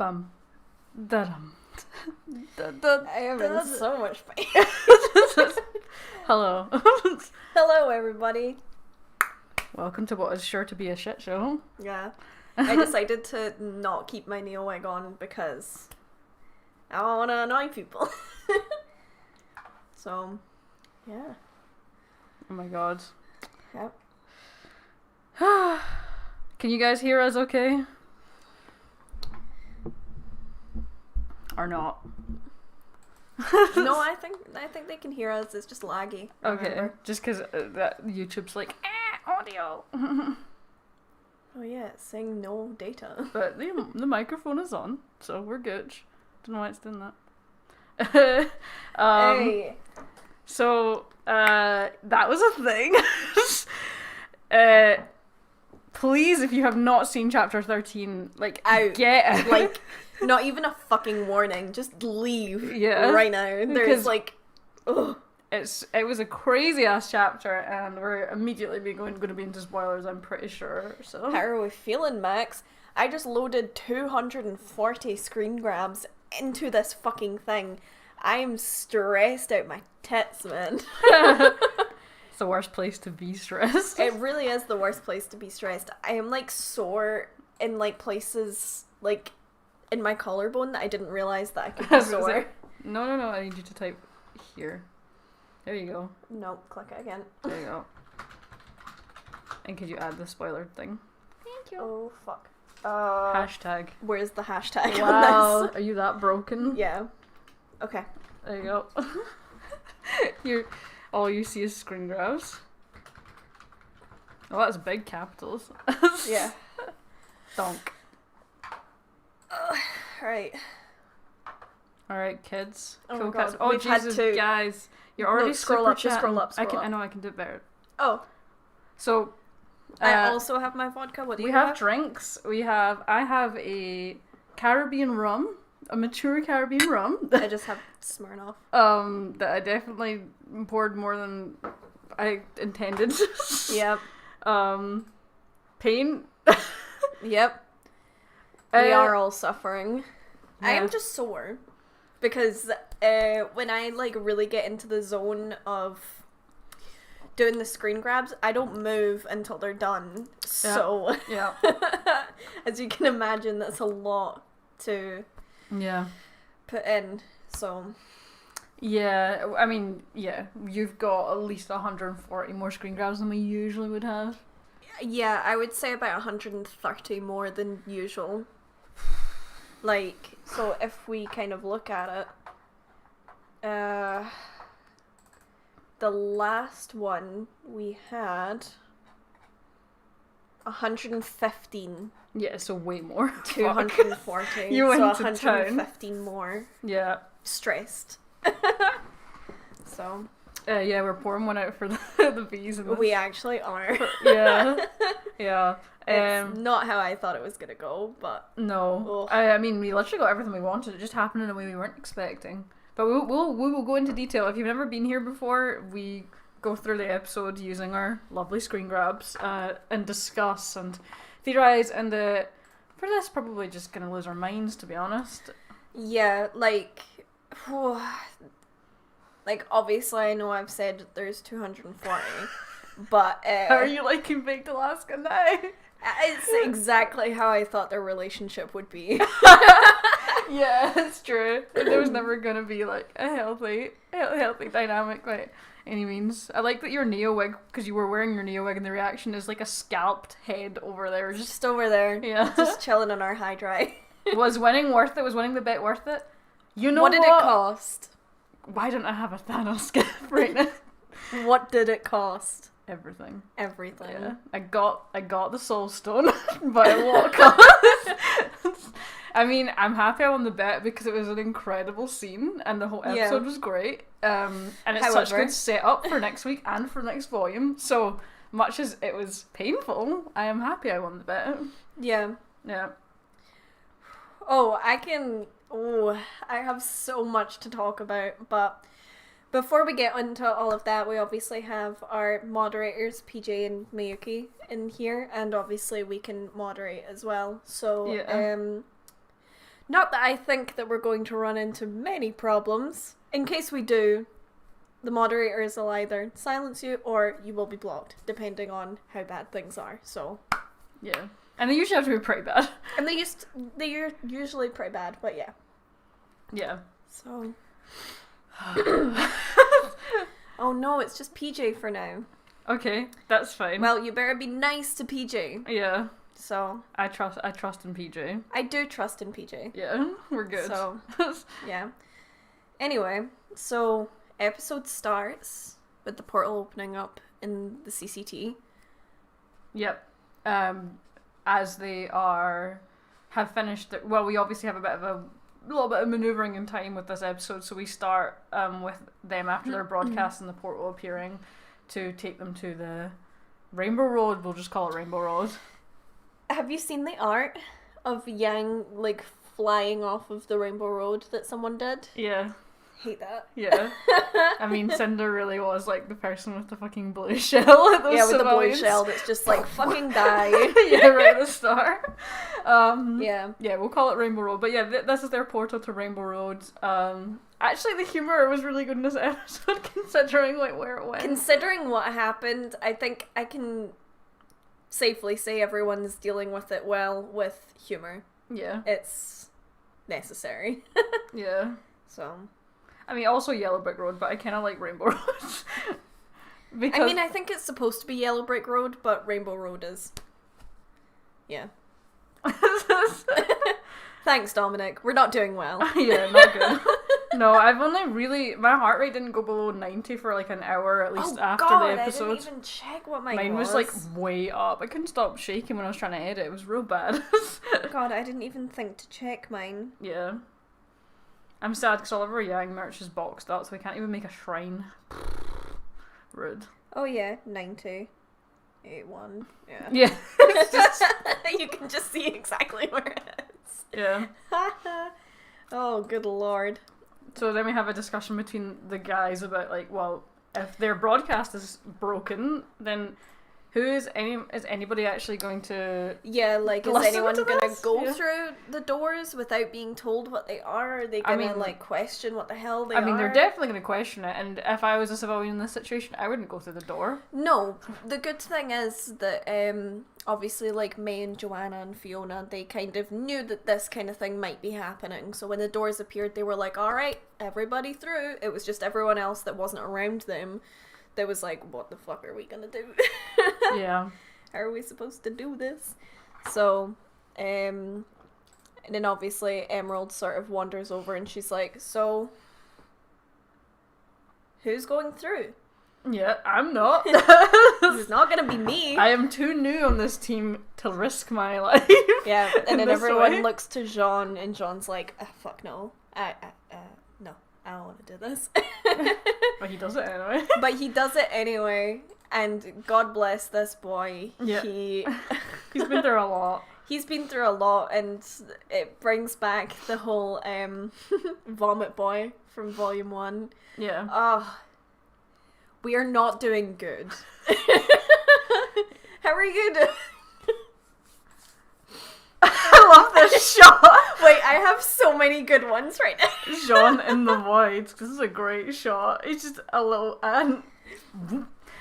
Bum. Da-dum. I am in so much pain. Hello. Hello, everybody. Welcome to what is sure to be a shit show. Yeah. I decided to not keep my nail wig on because I don't want to annoy people. So, yeah. Oh my god. Yep. Can you guys hear us okay? Or not? No, I think they can hear us. It's just laggy. Okay, Remember? just because that YouTube's like, audio. Oh yeah, it's saying no data. But the microphone is on, so we're good. Don't know why it's doing that. Hey. So, that was a thing. Please, if you have not seen chapter 13, like, Out. get it. Like, not even a fucking warning. Just leave. Yeah. Right now. There's Because like, ugh. It was a crazy ass chapter, and we're immediately going to be into spoilers, I'm pretty sure. So How are we feeling, Max? I just loaded 240 screen grabs into this fucking thing. I'm stressed out my tits, man. it's the worst place to be stressed. It really is the worst place to be stressed. I am like sore in like places like in my collarbone that I didn't realize that I could be sore. No, I need you to type here. There you go. No, click it again. There you go. And could you add the spoiler thing? Thank you. Oh fuck. Hashtag. Where's the hashtag Wow, on this? are you that broken? Yeah. Okay. There you go. All you see is screen grabs. Oh, that's big capitals. Yeah. Donk. Alright. Alright, kids. Oh Cool my God, cats. Oh, we've had Jesus, to- guys. You're already No, scroll super up, just scroll chatting. up, scroll I up. know I can do it better. Oh, So, I also have my vodka. What do we you have drinks. I have a Caribbean rum, a mature Caribbean rum. I just have Smirnoff. That I definitely poured more than I intended. Yep. Pain. Yep. We are all suffering. I yeah. am just sore because when I like really get into the zone of doing the screen grabs, I don't move until they're done. So Yeah. as you can imagine, that's a lot to Yeah. put in. So Yeah, I mean, yeah, you've got at least 140 more screen grabs than we usually would have. yeah, I would say about 130 more than usual. Like, so if we kind of look at it, the last one we had 115, Yeah, so way more. 240, You went so to town. 115 more. Yeah. Stressed. So Yeah, we're pouring one out for the bees. And we actually are. Yeah. Yeah. It's not how I thought it was gonna go, but No. Ugh. I mean, we literally got everything we wanted. It just happened in a way we weren't expecting. But we will go into detail. If you've never been here before, we go through the episode using our lovely screen grabs and discuss and theorize. And for this, probably just gonna lose our minds, to be honest. yeah, like obviously I know I've said there's 240, but How are you liking Baked Alaska now? it's exactly how I thought their relationship would be. Yeah, it's true. There was never gonna be like a healthy dynamic by any means. I like that your neo wig, because you were wearing your neo wig, and the reaction is like a scalped head over there. Just over there, Yeah. just chilling on our high dry. Was winning worth it? Was winning the bet worth it? You know What did it cost? Why don't I have a Thanos gift right now? What did it cost? Everything. Everything. Yeah. I got the Soul Stone, but at what cost? I mean, I'm happy I won the bet because it was an incredible scene and the whole episode was great. And it's such good setup for next week and for next volume. So much as it was painful, I am happy I won the bet. Yeah. Yeah. Oh, I have so much to talk about, but before we get into all of that, we obviously have our moderators, PJ and Miyuki, in here, and obviously we can moderate as well. So, Not that I think that we're going to run into many problems. In case we do, the moderators will either silence you or you will be blocked, depending on how bad things are. So, yeah, and they usually have to be pretty bad. And they're usually pretty bad, but yeah. Yeah. So. Oh no, it's just PJ for now. Okay, that's fine. Well, you better be nice to PJ. Yeah. So I trust in PJ. I do trust in PJ. Yeah, we're good. So yeah. Anyway, so episode starts with the portal opening up in the CCT. Yep. As they have finished. Well, we obviously have a little bit of manoeuvring in time with this episode, so we start with them after their broadcast and the portal appearing to take them to the Rainbow Road. We'll just call it Rainbow Road. Have you seen the art of Yang like flying off of the Rainbow Road that someone did? Yeah. Hate that. Yeah. I mean, Cinder really was like the person with the fucking blue shell at those with the blue civilians. shell that's just like fucking die. Yeah, right at the start. Yeah. Yeah, we'll call it Rainbow Road. But yeah, this is their portal to Rainbow Road. Actually, the humor was really good in this episode, considering like where it went. Considering what happened, I think I can safely say everyone's dealing with it well with humor. Yeah. It's necessary. Yeah. So. I mean, also Yellow Brick Road, but I kind of like Rainbow Road. I mean, I think it's supposed to be Yellow Brick Road, but Rainbow Road is. Yeah. Thanks, Dominic. We're not doing well. Yeah, not good. No, I've only really... My heart rate didn't go below 90 for like an hour at least after the episode. I didn't even check what mine was like way up. I couldn't stop shaking when I was trying to edit. It was real bad. God, I didn't even think to check mine. Yeah. I'm sad because all of our Yang merch is boxed up, so we can't even make a shrine. Rude. Oh yeah, 90. 81. Yeah. Yeah. You can just see exactly where it is. Yeah. Oh, good lord. So then we have a discussion between the guys about like, well, if their broadcast is broken, then is anybody actually going to... Yeah, like, is anyone going to go yeah. through the doors without being told what they are? Are they going to, like, question what the hell they are? I mean, they're definitely going to question it, and if I was a civilian in this situation, I wouldn't go through the door. No. The good thing is that, obviously, like, May and Joanna and Fiona, they kind of knew that this kind of thing might be happening, so when the doors appeared, they were like, alright, everybody through. It was just everyone else that wasn't around them that was like, what the fuck are we gonna do? Yeah. How are we supposed to do this? So, and then obviously Emerald sort of wanders over and she's like, so, who's going through? Yeah, I'm not. It's not gonna be me. I am too new on this team to risk my life. Yeah, and then everyone looks to Jean and Jean's like, fuck no. No, I don't want to do this. But he does it anyway. But he does it anyway, and God bless this boy. Yeah. He's been through a lot. He's been through a lot, and it brings back the whole vomit boy from Volume 1. Yeah. Oh, we are not doing good. How are you doing? I love this shot. Wait, I have so many good ones right now. Jean in the void. This is a great shot. It's just a little ant.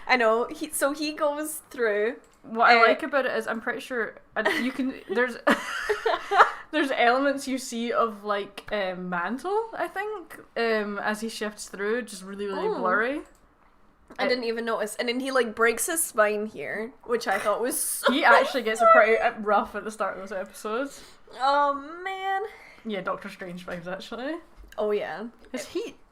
I know. He goes through. What I like about it is I'm pretty sure you can. There's elements you see of like Mantle, I think, as he shifts through, just really blurry. I didn't even notice. And then he like breaks his spine here, which I thought was so He actually gets pretty rough at the start of those episodes. Oh man. Yeah, Doctor Strange vibes actually. Oh yeah.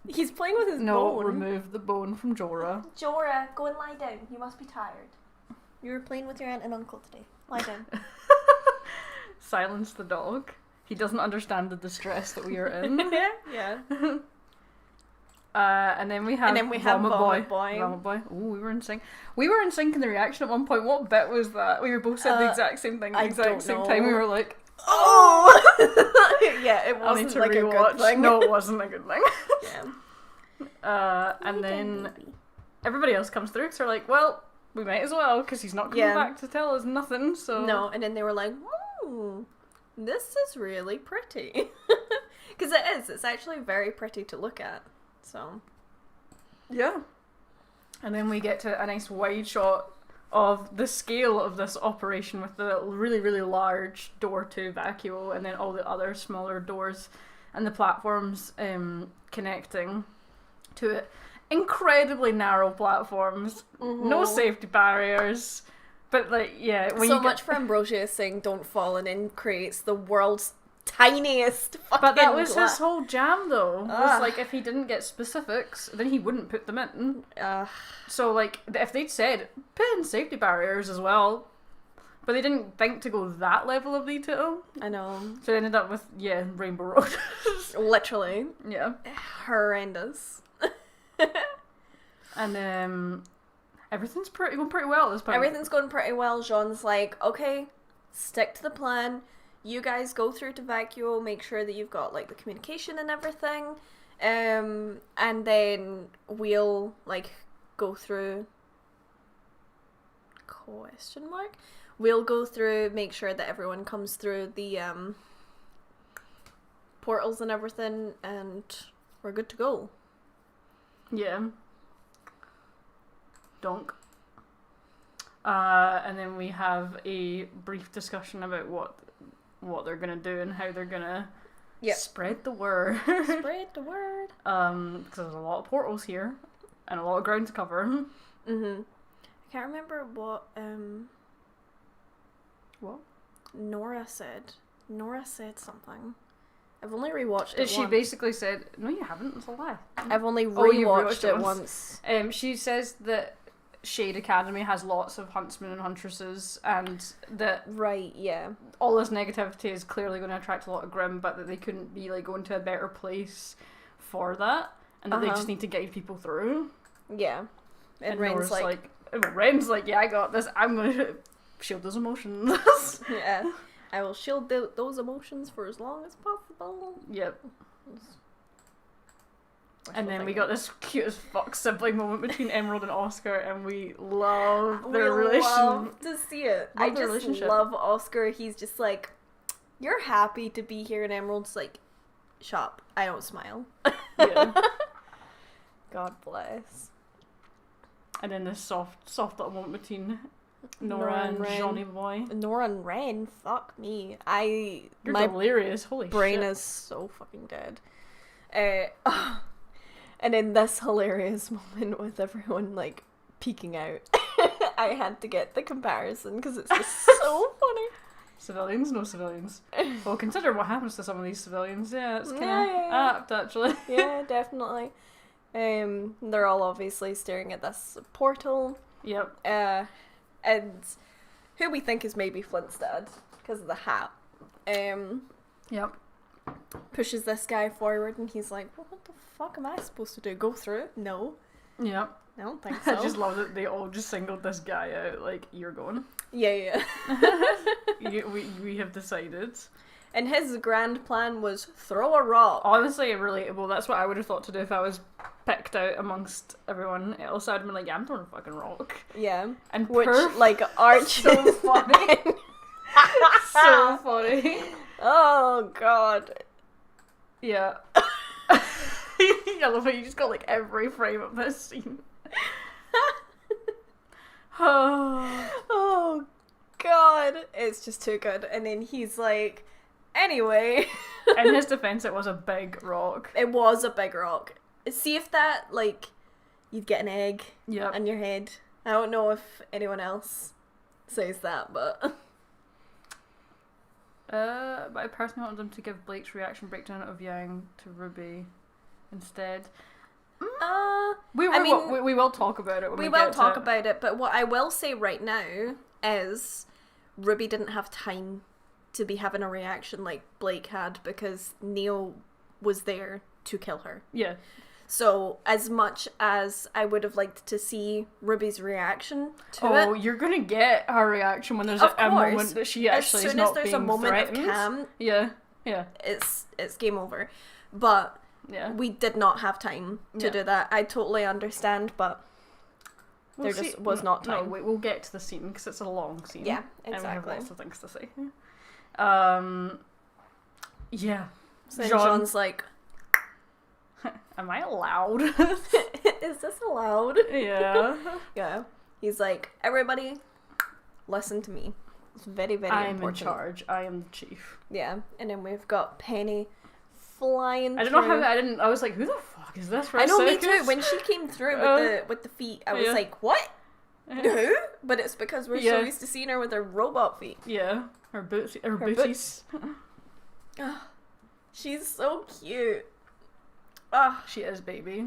He's playing with his bone. No, remove the bone from Jorah. Jorah, go and lie down. You must be tired. You were playing with your aunt and uncle today. Lie down. Silence the dog. He doesn't understand the distress that we are in. Yeah. And then we have Vomit Boy. Vomit Boy. Ooh, we were in sync. We were in sync in the reaction at one point. What bit was that? We were both said the exact same thing at the exact same time. We were like, oh! Yeah, it wasn't like a good thing. No, it wasn't a good thing. Yeah. And then everybody else comes through, so we're like, well, we might as well, because he's not coming back to tell us nothing, so... No, and then they were like, ooh, this is really pretty. Because it is. It's actually very pretty to look at. So. Yeah. And then we get to a nice wide shot of the scale of this operation with the really, really large door to Vacuo and then all the other smaller doors and the platforms connecting to it. Incredibly narrow platforms, no safety barriers, but like, yeah. When so much for Ambrosia saying don't fall and then creates the world's tiniest fucking But that was his whole jam though, was like if he didn't get specifics, then he wouldn't put them in. So like, if they'd said, put in safety barriers as well, but they didn't think to go that level of detail. I know. So they ended up with, Rainbow Road. Literally. Yeah. Horrendous. And everything's going pretty well at this point. Everything's going pretty well. Jean's like, okay, stick to the plan. You guys go through to Vacuo, make sure that you've got like the communication and everything. And then we'll like go through question mark. We'll go through, make sure that everyone comes through the portals and everything, and we're good to go. Yeah. Donk. And then we have a brief discussion about what they're gonna do and how they're gonna spread the word. Spread the word. Because there's a lot of portals here and a lot of ground to cover. I can't remember what Nora said. Nora said something. I've only rewatched it She once. basically said, no you haven't, it's a lie. I've only you've rewatched it once. She says that Shade Academy has lots of huntsmen and huntresses, and that all this negativity is clearly going to attract a lot of Grimm, but that they couldn't be like going to a better place for that, and that they just need to guide people through. Yeah. And Ren's Ren's like, yeah, I got this. I'm going to shield those emotions. Yeah. I will shield those emotions for as long as possible. Yep. And then we got this cute as fuck sibling moment between Emerald and Oscar, and we love their relationship. Love to see it. I just love Oscar. He's just like, you're happy to be here, and Emerald's like, shop. I don't smile. Yeah. God bless. And then this soft little moment between Nora and Johnny Boy. Nora and Ren, fuck me. You're delirious. Holy brain shit. is so fucking dead. And in this hilarious moment with everyone like peeking out, I had to get the comparison because it's just so funny. Civilians, no civilians. Well, consider what happens to some of these civilians. Yeah, it's kind of apt actually. Yeah, definitely. They're all obviously staring at this portal. Yep. And who we think is maybe Flint's dad because of the hat. Yep. Pushes this guy forward and he's like, well, what the fuck am I supposed to do? Go through it? No. Yep. I don't think so. I just love that they all just singled this guy out, like, you're going. Yeah. we have decided. And his grand plan was throw a rock. Honestly, relatable. That's what I would have thought to do if I was picked out amongst everyone else. I'd have been like, yeah, I'm throwing a fucking rock. Yeah. And which, like, Arch... so funny. So funny. Oh, God. Yeah. I love how you just got, like, every frame of this scene. Oh, God. It's just too good. And then he's like, anyway. In his defense, it was a big rock. It was a big rock. See if that, like, you'd get an egg on your head. I don't know if anyone else says that, but... But I personally wanted them to give Blake's reaction breakdown of Yang to RWBY instead. We will talk about it when we will talk about it, but what I will say right now is RWBY didn't have time to be having a reaction like Blake had because Neo was there to kill her. Yeah. So, as much as I would have liked to see RWBY's reaction to it... Oh, you're gonna get her reaction when there's a moment that she actually is not being threatened. As soon as there's a moment of calm... Yeah. It's game over. But we did not have time to do that. I totally understand, but there just was not time. No, we'll get to the scene, because it's a long scene. Yeah, exactly. And we have lots of things to say. Yeah. So then Jean's like, am I allowed? is this allowed? Yeah. Yeah. He's like, everybody, listen to me. It's very, very important. I'm in charge. I am the chief. Yeah. And then we've got Penny flying I don't know how, I was like, who the fuck is this for I a know, circus? me too. When she came through with the feet, I was like, what? Who? But it's because we're so used to seeing her with her robot feet. Yeah. Her booties. She's so cute. She is, baby.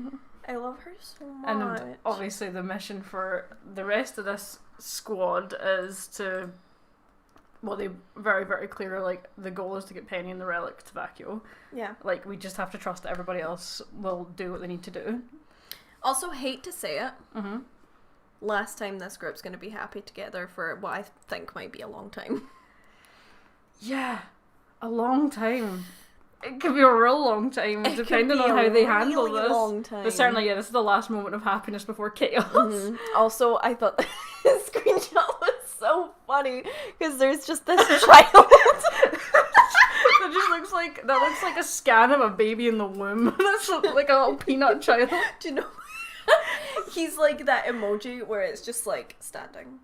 I love her so much. And obviously the mission for the rest of this squad is to, well, they very, very clear, like, the goal is to get Penny and the relic to Vacuo. Yeah. Like, we just have to trust that everybody else will do what they need to do. Also, hate to say it, last time this group's going to be happy together for what I think might be a long time. Yeah. A long time. It could be a real long time, depending on how they handle this. Long time. But certainly, this is the last moment of happiness before chaos. Also, I thought the screenshot was so funny because there's just this child that looks like a scan of a baby in the womb. That's like a little peanut child. Do you know? He's like that emoji where it's just like standing.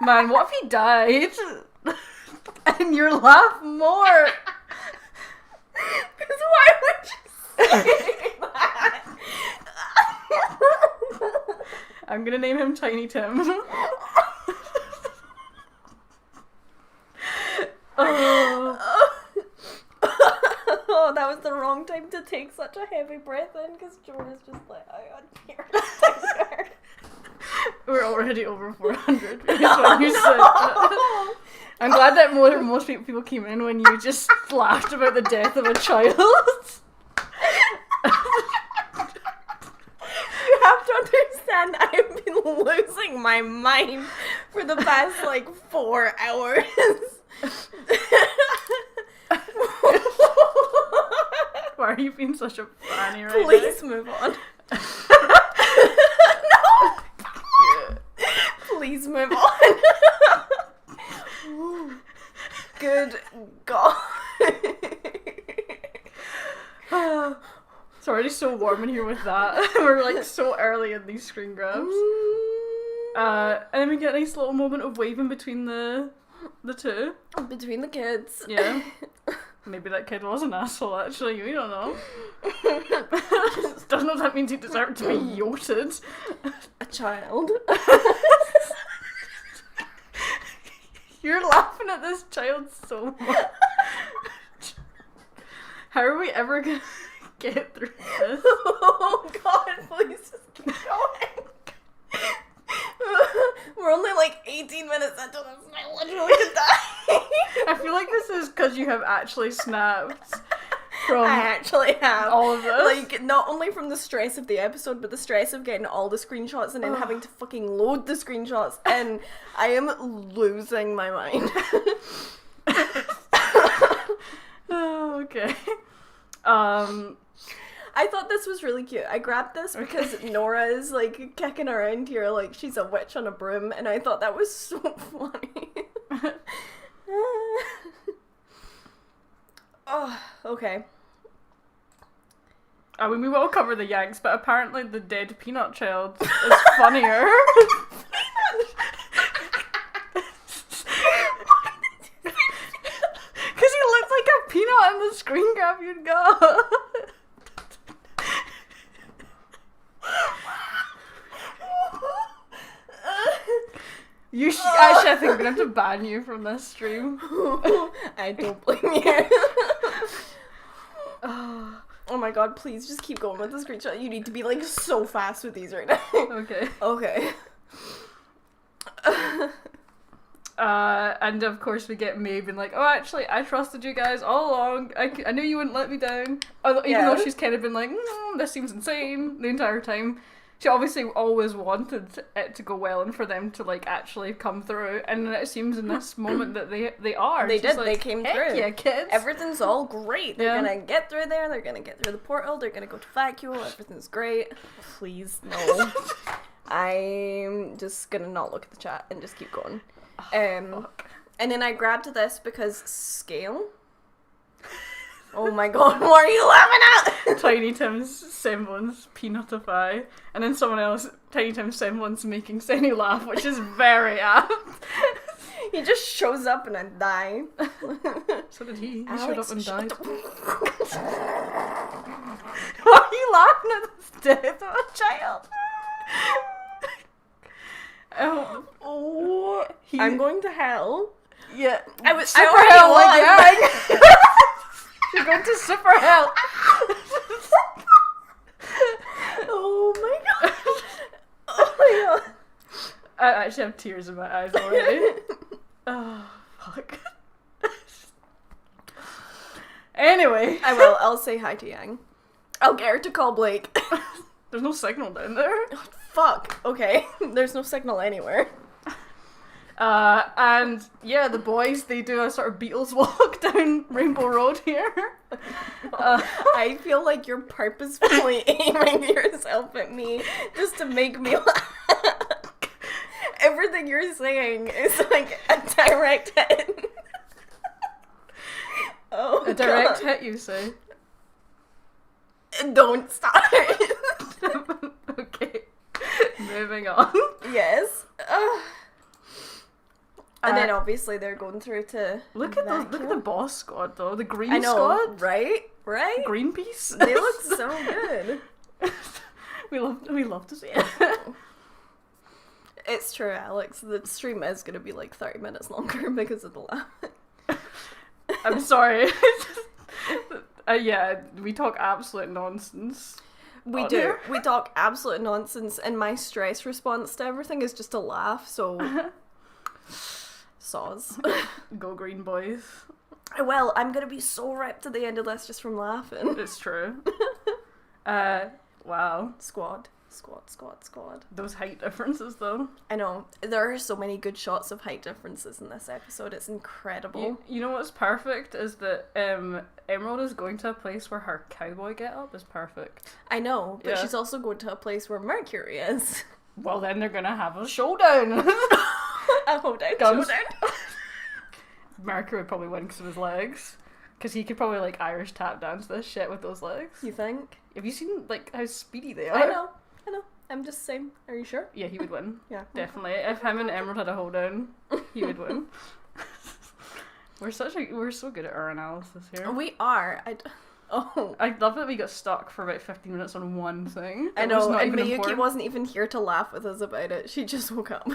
Man, what if he died? And you laugh more. Because why would you say that? I'm gonna name him Tiny Tim. Oh, that was the wrong time to take such a heavy breath in because Jordan's just like, I got here. We're already over 400. I'm glad that most people came in when you just laughed about the death of a child. You have to understand, I've been losing my mind for the past, 4 hours. Why are you being such a fanny right Please move on. No! Please move on. Good God. It's already so warm in here with that. We're so early in these screen grabs. And then we get a nice little moment of waving between the two. Between the kids. Yeah. Maybe that kid was an asshole, actually. We don't know. Doesn't know if that means he deserved to be yoted. A child. You're laughing at this child so much. How are we ever gonna get through this? Oh God, please just keep going. We're only 18 minutes into this and I literally could die. I feel like this is because you have actually snapped from I actually have. all of this. Not only from the stress of the episode, but the stress of getting all the screenshots and then having to fucking load the screenshots, and I am losing my mind. Oh, okay. I thought this was really cute. I grabbed this because Nora is kicking around here like she's a witch on a broom, and I thought that was so funny. Oh, okay. I mean, we will cover the Yanks, but apparently the dead peanut child is funnier. Because he looked like a peanut in the screen grab you'd got. Actually, I think we're gonna have to ban you from this stream. I don't blame you. Oh my God, please just keep going with the screenshot. You need to be so fast with these right now. Okay. Okay. And of course we get Maeve being like, oh, actually, I trusted you guys all along. I knew you wouldn't let me down. Even though she's kind of been like, this seems insane the entire time. She obviously always wanted it to go well and for them to actually come through. And it seems in this moment that they are. They did. They came through. Yeah, kids. Everything's all great. They're gonna get through there. They're gonna get through the portal. They're gonna go to Vacuo. Everything's great. Please, no. I'm just gonna not look at the chat and just keep going. And then I grabbed this because scale. Oh my god, what are you laughing at? Tiny Tim's semblance peanutify, and then someone else, Tiny Tim's semblance making Senny laugh, which is very apt. He just shows up and I die. So did he. He Alex, showed up and died. Why are you laughing at the death of a child? I'm going to hell. Yeah. I already won. You're going to super hell. Oh my god. Oh my god. I actually have tears in my eyes already. Oh, fuck. Anyway. I'll say hi to Yang. I'll get her to call Blake. There's no signal down there. Oh, fuck. Okay. There's no signal anywhere. And yeah, the boys, they do a sort of Beatles walk down Rainbow Road here. I feel like you're purposefully aiming yourself at me just to make me laugh. Everything you're saying is like a direct hit. Oh, a direct hit, you say? Don't start. Okay. Moving on. Yes. And then obviously they're going through to look at the boss squad though, the green I know, squad, right? Greenpeace. They look so good. we love to see it. It's true, Alex. The stream is going to be like 30 minutes longer because of the laugh. I'm sorry. Yeah, we talk absolute nonsense. We do. Here. We talk absolute nonsense, and my stress response to everything is just a laugh. So. Saws. Go green boys. Well, I'm gonna be so ripped at the end of this just from laughing. It's true. Wow. Squad. Those height differences though. I know. There are so many good shots of height differences in this episode. It's incredible. You know what's perfect is that Emerald is going to a place where her cowboy get-up is perfect. I know, but she's also going to a place where Mercury is. Well, then they're gonna have a showdown. A showdown. Mercury would probably win because of his legs. Because he could probably like Irish tap dance this shit with those legs. You think? Have you seen like how speedy they are? I know. I'm just saying. Are you sure? Yeah, he would win. Yeah. Definitely. If him and Emerald had a hoedown, he would win. We're so good at our analysis here. We are. I love that we got stuck for about 15 minutes on one thing. I know, and Miyuki wasn't even here to laugh with us about it. She just woke up.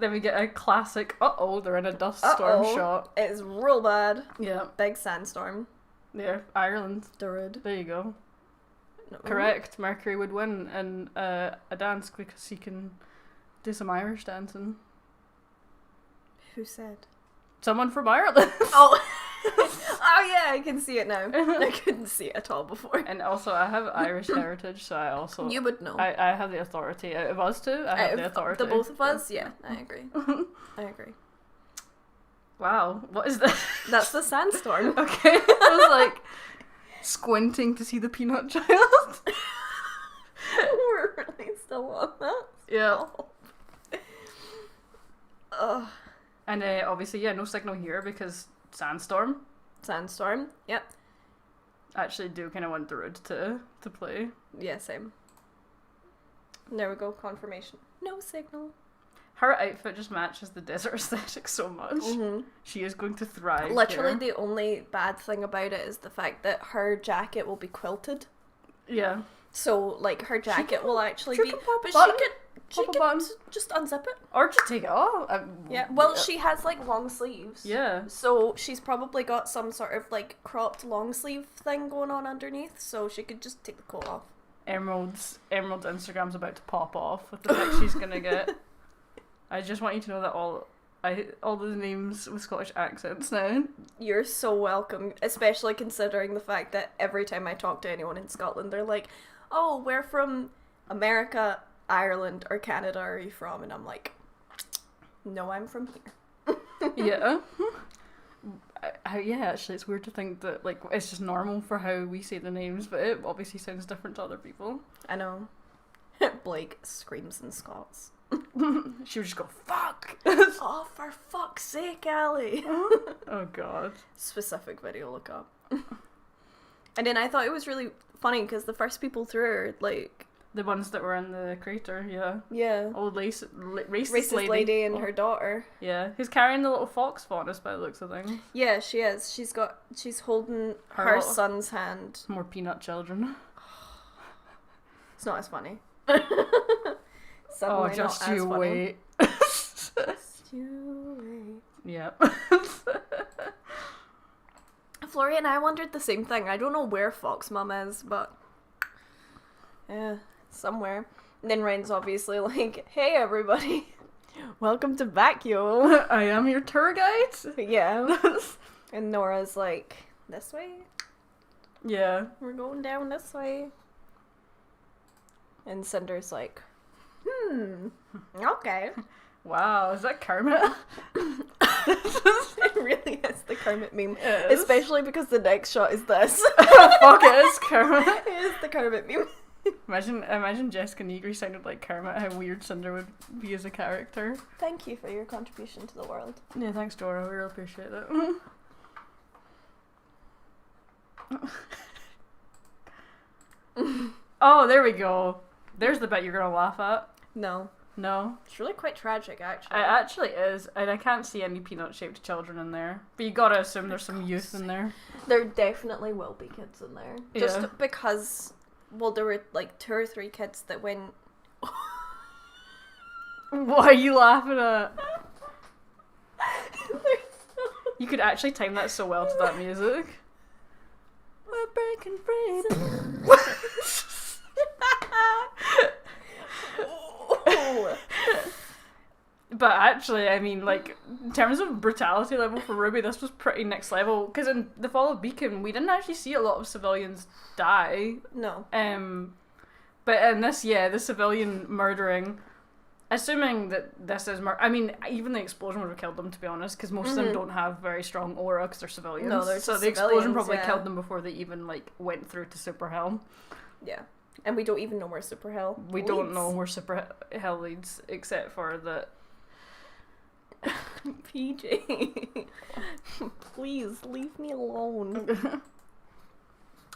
Then we get a classic, they're in a dust storm shot. It's real bad. Yeah. Big sandstorm. Yeah, Ireland. There you go. No. Correct. Mercury would win in a dance because he can do some Irish dancing. Who said? Someone from Ireland. Oh yeah, I can see it now. I couldn't see it at all before. And also, I have Irish heritage, so I also... You would know. I have the authority. Out of us two, I have the authority. The both of us? Yeah, I agree. I agree. Wow, what is that? That's the sandstorm. Okay, I was like squinting to see the peanut child. We're really still on that? Yeah. Ugh. And obviously, yeah, no signal here because sandstorm. Sandstorm, yep. I actually do kind of want the road to play. Yeah, same. There we go, confirmation. No signal. Her outfit just matches the desert aesthetic so much. Mm-hmm. She is going to thrive. Literally, the only bad thing about it is the fact that her jacket will be quilted. Yeah. So, like, her jacket will actually be... She could just unzip it. Or just take it off. Yeah, well, she has, like, long sleeves. Yeah. So, she's probably got some sort of, like, cropped long sleeve thing going on underneath, so she could just take the coat off. Emerald's Instagram's about to pop off with the pic she's gonna get. I just want you to know that all the names with Scottish accents now. You're so welcome, especially considering the fact that every time I talk to anyone in Scotland, they're like, oh, where from America, Ireland, or Canada are you from? And I'm like, no, I'm from here. Yeah. Yeah, actually, it's weird to think that, like, it's just normal for how we say the names, but it obviously sounds different to other people. I know. Blake screams in Scots. She would just go, fuck! Oh, for fuck's sake, Allie! Oh god. Specific video look up. And then I thought it was really funny because the first people through are like... The ones that were in the crater, yeah. Yeah. Old racist Racist lady and her daughter. Yeah. Who's carrying the little fox faunus by the looks of things. Yeah, she is. She's holding her son's hand. More peanut children. It's not as funny. Oh, just you wait. Just you wait. Yep. Florian and I wondered the same thing. I don't know where Fox Mum is, but yeah, somewhere. And then Ryan's obviously like, "Hey everybody, welcome to Vacuum. I am your tour guide." Yeah. And Nora's like, "This way? Yeah. We're going down this way." And Cinder's like, okay. Wow, is that Kermit? It really is the Kermit meme. Especially because the next shot is this. Fuck, it is Kermit. It is the Kermit meme. Imagine Jessica Negri sounded like Kermit, how weird Cinder would be as a character. Thank you for your contribution to the world. Yeah, thanks Dora, we really appreciate it. Oh, there we go. There's the bit you're gonna laugh at. No. No? It's really quite tragic, actually. It actually is, and I can't see any peanut-shaped children in there. But you gotta assume there's some youth in there. There definitely will be kids in there. Yeah. Just because, well, there were like 2 or 3 kids that went... What are you laughing at? You could actually time that so well to that music. We're breaking free. But actually, I mean, like, in terms of brutality level for RWBY, this was pretty next level. Because in The Fall of Beacon, we didn't actually see a lot of civilians die. No. But in this, yeah, the civilian murdering, assuming that this is I mean, even the explosion would have killed them, to be honest, because most of them don't have very strong aura because they're civilians. No, they're so the explosion probably killed them before they even, like, went through to Super Hell. Yeah. And we don't even know where Super Hell We don't know where Super Hell leads, except for that... PJ, please leave me alone.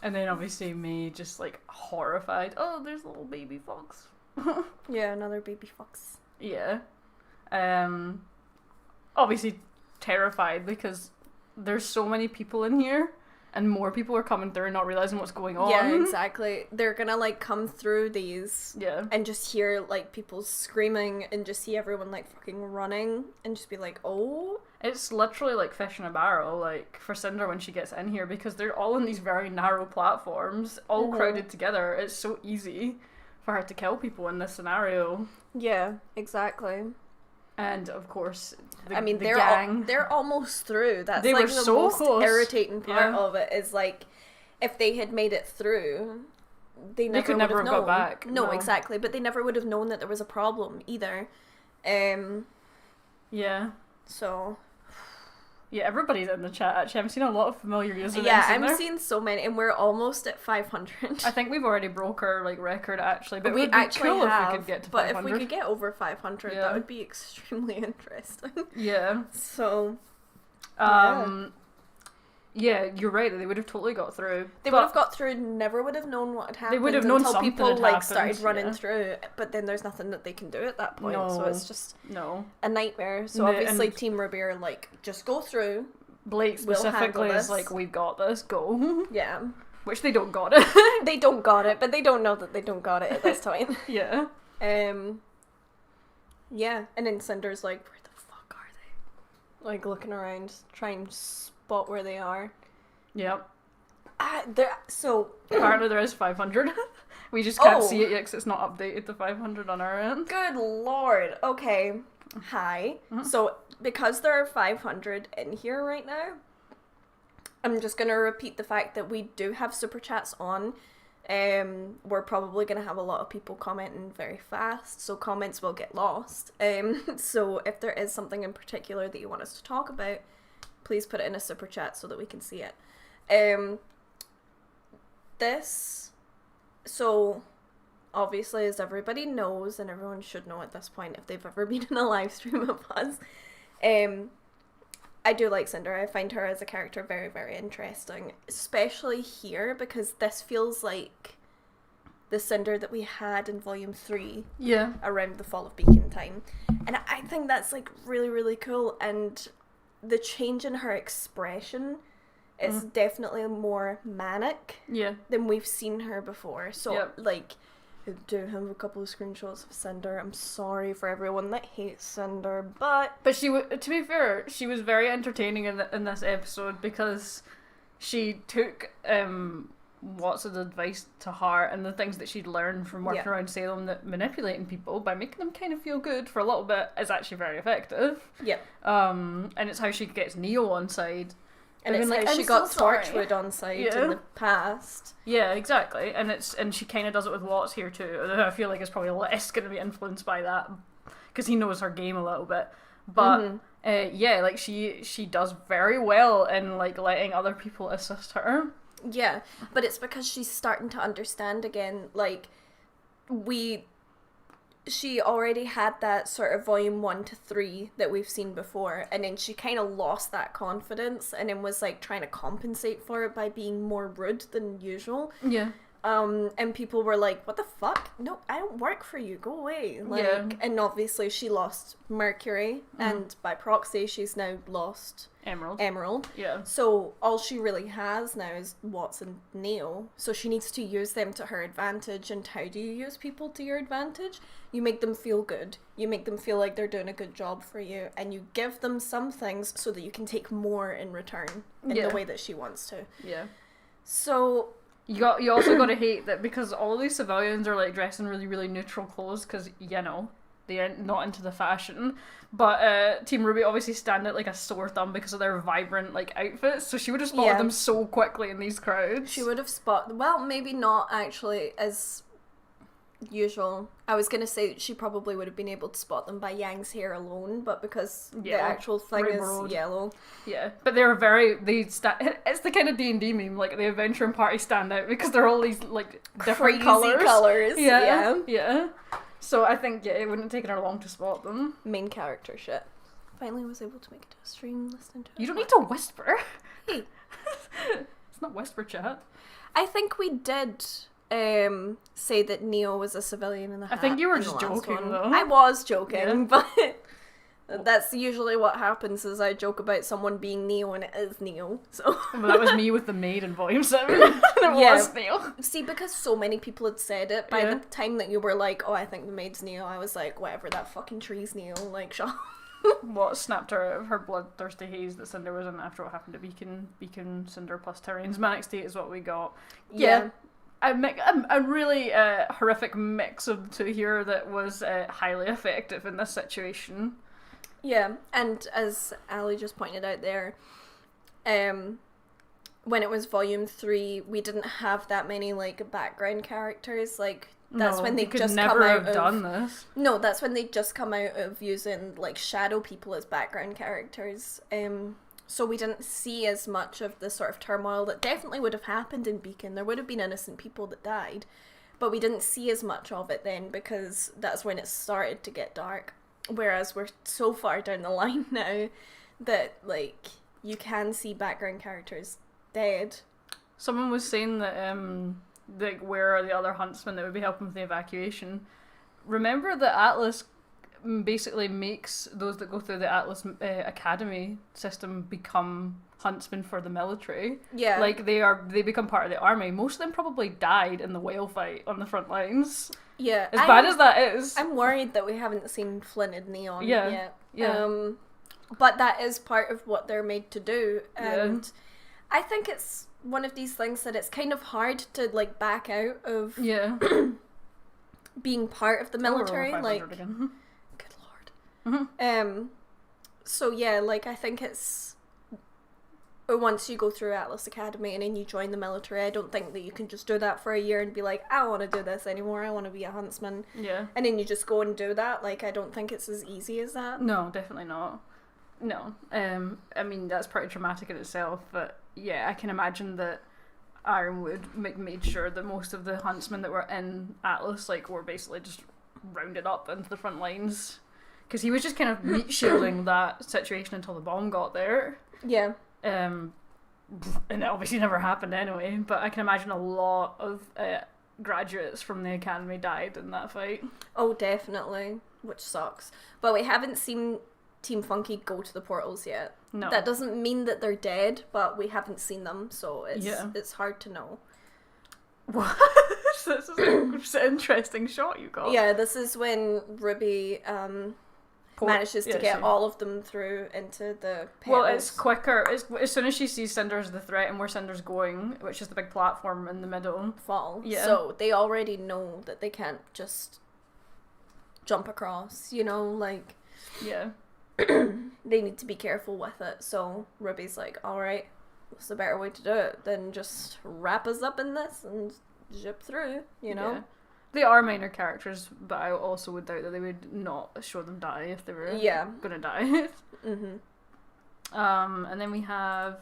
And then obviously me just like horrified. Oh, there's a little baby fox. Yeah, another baby fox. Yeah. Obviously terrified because there's so many people in here. And more people are coming through and not realising what's going on. Yeah, exactly. They're gonna, like, come through these and just hear, like, people screaming and just see everyone, like, fucking running and just be like, oh. It's literally like fish in a barrel, like, for Cinder when she gets in here, because they're all on these very narrow platforms, all crowded together. It's so easy for her to kill people in this scenario. Yeah, exactly. And of course, I mean, the gang. They're almost through. That's they like were the so most close. irritating part of it is like, if they had made it through, they could never have got back. No, exactly. But they never would have known that there was a problem either. Yeah. So. Yeah, everybody's in the chat. Actually, I'm seeing a lot of familiar users. Yeah, I'm seeing so many, and we're almost at 500. I think we've already broke our like record actually, but we it would be cool if we could get to 500. But if we could get over 500, that would be extremely interesting. Yeah. So. Yeah, you're right. They would have totally got through. They would have got through. Never would have known what had happened. They would have known until something people had like happened, started running through. But then there's nothing that they can do at that point. No. So it's just a nightmare. So No, obviously, Team RWBY are like, just go through. Blake specifically is like, we've got this. Go. Yeah. Which they don't got it. They don't got it, but they don't know that they don't got it at this time. Yeah. Yeah, and then Cinder's like, where the fuck are they? Like, looking around, trying to spot where they are. Yep. So... Apparently there is 500. We just can't see it yet because it's not updated to 500 on our end. Good lord. Okay. Hi. Mm-hmm. So, because there are 500 in here right now, I'm just going to repeat the fact that we do have super chats on. We're probably going to have a lot of people commenting very fast, so comments will get lost. So if there is something in particular that you want us to talk about, please put it in a super chat so that we can see it. So obviously, as everybody knows, and everyone should know at this point if they've ever been in a live stream of us, I do like Cinder. I find her as a character very, very interesting, especially here, because this feels like the Cinder that we had in Volume 3 around the Fall of Beacon time. And I think that's, like, really, really cool. And the change in her expression is definitely more manic than we've seen her before. So, like, I do have a couple of screenshots of Cinder. I'm sorry for everyone that hates Cinder, but to be fair, she was very entertaining in this episode because she took Watson's advice to heart and the things that she'd learned from working around Salem, that manipulating people by making them kind of feel good for a little bit is actually very effective. And it's how she gets Neo on side. And it's how she got Torchwood on side in the past. Yeah, exactly. And she kind of does it with Watts here too. Although I feel like it's probably less going to be influenced by that because he knows her game a little bit. But like she does very well in like letting other people assist her. Yeah, but it's because she's starting to understand again. Like she already had that sort of Volume 1 to 3 that we've seen before, and then she kind of lost that confidence and then was like trying to compensate for it by being more rude than usual. And people were like, what the fuck? No, I don't work for you, go away. Like, and obviously she lost Mercury, and by proxy she's now lost Emerald. So all she really has now is Watson and Neo. So she needs to use them to her advantage. And how do you use people to your advantage? You make them feel good. You make them feel like they're doing a good job for you. And you give them some things so that you can take more in return in the way that she wants to. So you also got to hate that because all of these civilians are like dressed in really, really neutral clothes because, you know, they are not into the fashion. But Team RWBY obviously stand out like a sore thumb because of their vibrant like outfits. So she would have spotted them so quickly in these crowds. She would have spotted, well, maybe not actually as usual. I was going to say she probably would have been able to spot them by Yang's hair alone, but because the actual thing is yellow. Yeah, but it's the kind of D&D meme, like the adventuring party stand out because they're all these like different colours. Yeah. So I think it wouldn't have taken her long to spot them. Main character shit. Finally was able to make it to a stream, listening to it. You don't need to whisper. Hey. It's not whisper chat. I think we did say that Neo was a civilian in the hat. I think you were just joking though. I was joking, but that's usually what happens is I joke about someone being Neo and it is Neo. So well, that was me with the maid in Volume 7. It was Neo. See, because so many people had said it, by the time that you were like, oh, I think the maid's Neo, I was like, whatever, that fucking tree's Neo, like, shut up. What snapped her out of her bloodthirsty haze that Cinder was in after what happened to Beacon, Cinder plus Tyrian's manic state is what we got. A really horrific mix of the two here that was highly effective in this situation. Yeah, and as Ali just pointed out there, when it was Volume 3, we didn't have that many like background characters. Like that's when they just come out of done this. No, that's when they just come out of using like shadow people as background characters. So we didn't see as much of the sort of turmoil that definitely would have happened in Beacon. There would have been innocent people that died, but we didn't see as much of it then because that's when it started to get dark. Whereas we're so far down the line now that, like, you can see background characters dead. Someone was saying that, like, where are the other huntsmen that would be helping with the evacuation? Remember that Atlas basically makes those that go through the Atlas Academy system become huntsmen for the military. Yeah. Like, they become part of the army. Most of them probably died in the whale fight on the front lines. Yeah. As bad as that is. I'm worried that we haven't seen Flint and Neon yet. Yeah. But that is part of what they're made to do. And I think it's one of these things that it's kind of hard to, like, back out of being part of the military. Like, again. Good lord. So yeah, like, I think it's once you go through Atlas Academy and then you join the military, I don't think that you can just do that for a year and be like, I don't want to do this anymore, I want to be a huntsman. Yeah. And then you just go and do that. Like, I don't think it's as easy as that. No, definitely not. No. I mean, that's pretty traumatic in itself, but yeah, I can imagine that Ironwood made sure that most of the huntsmen that were in Atlas like were basically just rounded up into the front lines, because he was just kind of meat shielding that situation until the bomb got there. Yeah. And it obviously never happened anyway, but I can imagine a lot of graduates from the academy died in that fight. Oh, definitely, which sucks. But we haven't seen Team Funky go to the portals yet. No. That doesn't mean that they're dead, but we haven't seen them, so it's hard to know. What? This is an interesting shot you got. Yeah, this is when RWBY manages to get all of them through into the petals. Well, it's quicker. As soon as she sees Cinder as the threat and where Cinder's going, which is the big platform in the middle. Fall. Yeah. So they already know that they can't just jump across, like... Yeah. They need to be careful with it, so RWBY's like, alright, what's the better way to do it than just wrap us up in this and zip through, Yeah. They are minor characters, but I also would doubt that they would not show them die if they were gonna die. And then we have...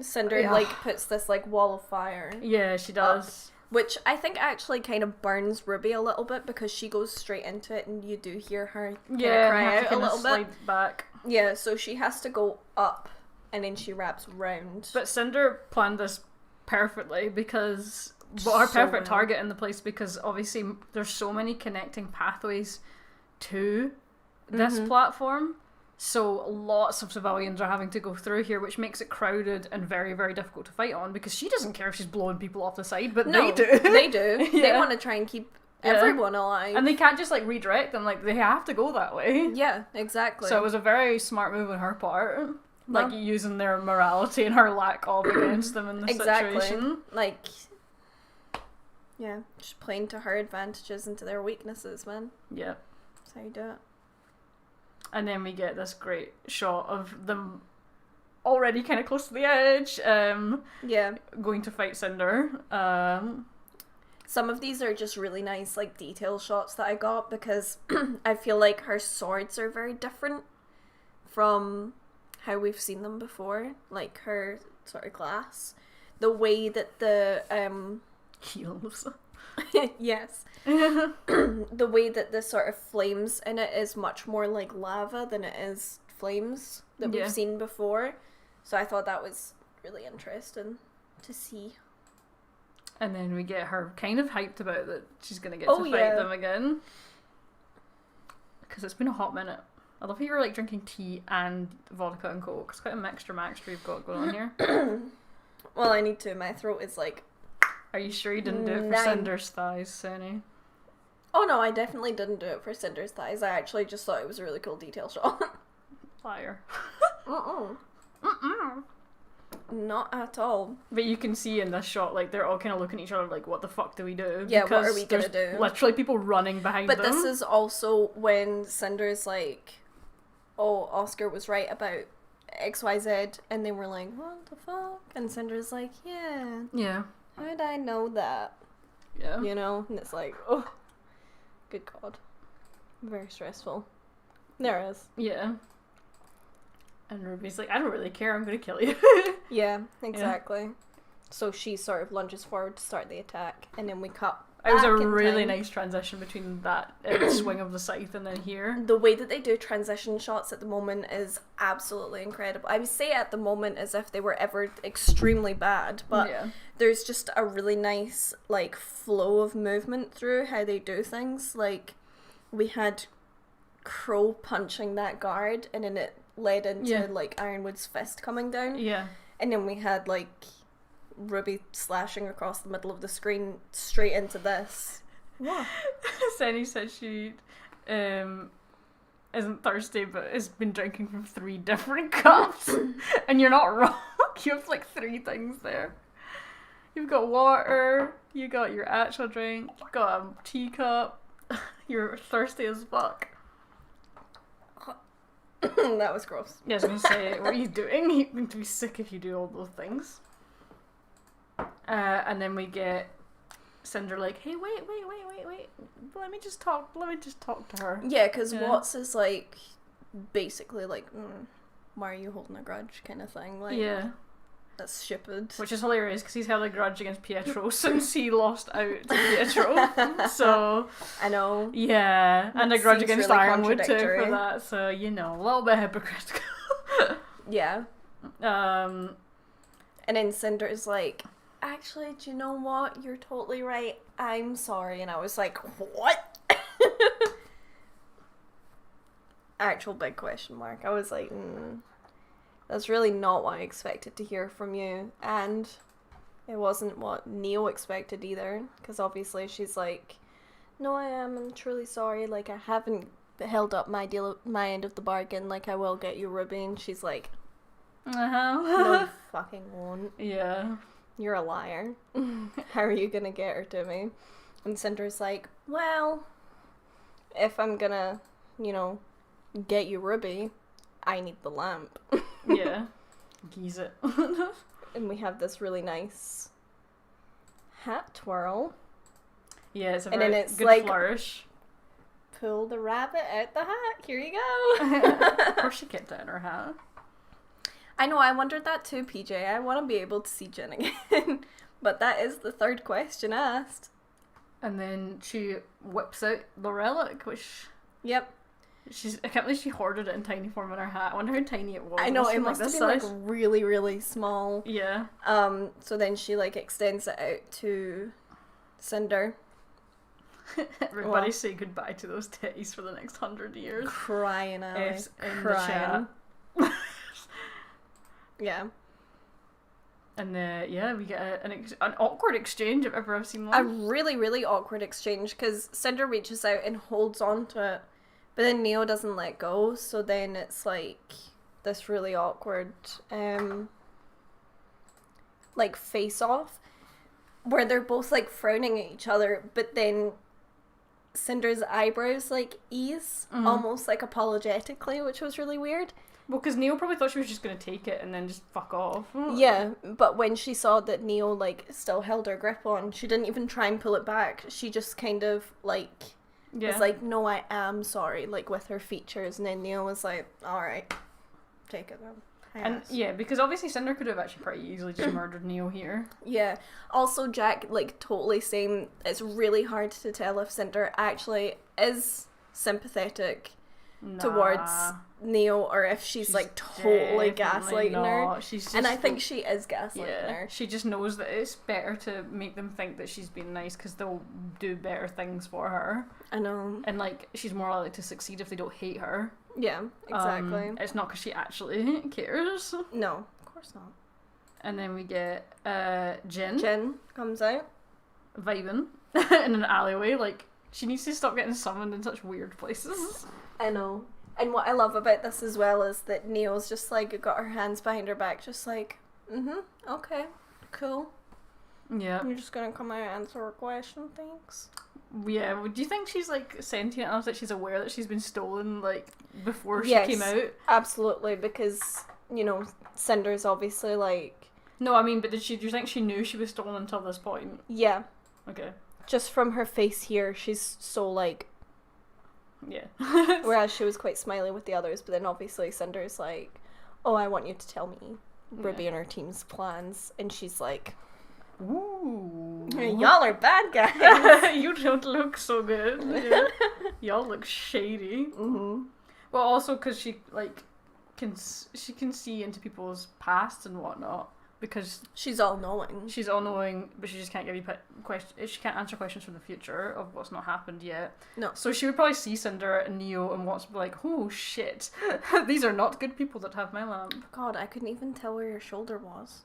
Cinder, puts this, wall of fire. Yeah, she does. Which I think actually kind of burns RWBY a little bit, because she goes straight into it and you do hear her cry out a little bit. Back. Yeah, so she has to go up and then she wraps round. But Cinder planned this perfectly, because her perfect target in the place, because obviously there's so many connecting pathways to this platform. So lots of civilians are having to go through here, which makes it crowded and very, very difficult to fight on, because she doesn't care if she's blowing people off the side, but they do. They do. Yeah. They want to try and keep everyone alive. And they can't just redirect them, they have to go that way. Yeah, exactly. So it was a very smart move on her part. Using their morality and her lack of against them in this situation. Yeah, just playing to her advantages and to their weaknesses, man. Yeah. That's how you do it. And then we get this great shot of them already kind of close to the edge, going to fight Cinder. Some of these are just really nice, detail shots that I got, because I feel like her swords are very different from how we've seen them before. Her sort of glass. The way that the... heels. Yes. The way that the sort of flames in it is much more like lava than it is flames that we've seen before. So I thought that was really interesting to see. And then we get her kind of hyped about that she's going to get to fight them again. Because it's been a hot minute. I love how you're drinking tea and vodka and coke. It's quite a mixture we've got going on here. Well, I need to. My throat is Are you sure you didn't do it for Cinder's thighs, Senny? Oh no, I definitely didn't do it for Cinder's thighs. I actually just thought it was a really cool detail shot. Liar. Not at all. But you can see in this shot, they're all kind of looking at each other what the fuck do we do? Yeah, what are we gonna do? Literally people running behind them. But this is also when Cinder's oh, Oscar was right about XYZ, and they were like, what the fuck? And Cinder's like, yeah. Yeah. How did I know that? Yeah. And it's oh, good God. Very stressful. There it is. Yeah. And RWBY's I don't really care, I'm gonna kill you. Yeah, exactly. Yeah. So she sort of lunges forward to start the attack, and then we cut. It was a really nice transition between that swing of the scythe and then here. The way that they do transition shots at the moment is absolutely incredible. I would say at the moment as if they were ever extremely bad, but there's just a really nice flow of movement through how they do things. We had Crow punching that guard, and then it led into Ironwood's fist coming down. Yeah. And then we had RWBY slashing across the middle of the screen straight into this. What? Senny said she isn't thirsty but has been drinking from 3 different cups. And you're not wrong. You have 3 things there. You've got water, you got your actual drink, you got a teacup. You're thirsty as fuck. That was gross. Yeah, I was going to say, what are you doing? You're going to be sick if you do all those things. And then we get Cinder hey, wait. Let me just talk to her. Yeah, because Watts is basically why are you holding a grudge kind of thing. Yeah. That's stupid. Which is hilarious because he's held a grudge against Pietro since he lost out to Pietro. So I know. Yeah, and a grudge against really Ironwood too for that. So a little bit hypocritical. Yeah. And then Cinder's like, actually, do you know what? You're totally right. I'm sorry. And I was like, what? Actual big question mark. I was like, that's really not what I expected to hear from you. And it wasn't what Neo expected either. Because obviously she's like, no, I'm truly sorry. Like, I haven't held up my end of the bargain. Like, I will get you RWBY. And she's like, no, you fucking won't. Yeah. You're a liar. How are you gonna get her to me? And Cinder's like, well, if I'm gonna, get you RWBY, I need the lamp. Yeah. Geese it. And we have this really nice hat twirl. Yeah, it's a and very then it's good like, flourish. Pull the rabbit out the hat. Here you go. Of course she kept it in her hat. I know, I wondered that too, PJ. I want to be able to see Jen again. But that is the third question asked. And then she whips out the relic, which... Yep. I can't believe she hoarded it in tiny form in her hat. I wonder how tiny it was. I know, it must have been size. really, really small. Yeah. So then she extends it out to Cinder. Everybody say goodbye to those titties for the next 100 years. Crying out. F's in the chat. Yeah. And we get an awkward exchange if ever I've seen one. A really, really awkward exchange because Cinder reaches out and holds on to it, but then Neo doesn't let go, so then it's this really awkward face off where they're both frowning at each other, but then Cinder's eyebrows ease almost apologetically, which was really weird. Well, because Neo probably thought she was just going to take it and then just fuck off. Yeah, but when she saw that Neo, still held her grip on, she didn't even try and pull it back. She just kind of, was like, no, I am sorry, with her features. And then Neo was like, alright, take it then. And, yeah, because obviously Cinder could have actually pretty easily just murdered Neo here. Yeah. Also, Jack, totally saying it's really hard to tell if Cinder actually is sympathetic towards Neo, or if she's totally gaslighting her. And I think she is gaslighting her. She just knows that it's better to make them think that she's being nice because they'll do better things for her. I know. And she's more likely to succeed if they don't hate her. Yeah, exactly. It's not because she actually cares. No, of course not. And then we get Jin. Jin comes out. Vibing in an alleyway. She needs to stop getting summoned in such weird places. I know. And what I love about this as well is that Neo's just got her hands behind her back, just okay, cool. Yeah. You're just gonna come out and answer a question, thanks. Yeah, do you think she's sentient enough that she's aware that she's been stolen before she came out? Absolutely, because, Cinder's obviously No, I mean, but do you think she knew she was stolen until this point? Yeah. Okay. Just from her face here, she's so yeah. Whereas she was quite smiley with the others, but then obviously Cinder's oh, I want you to tell me RWBY and her team's plans, and she's ooh, y'all are bad guys. You don't look so good. Yeah. Y'all look shady. Mm-hmm. Well, also because she can see into people's past and whatnot. Because she's all knowing. She's all knowing, but she just can't give you questions. She can't answer questions from the future of what's not happened yet. No. So she would probably see Cinder and Neo and wants to be oh shit, these are not good people that have my lamp. God, I couldn't even tell where your shoulder was.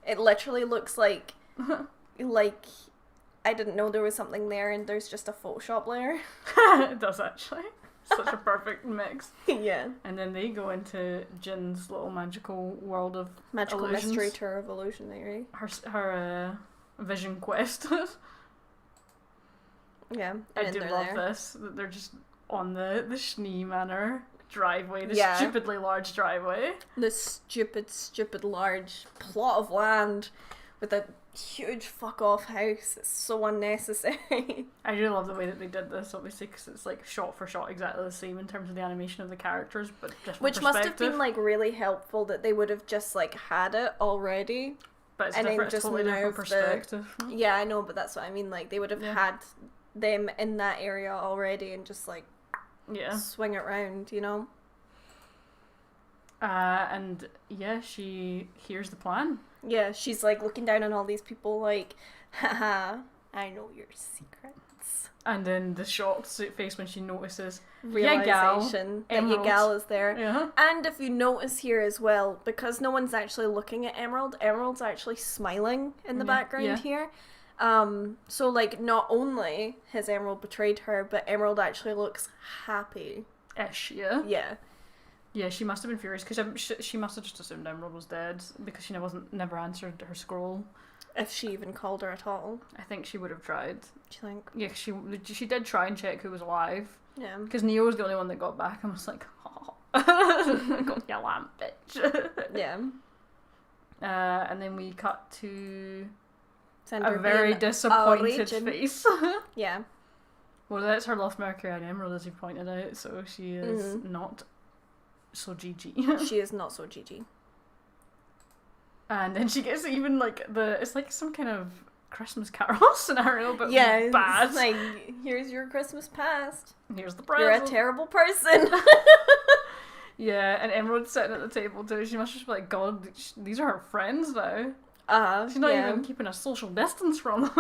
It literally looks like I didn't know there was something there, and there's just a Photoshop layer. It does actually. Such a perfect mix. Yeah. And then they go into Jin's little magical world of magical illusions. Mystery tour of illusionary. Her vision quest. Yeah. I do love this. That they're just on the Schnee Manor driveway, the stupidly large driveway. This stupid large plot of land with a huge fuck off house. It's so unnecessary. I really love the way that they did this, obviously, because it's like shot for shot exactly the same in terms of the animation of the characters, but just from which must have been like really helpful that they would have just like had it already. But it's and different, then it's just totally different perspective. Yeah, I know, but that's what I mean. Like they would have had them in that area already and just like swing it round, you know. And yeah, she hears the plan. Yeah, she's like looking down on all these people like, haha, I know your secrets. And then the shocked face when she notices realization that Yagal is there. Yeah. And if you notice here as well, because no one's actually looking at Emerald, Emerald's actually smiling in the background here. So like not only has Emerald betrayed her, but Emerald actually looks happy. Ish, yeah. Yeah. Yeah, she must have been furious because she must have just assumed Emerald was dead because she never answered her scroll. If she even called her at all. I think she would have tried. Do you think? Yeah, she did try and check who was alive. Yeah. Because Neo was the only one that got back and was like, oh. Got your lamp, bitch. Yeah. And then we cut to Cinder a very disappointed region. face. Yeah. Well, that's her lost Mercury and Emerald, as you pointed out, so she is not so GG. She is not so GG. And then she gets even like it's like some kind of Christmas Carol scenario, but bad. It's like, here's your Christmas past. Here's the present. You're a terrible person. Yeah, and Emerald's sitting at the table too. She must just be like, God, these are her friends now. She's not even keeping a social distance from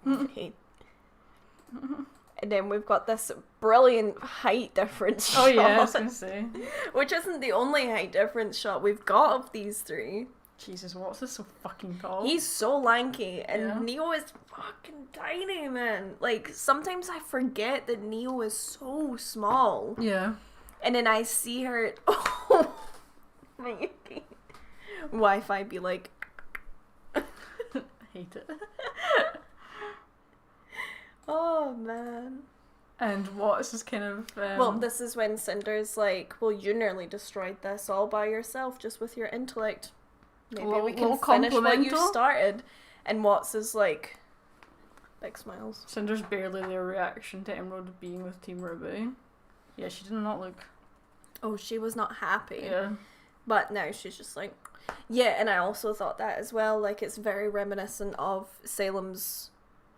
them. And then we've got this brilliant height difference shot. Oh yeah, I was gonna say. Which isn't the only height difference shot we've got of these three. Jesus, what's this so fucking tall? He's so lanky, and Neo is fucking tiny, man. Like, sometimes I forget that Neo is so small. Yeah. And then I see her... Oh, my Wi-Fi be like... Hate it. Oh, man. And what's this kind of... Well, this is when Cinder's like, well, you nearly destroyed this all by yourself, just with your intellect. Maybe we can finish what you started. And Watts is like, big smiles. Cinder's barely their reaction to Emerald being with Team RWBY. Yeah, she did not look... Oh, she was not happy. Yeah. But now she's just like... Yeah, and I also thought that as well. Like, it's very reminiscent of Salem's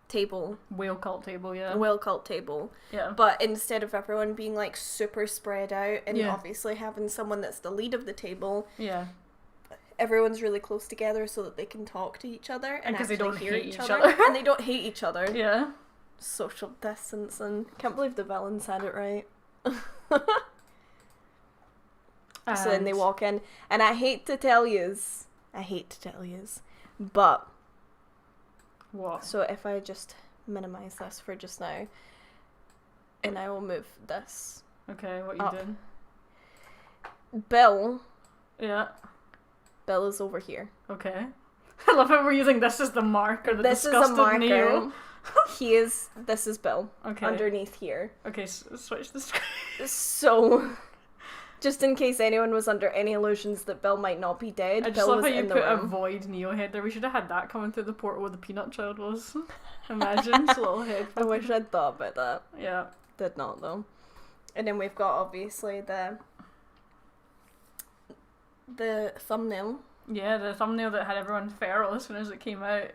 table. Whale cult table, yeah. Whale cult table. Yeah. But instead of everyone being, like, super spread out and obviously having someone that's the lead of the table... Yeah. Everyone's really close together so that they can talk to each other and because they don't hear hate each other. And they don't hate each other. Yeah. Social distance, and can't believe the villain said it right. So then they walk in, and I hate to tell yous, but what? So if I just minimize this for just now, and I will move this. Okay, what you up. doing? Bill. Yeah. Bill is over here. Okay. I love how we're using this as the marker. This is a marker. Neo. This is Bill. Okay. Underneath here. Okay, switch the screen. So, just in case anyone was under any illusions that Bill might not be dead, I just Bill love was how you in the put room. a void Neo head there. We should have had that coming through the portal where the peanut child was. Imagine, his little head. I wish I'd thought about that. Yeah. Did not, though. And then we've got, obviously, the thumbnail. Yeah, the thumbnail that had everyone feral as soon as it came out.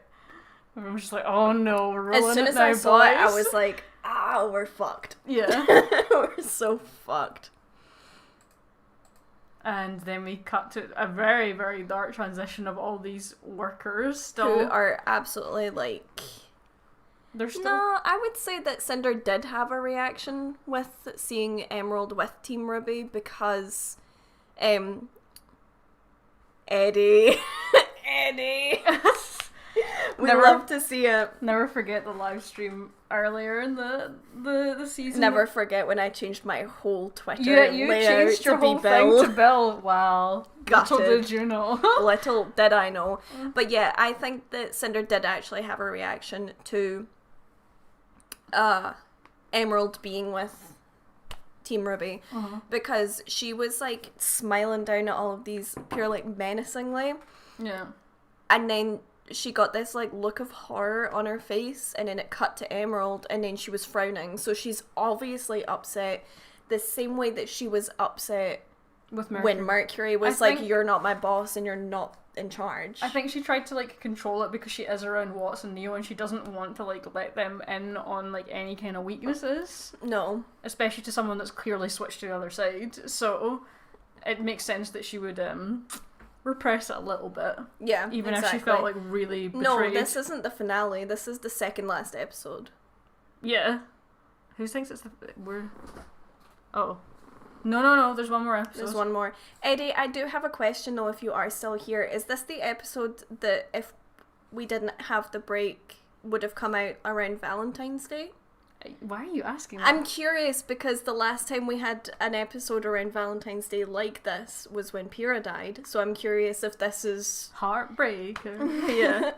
Everyone was just like, oh no, we're rolling it now, as soon as I saw it, I was like, we're fucked. Yeah. We're so fucked. And then we cut to a very, very dark transition of all these workers still. Who are absolutely like... They're still... No, I would say that Cinder did have a reaction with seeing Emerald with Team RWBY because... Eddie. We love to see it. Never forget the live stream earlier in the season. Never forget when I changed my whole Twitter you layout changed your to whole be Bill. thing to Bill. Wow. Gutted. Little did you know. Little did I know. But yeah, I think that Cinder did actually have a reaction to Emerald being with Team RWBY because she was like smiling down at all of these pure like menacingly. Yeah. And then she got this, like, look of horror on her face, and then it cut to Emerald, and then she was frowning. So she's obviously upset the same way that she was upset with Mercury. When Mercury was like, you're not my boss and you're not in charge. I think she tried to, like, control it because she is around Watts and Neo, and she doesn't want to, like, let them in on, like, any kind of weaknesses. No. Especially to someone that's clearly switched to the other side. So it makes sense that she would repress it a little bit. Yeah, even if she felt, like, really betrayed. No, this isn't the finale. This is the second last episode. Yeah. Who thinks it's Oh. No, there's one more episode. There's one more. Eddie, I do have a question though, if you are still here. Is this the episode that, if we didn't have the break, would have come out around Valentine's Day? Why are you asking that? I'm curious because the last time we had an episode around Valentine's Day like this was when Pyrrha died. So I'm curious if this is Heartbreak. Yeah.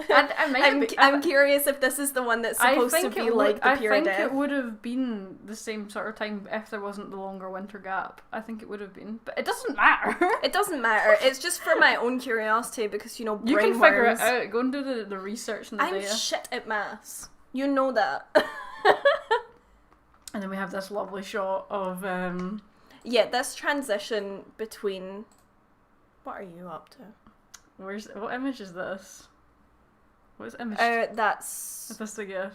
I'm curious if this is the one that's supposed to be like the Pyrrha death. I think it would have been the same sort of time if there wasn't the longer winter gap. I think it would have been. But it doesn't matter. It doesn't matter. It's just for my own curiosity because, you know, you can figure it out. Go and do the research in the day. I'm shit at maths. You know that. And then we have this lovely shot of yeah, this transition between... What are you up to? What image is this? What is image? That's... Is this the GIF?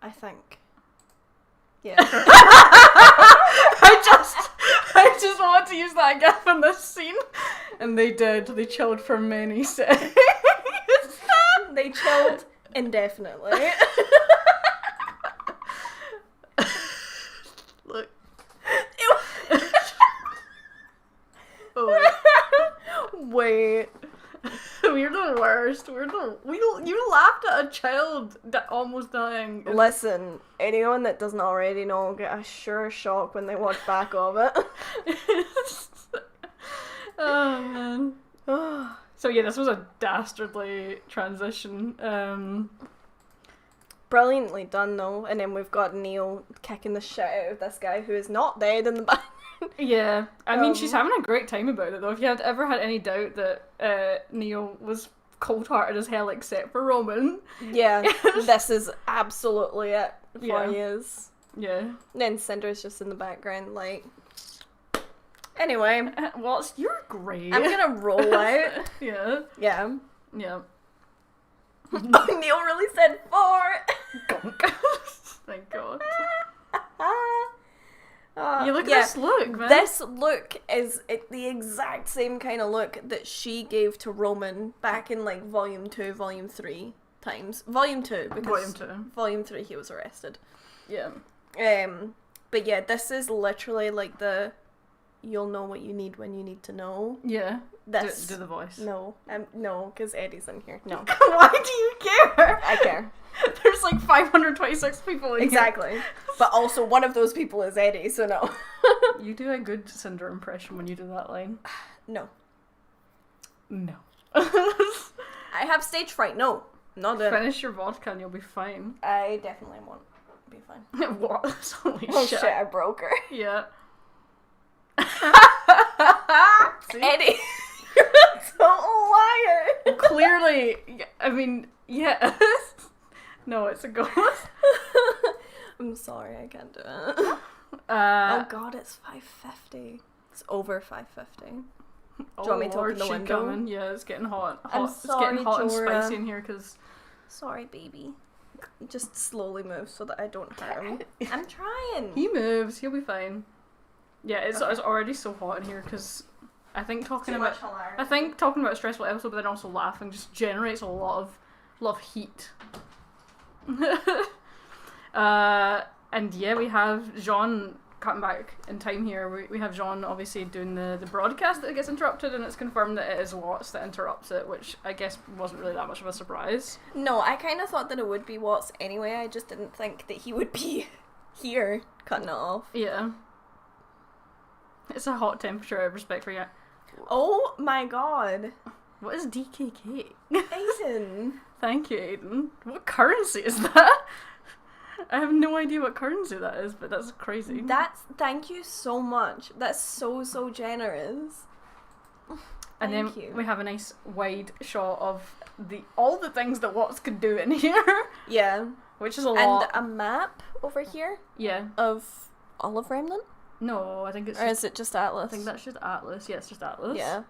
I think. Yeah. I just want to use that GIF in this scene. And they did. They chilled for many seconds. They chilled indefinitely. Look. Wait. We're the worst. You laughed at a child almost dying. Listen, anyone that doesn't already know get a sure shock when they watch back of it. Oh man. So yeah, this was a dastardly transition. Brilliantly done though, and then we've got Neo kicking the shit out of this guy who is not dead in the back. Yeah, I mean, she's having a great time about it though. If you had ever had any doubt that Neo was cold-hearted as hell except for Roman. Yeah, this is absolutely it for years. Yeah. And then Cinder's just in the background like... Anyway. Well, you're great. I'm gonna roll out. Yeah. Yeah. Yeah. Oh, Neil really said 4! Thank God. You look at this look, man. This look is the exact same kind of look that she gave to Roman back in like Volume 2, Volume 3 times. Volume 2, because Volume 3 he was arrested. Yeah. But yeah, this is literally like the you'll know what you need when you need to know. Yeah. This. Do the voice. No, because Eddie's in here. No. Why do you care? I care. There's like 526 people in here. Exactly. But also one of those people is Eddie, so no. You do a good Cinder impression when you do that line. No. No. I have stage fright. No. Not doing Finish your vodka and you'll be fine. I definitely won't be fine. What? Holy Oh shit. shit, I broke her. Yeah. Eddie, you're a total liar. Clearly, I mean, yeah. No, it's a ghost. I'm sorry, I can't do it. Oh god, it's 5:50. It's over 5:50. Do you want me to open the window? Coming. Yeah, it's getting hot. I'm It's sorry, getting hot and Jorah. spicy in here because... Sorry, baby. Just slowly move so that I don't hurt him. I'm trying. He moves. He'll be fine. Yeah, it's already so hot in here because I think talking about a stressful episode, but then also laughing just generates a lot of heat. And yeah, we have Jean cutting back in time here. We have Jean obviously doing the broadcast that gets interrupted, and it's confirmed that it is Watts that interrupts it, which I guess wasn't really that much of a surprise. No, I kind of thought that it would be Watts anyway. I just didn't think that he would be here cutting it off. Yeah. It's a hot temperature, I have respect for you. Oh my god. What is DKK? Aiden. Thank you, Aiden. What currency is that? I have no idea what currency that is, but that's crazy. Thank you so much. That's so generous. And Thank then you. we have a nice wide shot of all the things that Watts could do in here. Yeah. Which is a lot. And a map over here Yeah. of Olive Remnant? No, I think it's Or is it just Atlas? I think that's just Atlas. Yeah, it's just Atlas. Yeah.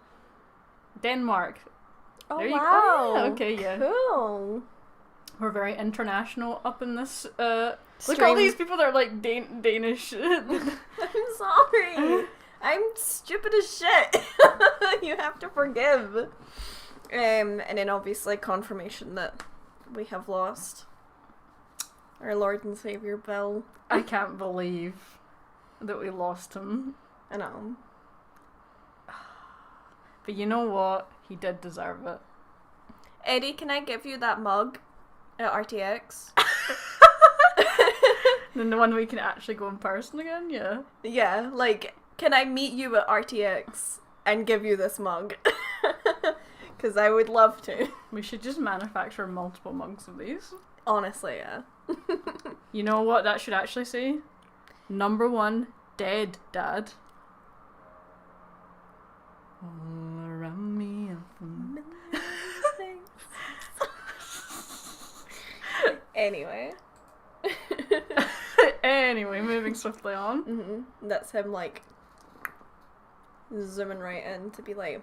Denmark. Oh, There wow. Oh, yeah, okay, yeah. Cool. We're very international up in this. Look Stream. at all these people that are like Danish. I'm sorry. I'm stupid as shit. You have to forgive. And then obviously confirmation that we have lost our Lord and Savior Bill. I can't believe that we lost him. I know. But you know what? He did deserve it. Eddie, can I give you that mug at RTX? Then the one we can actually go in person again, yeah. Yeah, like, can I meet you at RTX and give you this mug? Because I would love to. We should just manufacture multiple mugs of these. Honestly, yeah. You know what that should actually say? Number 1, dead dad. All around me. Anyway. Anyway, moving swiftly on. Mm-hmm. That's him, like, zooming right in to be like,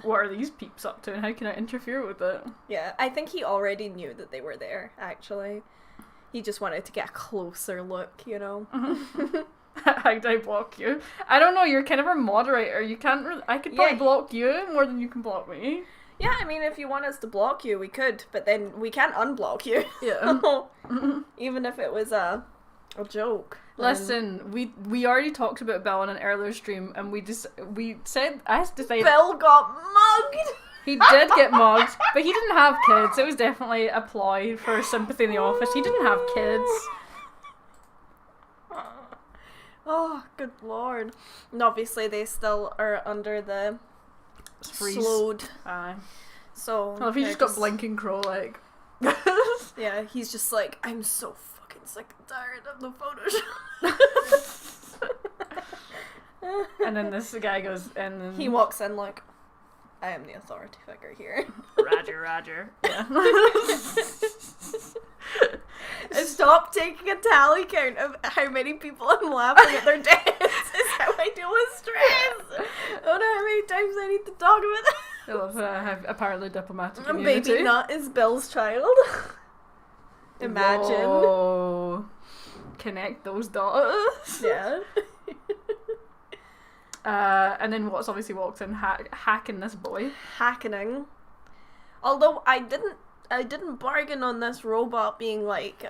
What are these peeps up to and how can I interfere with it? Yeah, I think he already knew that they were there, actually. He just wanted to get a closer look, you know? How do I block you? I don't know, you're kind of a moderator. You can't really... I could probably block you more than you can block me. Yeah, I mean, if you want us to block you, we could, but then we can't unblock you. Yeah. Even if it was a joke. Listen, we already talked about Bill on an earlier stream, and we said... I decided... Bill got mugged! He did get mugged, but he didn't have kids. It was definitely a ploy for sympathy in the office. He didn't have kids. Oh, good lord. And obviously they still are under the Freeze. slowed. Aye. So Well, if he just got blinking crow, like... Yeah, he's just like, I'm so fucking sick and tired of the Photoshop. And then this guy goes, and then... He walks in like, I am the authority figure here. Roger. Yeah. Stop taking a tally count of how many people I'm laughing at their deaths. Is how I deal with stress. I don't know how many times I need to talk about that. I love that I have apparently diplomatic And immunity. Baby Nut is Bill's child. Imagine. Whoa. Connect those dots. Yeah. And then Watts obviously walks in hacking this boy. Hackening. Although I didn't bargain on this robot being like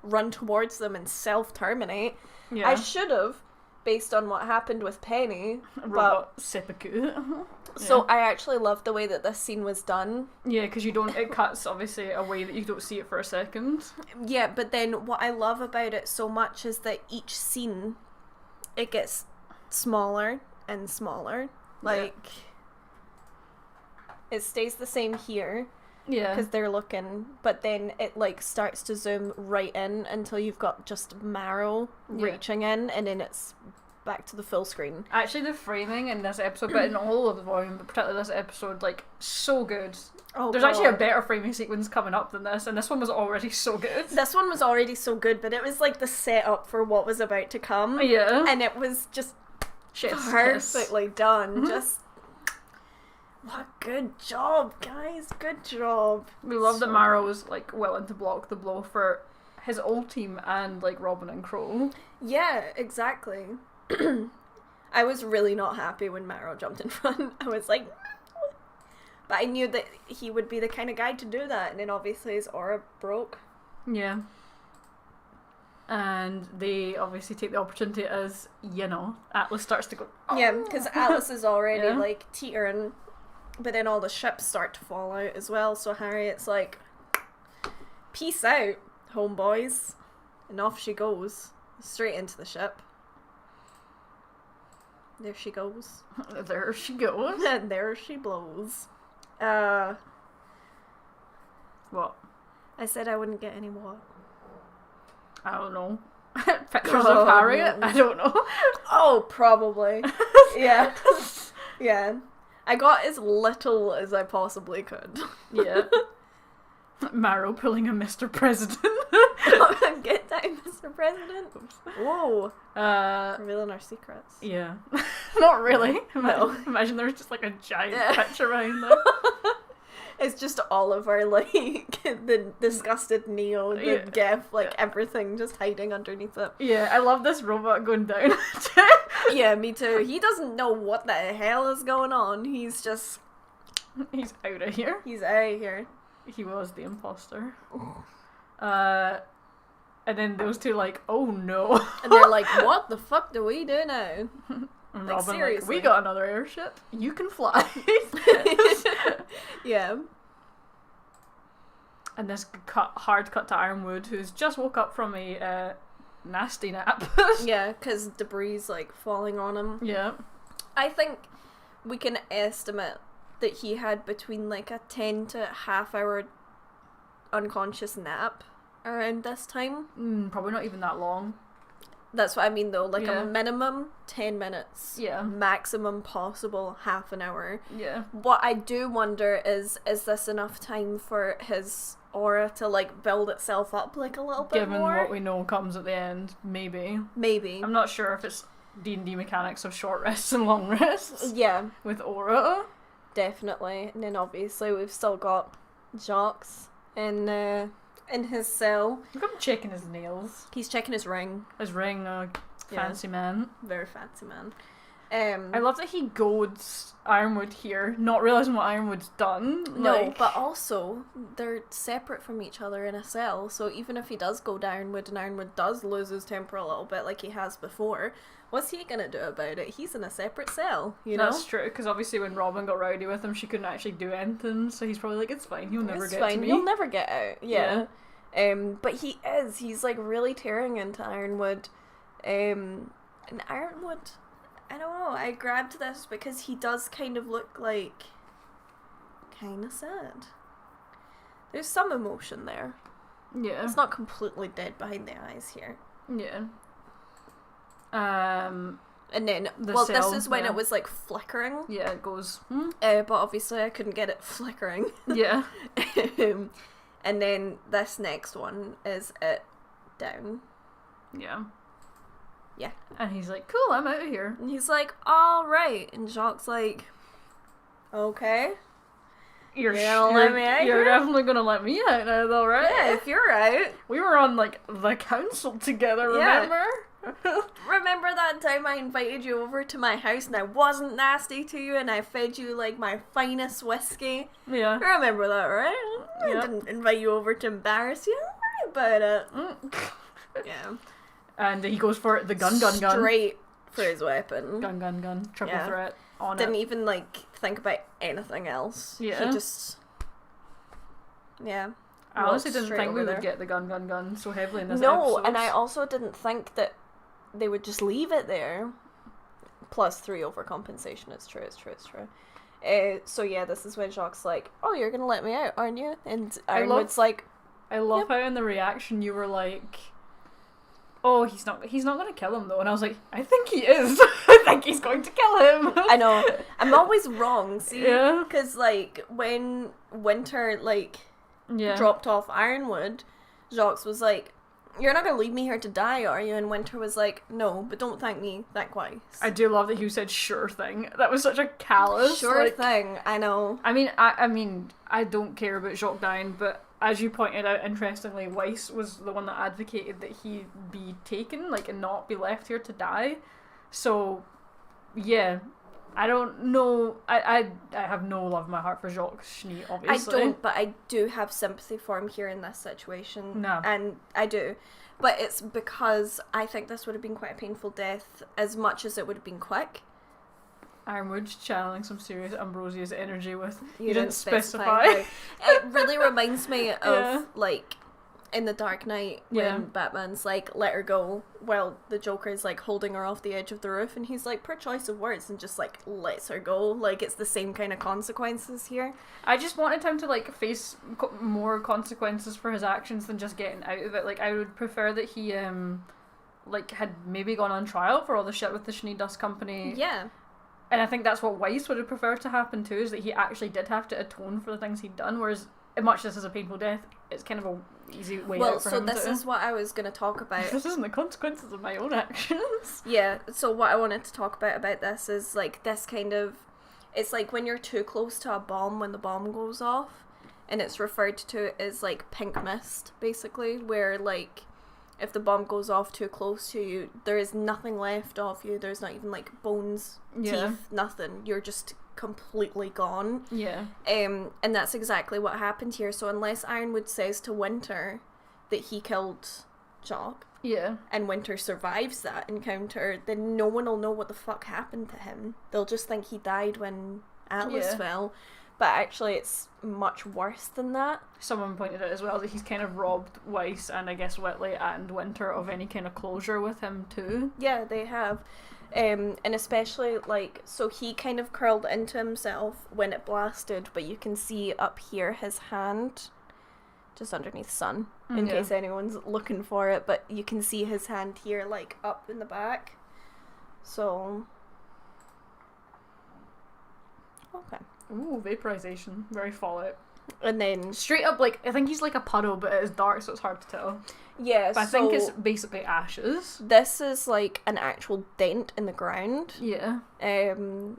run towards them and self-terminate. Yeah. I should have, based on what happened with Penny. Robot seppuku. So I actually love the way that this scene was done. Yeah, because it cuts obviously a way that you don't see it for a second. Yeah, but then what I love about it so much is that each scene, it gets smaller and smaller. Like, it stays the same here. Yeah. Because they're looking, but then it like starts to zoom right in until you've got just Marrow reaching in, and then it's back to the full screen. Actually, the framing in this episode, but in all of the volume, but particularly this episode, like, so good. Oh, There's actually a better framing sequence coming up than this, and this one was already so good. This one was already so good, but it was like the setup for what was about to come. Yeah. And it was just Chef's perfectly done. Just what good job, guys. Good job. We love that Marrow was like willing to block the blow for his old team and like Robin and Crow. Yeah, exactly. I was really not happy when Marrow jumped in front. I was like, no. But I knew that he would be the kind of guy to do that, and then obviously his aura broke. Yeah. And they obviously take the opportunity as, you know, Atlas starts to go, oh. Yeah, because Atlas is already Yeah. like teetering, but then all the ships start to fall out as well, so Harriet's like, peace out, homeboys. And off she goes, straight into the ship. There she goes. There she goes. And there she blows. What? I said I wouldn't get any more. I don't know. Pictures of Harriet? No. I don't know. Oh, probably. Yeah. Yeah. I got as little as I possibly could. Yeah. Marrow pulling a Mr. President. Get down, Mr. President. Whoa. Revealing our secrets. Yeah. Not really. No. Imagine there's just like a giant picture behind there. It's just all of our, like, the disgusted Neo, the GIF, like, everything just hiding underneath it. Yeah, I love this robot going down. Yeah, me too. He doesn't know what the hell is going on. He's just... He's out of here. He's out of here. He was the imposter. And then those two like, oh no. And they're like, what the fuck do we do now? And like, Robin seriously. like, we got another airship. You can fly. Yeah. And this hard cut to Ironwood, who's just woke up from a nasty nap. Yeah, because debris like falling on him. Yeah. I think we can estimate that he had between like a 10 to half hour unconscious nap around this time. Probably not even that long. That's what I mean though, like a minimum 10 minutes. Yeah. Maximum possible half an hour. Yeah. What I do wonder is this enough time for his aura to like build itself up like a little bit Given more? what we know comes at the end, maybe. Maybe. I'm not sure if it's D&D mechanics of short rests and long rests. Yeah. With aura. Definitely. And then obviously we've still got Jacques in his cell. Look at him checking his nails. He's checking his ring. His ring, fancy man. Very fancy man. I love that he goads Ironwood here, not realising what Ironwood's done. No, but also, they're separate from each other in a cell, so even if he does go to Ironwood and Ironwood does lose his temper a little bit like he has before, what's he gonna do about it? He's in a separate cell, you know? That's true, because obviously when Robin got rowdy with him, she couldn't actually do anything, so he's probably like, it's fine, he'll never get to me. He'll never get out, yeah. But he's like really tearing into Ironwood, and Ironwood, I don't know, I grabbed this because he does kind of look like kind of sad. There's some emotion there. Yeah. It's not completely dead behind the eyes here. Yeah. And then, this is when it was like flickering. Yeah, it goes, but obviously I couldn't get it flickering. Yeah. And then this next one is it down. Yeah. Yeah. And he's like, cool, I'm out of here. And he's like, alright. And Jacques like, okay. You're definitely gonna let me out now though, right? Yeah, if you're out. We were on like the council together, remember? Yeah. Remember that time I invited you over to my house and I wasn't nasty to you and I fed you like my finest whiskey? Yeah. Remember that, right? Yep. I didn't invite you over to embarrass you. Don't worry about it. Yeah. And he goes for the gun. Straight for his weapon. Gun. Triple threat on Didn't even like think about anything else. Yeah. He just... Yeah. I honestly didn't think we would get the gun so heavily in this episode. No, and I also didn't think that they would just leave it there. Plus 3 overcompensation. It's true. So yeah, this is when Jacques like, oh, you're gonna let me out, aren't you? And Ironwood's like... I love how in the reaction you were like... Oh, he's not going to kill him though. And I was like, I think he is. I think he's going to kill him. I know. I'm always wrong, see? Yeah. Because, like, when Winter, like, dropped off Ironwood, Jacques was like, you're not going to leave me here to die, are you? And Winter was like, no, but don't thank me likewise. I do love that you said sure thing. That was such a callous. Sure thing, I know. I mean, I don't care about Jacques dying, but as you pointed out, interestingly, Weiss was the one that advocated that he be taken, like, and not be left here to die. So, yeah, I don't know. I have no love in my heart for Jacques Schnee, obviously. I don't, but I do have sympathy for him here in this situation. No. And I do. But it's because I think this would have been quite a painful death as much as it would have been quick. Ironwood channeling some serious Ambrosia's energy with... You didn't specify. It really reminds me of, like, in The Dark Knight when Batman's like, let her go, while the Joker's like holding her off the edge of the roof, and he's like, per choice of words, and just like lets her go. Like, it's the same kind of consequences here. I just wanted him to like face more consequences for his actions than just getting out of it. Like, I would prefer that he like had maybe gone on trial for all the shit with the Schnee Dust Company. Yeah. And I think that's what Weiss would have preferred to happen too, is that he actually did have to atone for the things he'd done, whereas much as this is a painful death, it's kind of a easy way out for him to... Well, so this is what I was going to talk about. This isn't the consequences of my own actions. Yeah, so what I wanted to talk about this is, like, this kind of... It's like when you're too close to a bomb when the bomb goes off, and it's referred to as, like, pink mist, basically, where, like, if the bomb goes off too close to you, there is nothing left of you. There's not even, like, bones, teeth, nothing. You're just completely gone. Yeah. And that's exactly what happened here. So unless Ironwood says to Winter that he killed Jock, and Winter survives that encounter, then no one will know what the fuck happened to him. They'll just think he died when Atlas fell. But actually it's much worse than that. Someone pointed out as well that he's kind of robbed Weiss and I guess Whitley and Winter of any kind of closure with him too. Yeah, they have. And especially, like, so he kind of curled into himself when it blasted, but you can see up here his hand, just underneath Sun, in case anyone's looking for it, but you can see his hand here, like, up in the back. So... Okay. Ooh, vaporization. Very Fallout. And then... Straight up, like, I think he's like a puddle, but it's dark, so it's hard to tell. Yeah, but I think it's basically ashes. This is, like, an actual dent in the ground. Yeah.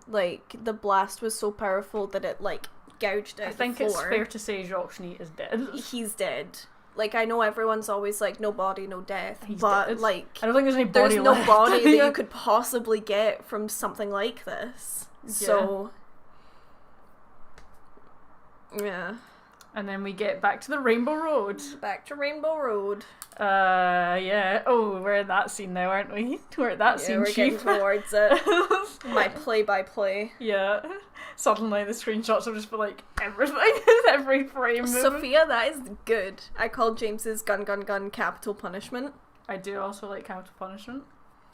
Like, the blast was so powerful that it, like, gouged out the floor. I think it's fair to say Jacques Schneid is dead. He's dead. Like, I know everyone's always like, no body, no death. He's but, dead. Like... I don't think there's any body There's left. no body that you could possibly get from something like this. Yeah. So... Yeah. And then we get back to the Rainbow Road. Back to Rainbow Road. Yeah. Oh, we're in that scene now, aren't we? We're at that scene, we're Chief. getting towards it. My play-by-play. Yeah. Suddenly the screenshots have just been like, everything. Every frame. Sophia, that is good. I called James's gun capital punishment. I do also like capital punishment.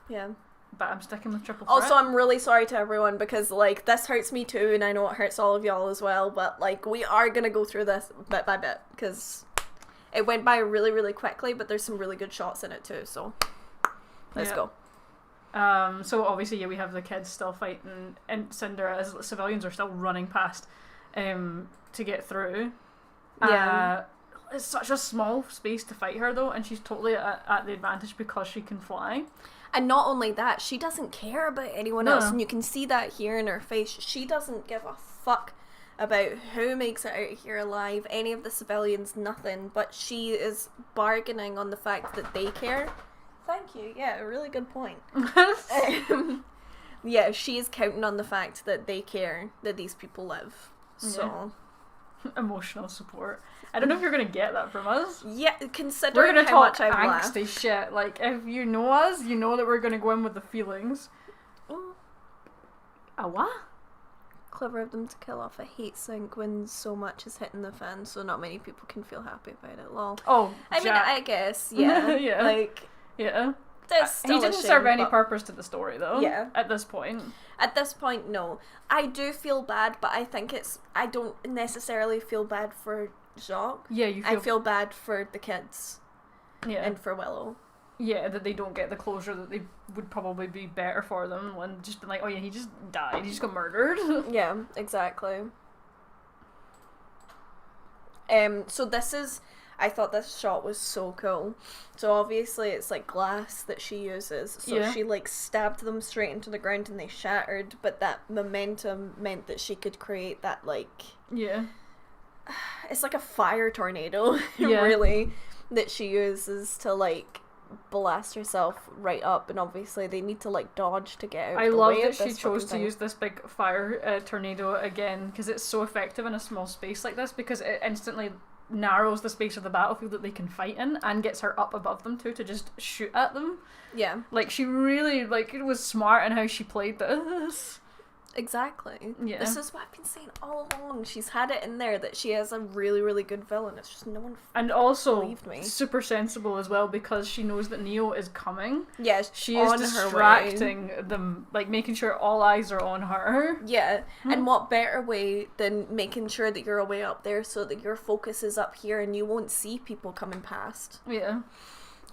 Yeah. But I'm sticking with triple threat. Also, I'm really sorry to everyone because, like, this hurts me too, and I know it hurts all of y'all as well, but, like, we are gonna go through this bit by bit, because it went by really, really quickly, but there's some really good shots in it too, so let's go. So obviously, yeah, we have the kids still fighting, and Cinder, as civilians are still running past to get through. Yeah. It's such a small space to fight her, though, and she's totally at the advantage because she can fly. And not only that, she doesn't care about anyone else, and you can see that here in her face. She doesn't give a fuck about who makes it out of here alive, any of the civilians, nothing, but she is bargaining on the fact that they care. Thank you, yeah, a really good point. Yeah, she is counting on the fact that they care, that these people live, so... Emotional support. I don't know if you're going to get that from us. Yeah, considering how much I've laughed. We're going to talk angsty shit. Like, if you know us, you know that we're going to go in with the feelings. Oh. A what? Clever of them to kill off a heat sink when so much is hitting the fan, so not many people can feel happy about it. Lol. Oh, I mean, I guess, yeah. Yeah. Like, yeah. He didn't serve any purpose to the story, though. Yeah. At this point. At this point, no. I do feel bad, but I think I don't necessarily feel bad for Jacques. Yeah, I feel bad for the kids. Yeah. And for Willow. Yeah, that they don't get the closure that they would probably be better for them when just been like, oh yeah, he just died, he just got murdered. Yeah, exactly. So this is... I thought this shot was so cool. So obviously it's like glass that she uses. So she like stabbed them straight into the ground and they shattered, but that momentum meant that she could create that like... Yeah. It's like a fire tornado, really, that she uses to like blast herself right up, and obviously they need to like dodge to get out I of the love way that of she this chose to thing. use this big fire tornado again, because it's so effective in a small space like this, because it instantly narrows the space of the battlefield that they can fight in and gets her up above them too to just shoot at them. Yeah. Like, she really, like, it was smart in how she played this. Exactly. Yeah. This is what I've been saying all along. She's had it in there that she has a really, really good villain. It's just no one and also believed me. Super sensible as well, because she knows that Neo is coming. Yeah, she is distracting them, like making sure all eyes are on her. Yeah, and what better way than making sure that you're away up there so that your focus is up here and you won't see people coming past. Yeah.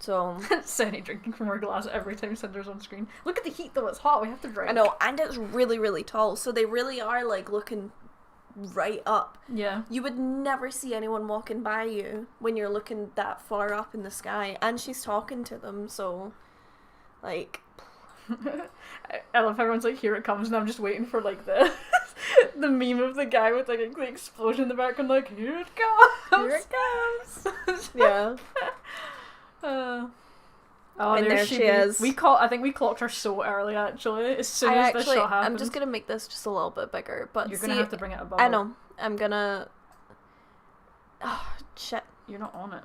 So Senny drinking from her glass every time Cinder's on screen. Look at the heat though, it's hot, we have to drink. I know, and it's really, really tall, so they really are like looking right up. Yeah. You would never see anyone walking by you when you're looking that far up in the sky, and she's talking to them, so like I love how everyone's like, here it comes, and I'm just waiting for like the the meme of the guy with like the explosion in the background, like, here it comes. Here it comes. Yeah. Oh, and there she is. I think we clocked her so early, actually. As soon as this shot happened. I'm just gonna make this just a little bit bigger, but you're gonna have to bring it above. I know. I'm gonna. Oh shit! You're not on it.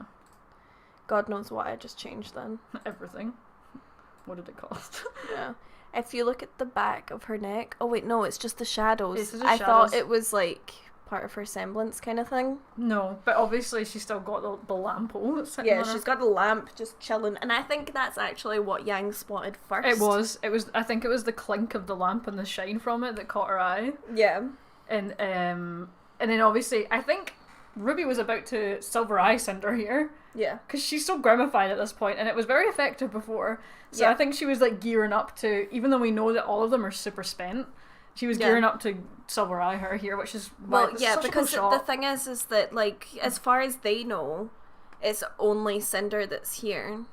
God knows what I just changed then. Everything. What did it cost? Yeah. If you look at the back of her neck. Oh wait, no, it's just the shadows. I thought it was like part of her semblance kind of thing. No, but obviously she's still got the lamp hole that's sitting on her. She's got the lamp just chilling, and I think that's actually what Yang spotted first. It was. I think it was the clink of the lamp and the shine from it that caught her eye. Yeah. And then obviously I think Ruby was about to silver eye Cinder here. Yeah. Because she's so grimified at this point, and it was very effective before. So I think she was like gearing up to, even though we know that all of them are super spent, she was gearing up to silver eye her here, which is because the thing is that like as far as they know, it's only Cinder that's here.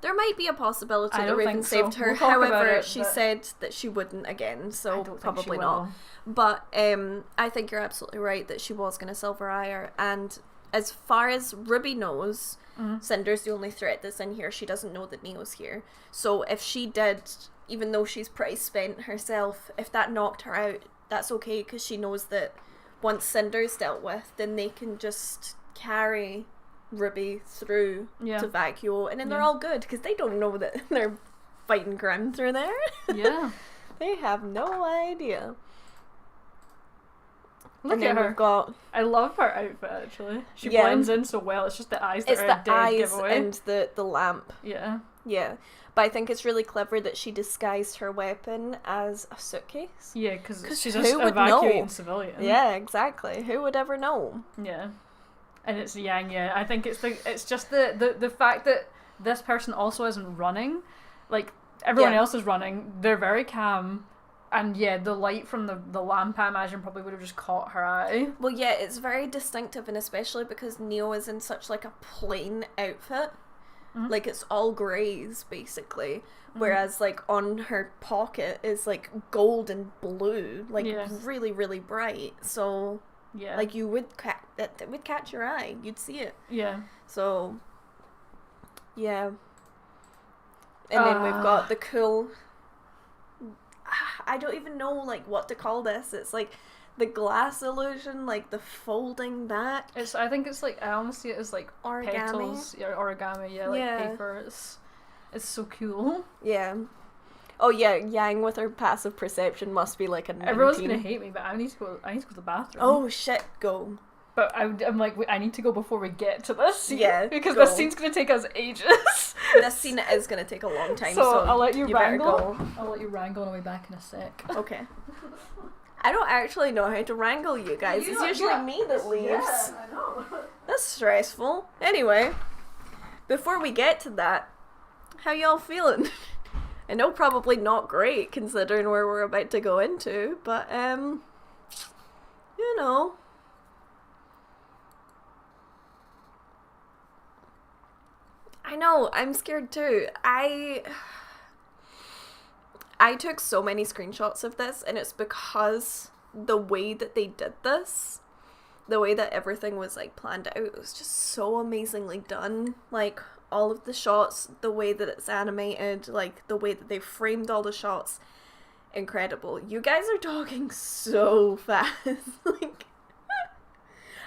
There might be a possibility that Raven saved her. However, she said that she wouldn't again, so probably not. But I think you're absolutely right that she was going to silver eye her, and as far as Ruby knows, Cinder's the only threat that's in here. She doesn't know that Neo's here. So if she did, even though she's pretty spent herself, if that knocked her out, that's okay, because she knows that once Cinder's dealt with, then they can just carry Ruby through to Vacuo, and then they're all good, because they don't know that they're fighting crime through there. Yeah. They have no idea. Look at her. I love her outfit, actually. She blends in so well. It's just the eyes that are a dead giveaway. And the lamp. Yeah. Yeah. But I think it's really clever that she disguised her weapon as a suitcase. Yeah, because she's evacuating civilian. Yeah, exactly. Who would ever know? Yeah. And it's Yang, I think it's just the fact that this person also isn't running. Like, everyone else is running. They're very calm. And the light from the lamp, I imagine, probably would have just caught her eye. Well, yeah, it's very distinctive, and especially because Neo is in such, like, a plain outfit. Mm-hmm. Like, it's all greys, basically. Mm-hmm. Whereas, like, on her pocket is, like, gold and blue. Like, really, really bright. So, like, you would it would catch your eye. You'd see it. Yeah. So, yeah. And then we've got the cool... I don't even know, like, what to call this. It's, like, the glass illusion, like, the folding back. I think it's, like, I almost see it as, like, origami. Petals. Yeah, origami, like, paper. It's so cool. Yeah. Oh, yeah, Yang with her passive perception must be, like, a 19. Everyone's gonna hate me, but I need to go to the bathroom. Oh, shit, go. But I'm like, I need to go before we get to this scene. Yeah, because this scene's going to take us ages. This scene is going to take a long time, so I'll let you wrangle. Go. I'll let you wrangle and I'll be back in a sec. Okay. I don't actually know how to wrangle you guys. It's usually me that leaves. Yeah, I know. That's stressful. Anyway, before we get to that, how y'all feeling? I know probably not great considering where we're about to go into, but you know... I know, I'm scared too. I took so many screenshots of this, and it's because the way that they did this, the way that everything was, like, planned out, it was just so amazingly done. Like, all of the shots, the way that it's animated, like, the way that they framed all the shots, incredible. You guys are talking so fast. Like,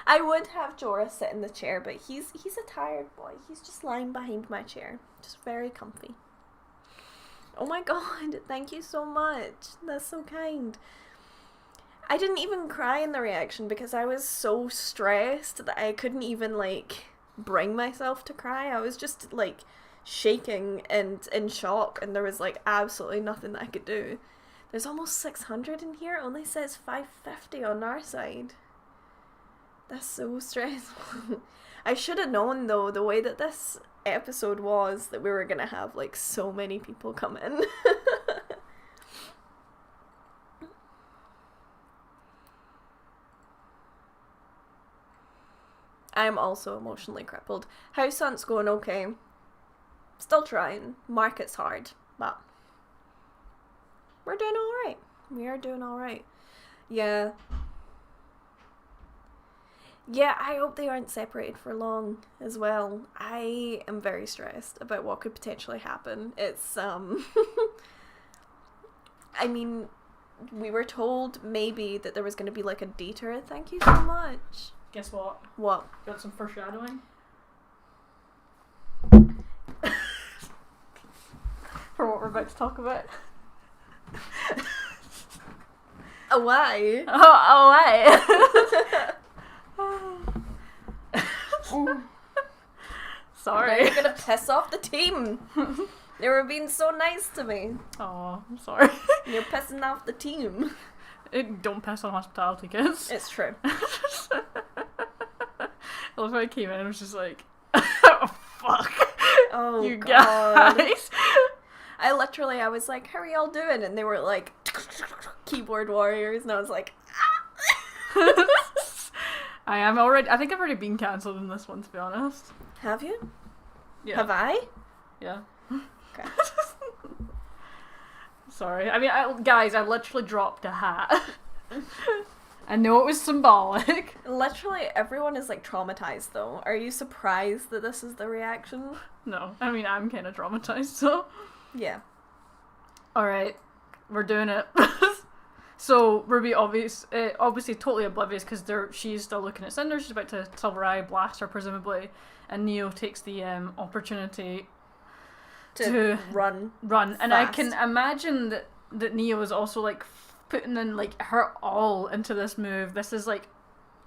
I would have Jorah sit in the chair, but he's a tired boy. He's just lying behind my chair. Just very comfy. Oh my god, thank you so much. That's so kind. I didn't even cry in the reaction because I was so stressed that I couldn't even, like, bring myself to cry. I was just, like, shaking and in shock, and there was, like, absolutely nothing that I could do. There's almost 600 in here. It only says 550 on our side. That's so stressful. I should have known, though, the way that this episode was that we were gonna have like so many people come in. I'm also emotionally crippled. House hunt's going okay. Still trying. Market's hard, but we're doing alright. We are doing alright. Yeah. Yeah, I hope they aren't separated for long as well. I am very stressed about what could potentially happen. It's, I mean, we were told maybe that there was going to be like a dater. Thank you so much. Guess what? What? Got some foreshadowing? For what we're about to talk about. Oh, why? Oh, why? Sorry. Now you're gonna piss off the team. They were being so nice to me. Oh, I'm sorry. You're pissing off the team. Don't piss on hospitality, kids. It's true. I love how I came in and was just like, oh, fuck. Oh, you God. guys. I was like, how are y'all doing? And they were like, keyboard warriors. And I was like, I think I've already been cancelled in this one, to be honest. have you? Yeah. Have I? Yeah. Okay. Sorry. I mean, guys, I literally dropped a hat. I know it was symbolic. Literally everyone is like traumatized though. Are you surprised that this is the reaction? No. I mean, I'm kind of traumatized, so. Yeah. Alright. We're doing it. So, Ruby obviously totally oblivious because she's still looking at Cinder. She's about to Silver Eye blast her, presumably. And Neo takes the opportunity to run. And I can imagine that Neo is also like putting in like her all into this move. This is like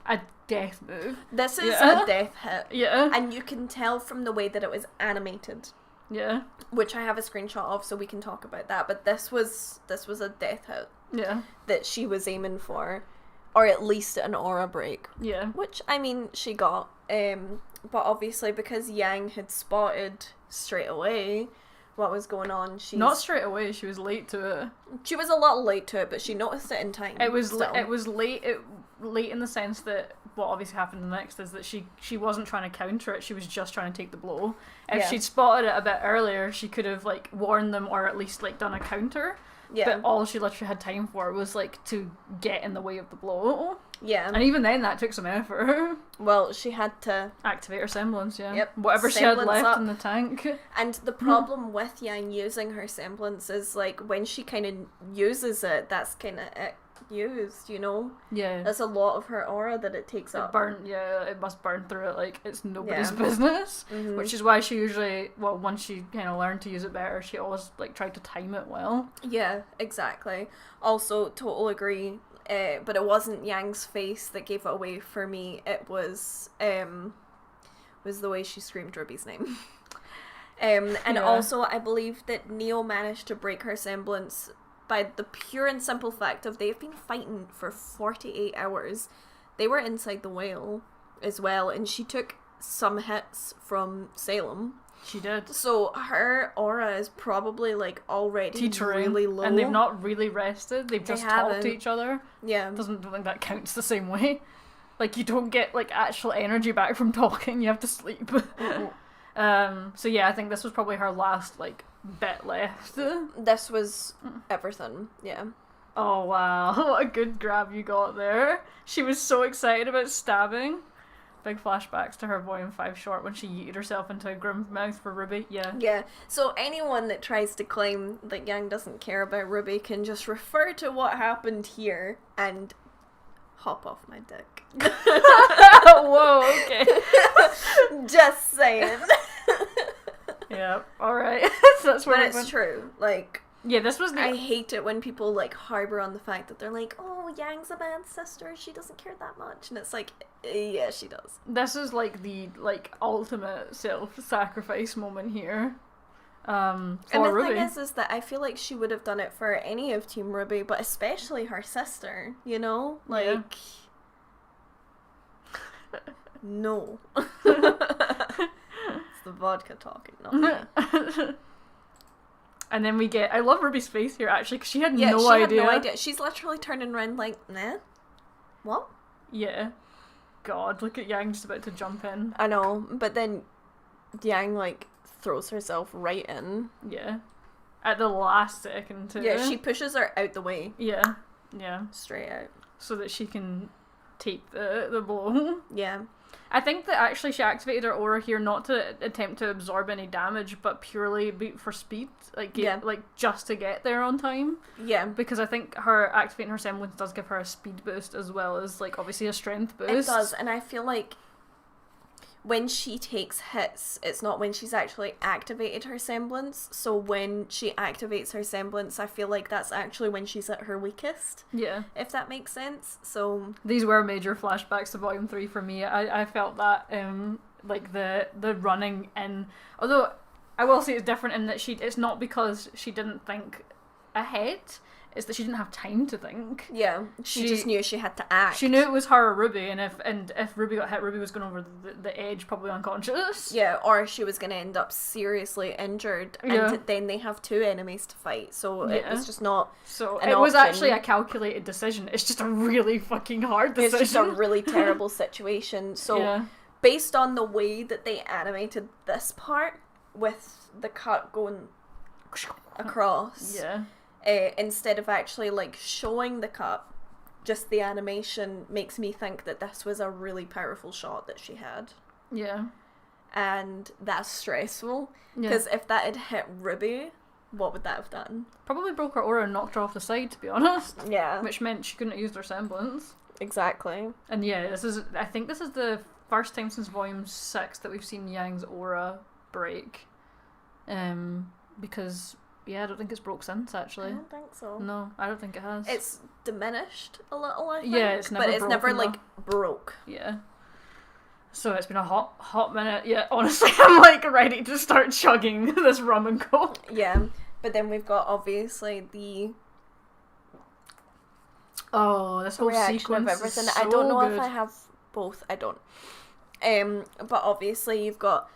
a death move. This is a death hit. Yeah. And you can tell from the way that it was animated. Yeah. Which I have a screenshot of, so we can talk about that. But this was a death hit. Yeah. That she was aiming for, or at least an aura break. Yeah. Which, I mean, she got. But obviously, because Yang had spotted straight away what was going on, not straight away. She was late to it. She was a little late to it, but she noticed it in time. It was late. Late in the sense that what obviously happened next is that she wasn't trying to counter it. She was just trying to take the blow. If she'd spotted it a bit earlier, she could have like warned them or at least like done a counter. Yeah. But all she literally had time for was like to get in the way of the blow. Yeah. And even then, that took some effort. Well, she had to activate her semblance. Yeah. Yep. Whatever semblance she had left in the tank. And the problem with Yang using her semblance is like when she kind of uses it, that's kind of it used, you know? Yeah. That's a lot of her aura that it takes up. It must burn through it like it's nobody's business. Mm-hmm. Which is why she usually, once she kind of learned to use it better, she always like tried to time it well. Yeah, exactly. Also, total agree. But it wasn't Yang's face that gave it away for me. It was the way she screamed Ruby's name. And also, I believe that Neo managed to break her semblance by the pure and simple fact of they've been fighting for 48 hours. They were inside the whale as well, and she took some hits from Salem. She did. So her aura is probably like already teetering, really low. And they've not really rested. They've just talked to each other. Yeah. Don't think that counts the same way. Like you don't get like actual energy back from talking, you have to sleep. So yeah, I think this was probably her last like bit left. This was everything, yeah. Oh wow, what a good grab you got there. She was so excited about stabbing. Big flashbacks to her Volume 5 short when she yeeted herself into a grim mouth for Ruby. Yeah. Yeah. So anyone that tries to claim that Yang doesn't care about Ruby can just refer to what happened here and hop off my dick. Whoa, okay. Just saying. Yeah, alright. That's where it's true. Like, yeah, this was I hate it when people like harbor on the fact that they're like, oh, Yang's a bad sister, she doesn't care that much, and it's like, yeah, she does. This is like the ultimate self-sacrifice moment here. For and the Ruby. thing is that I feel like she would have done it for any of Team Ruby, but especially her sister, you know? Like, no. the vodka talking, not me. And then we get... I love Ruby's face here, actually, because she had no idea. She's literally turning around like, nah? What? Yeah. God, look at Yang just about to jump in. I know, but then Yang, like, throws herself right in. Yeah. At the last second, too. Yeah, she pushes her out the way. Yeah. Yeah. Straight out. So that she can take the blow. Yeah. I think that actually she activated her aura here not to attempt to absorb any damage, but purely for speed, like just to get there on time. Yeah. Because I think her activating her semblance does give her a speed boost as well as like obviously a strength boost. It does, and I feel like when she takes hits, it's not when she's actually activated her semblance. So when she activates her semblance, I feel like that's actually when she's at her weakest. Yeah. If that makes sense. So these were major flashbacks to Volume 3 for me. I felt that like the running in, although I will say it's different in that it's not because she didn't think ahead. Is that she didn't have time to think. Yeah, she just knew she had to act. She knew it was her or Ruby, and if Ruby got hit, Ruby was going over the edge, probably unconscious. Yeah, or she was going to end up seriously injured, and then they have two enemies to fight, so it was just not it was actually a calculated decision. It's just a really fucking hard decision. It's just a really terrible situation. So, based on the way that they animated this part, with the cut going across... Yeah. Instead of actually like showing the cut, just the animation makes me think that this was a really powerful shot that she had. Yeah. And that's stressful, because if that had hit Ruby, what would that have done? Probably broke her aura and knocked her off the side, to be honest. Yeah. Which meant she couldn't have used her semblance. Exactly. And I think this is the first time since Volume 6 that we've seen Yang's aura break. Because... yeah, I don't think it's broke since, actually. I don't think so. No, I don't think it has. It's diminished a little, I think. Yeah, it's never but it's never, like, broke. Yeah. So it's been a hot minute. Yeah, honestly, I'm, like, ready to start chugging this rum and coke. Yeah, but then we've got, obviously, the... oh, this whole sequence of everything. I don't know if I have both. I don't. But obviously you've got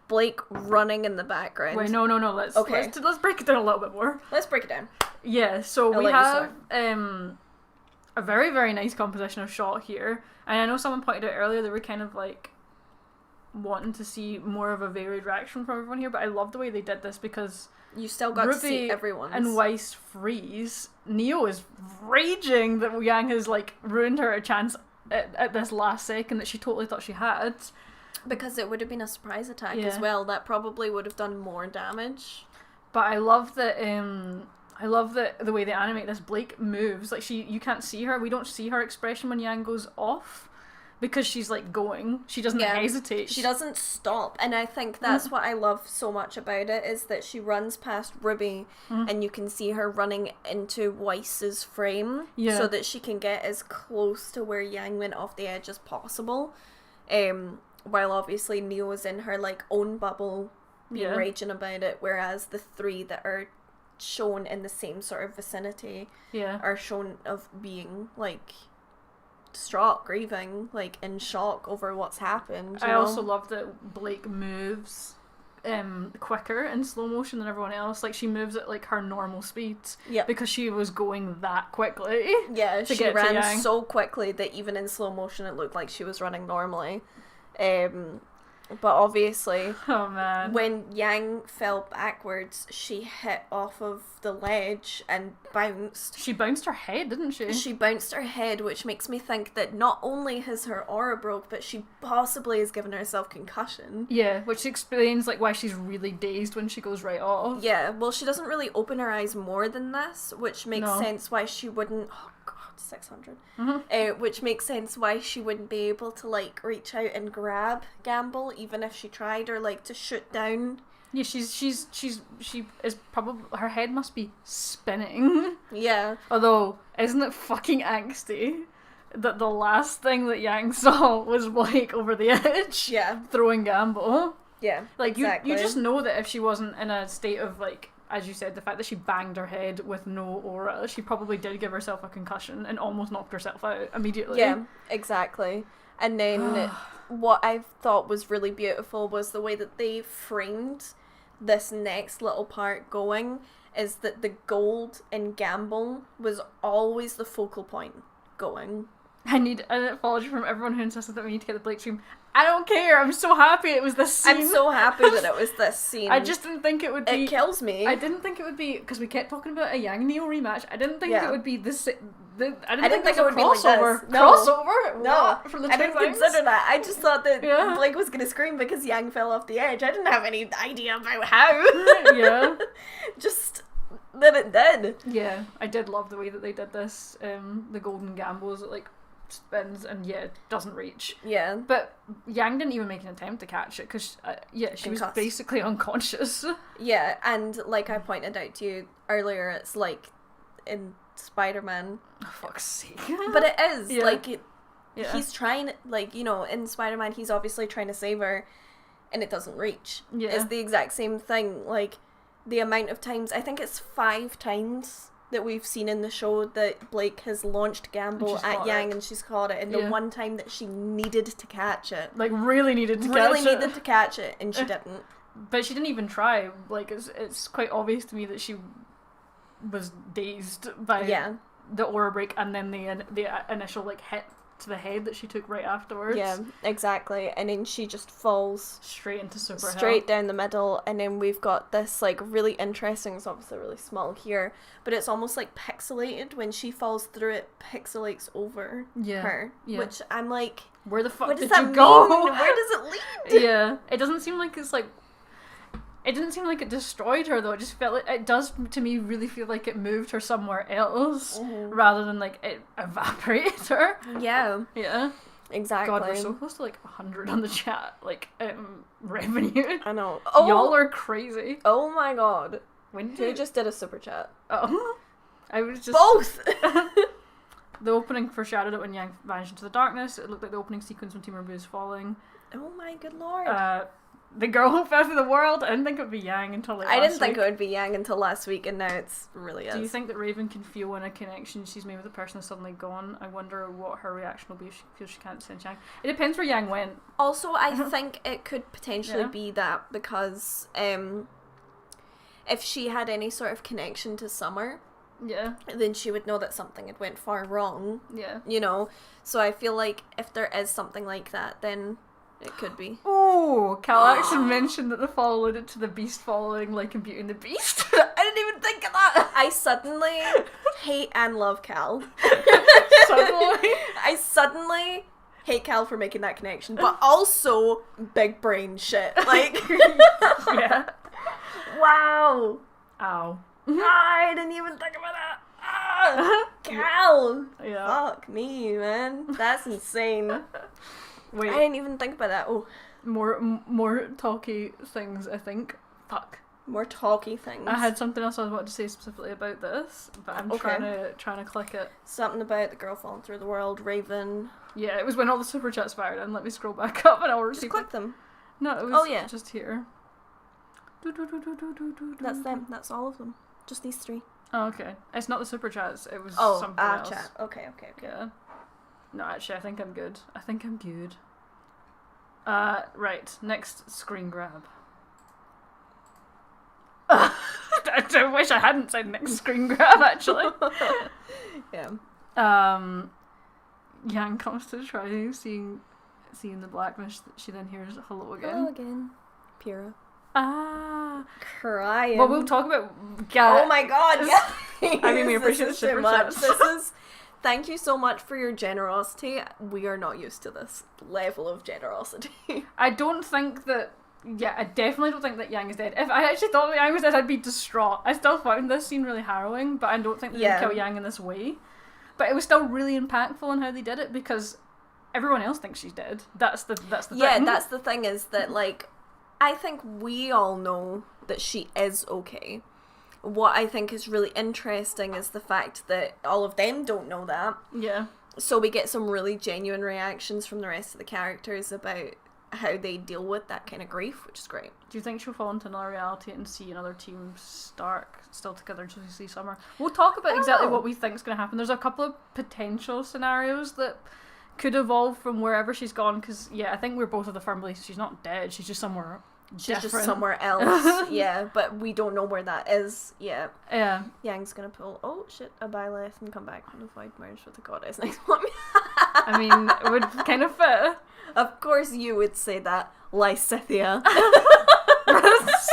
Blake running in the background. Wait, no. Let's break it down a little bit more. Let's break it down. Yeah, so we have a very, very nice composition of shot here. And I know someone pointed out earlier they were kind of like wanting to see more of a varied reaction from everyone here, but I love the way they did this because you still got RWBY to see everyone's. And Weiss freeze. Neo is raging that Yang has like ruined her a chance at this last second that she totally thought she had. Because it would have been a surprise attack as well. That probably would have done more damage. But I love that. I love the way they animate this. Blake moves like you can't see her. We don't see her expression when Yang goes off because she's like going. She doesn't hesitate. She doesn't stop. And I think that's what I love so much about it is that she runs past RWBY and you can see her running into Weiss's frame so that she can get as close to where Yang went off the edge as possible. While obviously Neo is in her like own bubble being raging about it, whereas the three that are shown in the same sort of vicinity are shown of being like distraught, grieving, like in shock over what's happened. I also love that Blake moves quicker in slow motion than everyone else. Like she moves at like her normal speed because she was going that quickly. Yeah, she ran so quickly that even in slow motion it looked like she was running normally. But obviously, oh man, when Yang fell backwards, she hit off of the ledge and bounced. She bounced her head, didn't she? She bounced her head, which makes me think that not only has her aura broke, but she possibly has given herself concussion. Yeah, which explains like why she's really dazed when she goes right off. Yeah, well, she doesn't really open her eyes more than this, which makes sense why she wouldn't... 600. Which makes sense why she wouldn't be able to like reach out and grab Gamble even if she tried, or like to shoot down. Yeah, she is probably, her head must be spinning. Yeah. Although, isn't it fucking angsty that the last thing that Yang saw was Blake over the edge throwing Gamble? Yeah, like exactly. you just know that if she wasn't in a state of like, as you said, the fact that she banged her head with no aura, she probably did give herself a concussion and almost knocked herself out immediately. Yeah, exactly. And then what I thought was really beautiful was the way that they framed this next little part going, is that the gold in Gamble was always the focal point going. I need an apology from everyone who insisted that we need to get the Blake stream. I don't care. I'm so happy it was this scene. I'm so happy that it was this scene. I just didn't think it would be... It kills me. I didn't think it would be... Because we kept talking about a Yang Neo rematch. I didn't think it would be this... I didn't think it would be like this. No. Crossover? No. For the I didn't consider that. I just thought that Blake was going to scream because Yang fell off the edge. I didn't have any idea about how. Yeah. Just that it did. Yeah. I did love the way that they did this. The golden gambles, it spins and it doesn't reach. Yeah. But Yang didn't even make an attempt to catch it because she was basically unconscious. Yeah, and like I pointed out to you earlier, it's like in Spider-Man. Oh, fuck's sake. But it is he's trying, in Spider-Man he's obviously trying to save her and it doesn't reach. Yeah. It's the exact same thing. Like the amount of times, I think it's 5 times that we've seen in the show that Blake has launched Gamble at Yang and she's caught it, and the one time that she needed to catch it. Really needed to catch it, and she didn't. But she didn't even try. It's quite obvious to me that she was dazed by the aura break and then the initial hit to the head that she took right afterwards. Yeah, exactly. And then she just falls straight into straight down the middle, and then we've got this really interesting, it's obviously really small here, but it's almost pixelated. When she falls through, it pixelates over her, which I'm like, where the fuck did you go? Where does it lead? Yeah, it doesn't seem like it's it didn't seem like it destroyed her though. It just felt it does to me really feel like it moved her somewhere else rather than it evaporated her. Yeah. Yeah. Exactly. God, we're so close to 100 on the chat revenue. I know. Oh, y'all are crazy. Oh my god. Who just did a super chat? Oh. I was just both. The opening foreshadowed it when Yang vanished into the darkness. It looked like the opening sequence when Team RWBY was falling. Oh my good lord. The girl who fell through the world. I didn't think it would be Yang until last week. I didn't think it would be Yang until last week, and now it's really is. Do you think that Raven can feel when a connection she's made with a person is suddenly gone? I wonder what her reaction will be if she feels she can't sense Yang. It depends where Yang went. Also, I think it could potentially be that because if she had any sort of connection to Summer, then she would know that something had went far wrong. Yeah. So I feel like if there is something like that, then it could be. Oh, Cal actually mentioned that the fall alluded to the Beast following in Beauty and the Beast. I didn't even think of that. I suddenly hate and love Cal. I suddenly hate Cal for making that connection, but also big brain shit. Yeah. Wow. Ow. I didn't even think about that. Cal. Yeah. Fuck me, man. That's insane. Wait. I didn't even think about that. Oh. More talky things, I think. Fuck. More talky things. I had something else I wanted to say specifically about this, but I'm trying to click it. Something about the girl falling through the world, Raven. Yeah, it was when all the super chats fired, and let me scroll back up and I'll receive. Just click them. No, it was just here. That's them. That's all of them. Just these 3. Oh, okay. It's not the super chats. It was something else. Chat. Okay. Yeah. No, actually, I think I'm good. Right. Next screen grab. I wish I hadn't said next screen grab, actually. Yeah. Yang comes to try seeing the blackness. She then hears hello again. Hello again. Pyrrha. Crying. Well, we'll talk about... Oh my god, yeah. I mean, we appreciate the super chats. Thank you so much for your generosity. We are not used to this level of generosity. I don't think that... Yeah, I definitely don't think that Yang is dead. If I actually thought that Yang was dead, I'd be distraught. I still found this scene really harrowing, but I don't think they would kill Yang in this way. But it was still really impactful in how they did it, because everyone else thinks she's dead. That's the thing. Yeah, that's the thing, is that, I think we all know that she is okay. What I think is really interesting is the fact that all of them don't know that. Yeah. So we get some really genuine reactions from the rest of the characters about how they deal with that kind of grief, which is great. Do you think she'll fall into another reality and see another team Stark still together until we see Summer? We'll talk about exactly what we think is going to happen. There's a couple of potential scenarios that could evolve from wherever she's gone, because, I think we're both of the firm belief she's not dead, she's just somewhere different. Just somewhere else, but we don't know where that is yet. Yeah. Yang's gonna pull, oh shit, a byleth and come back and avoid marriage with the goddess next month. I mean, it would kind of fit. Of course you would say that, Lysithia.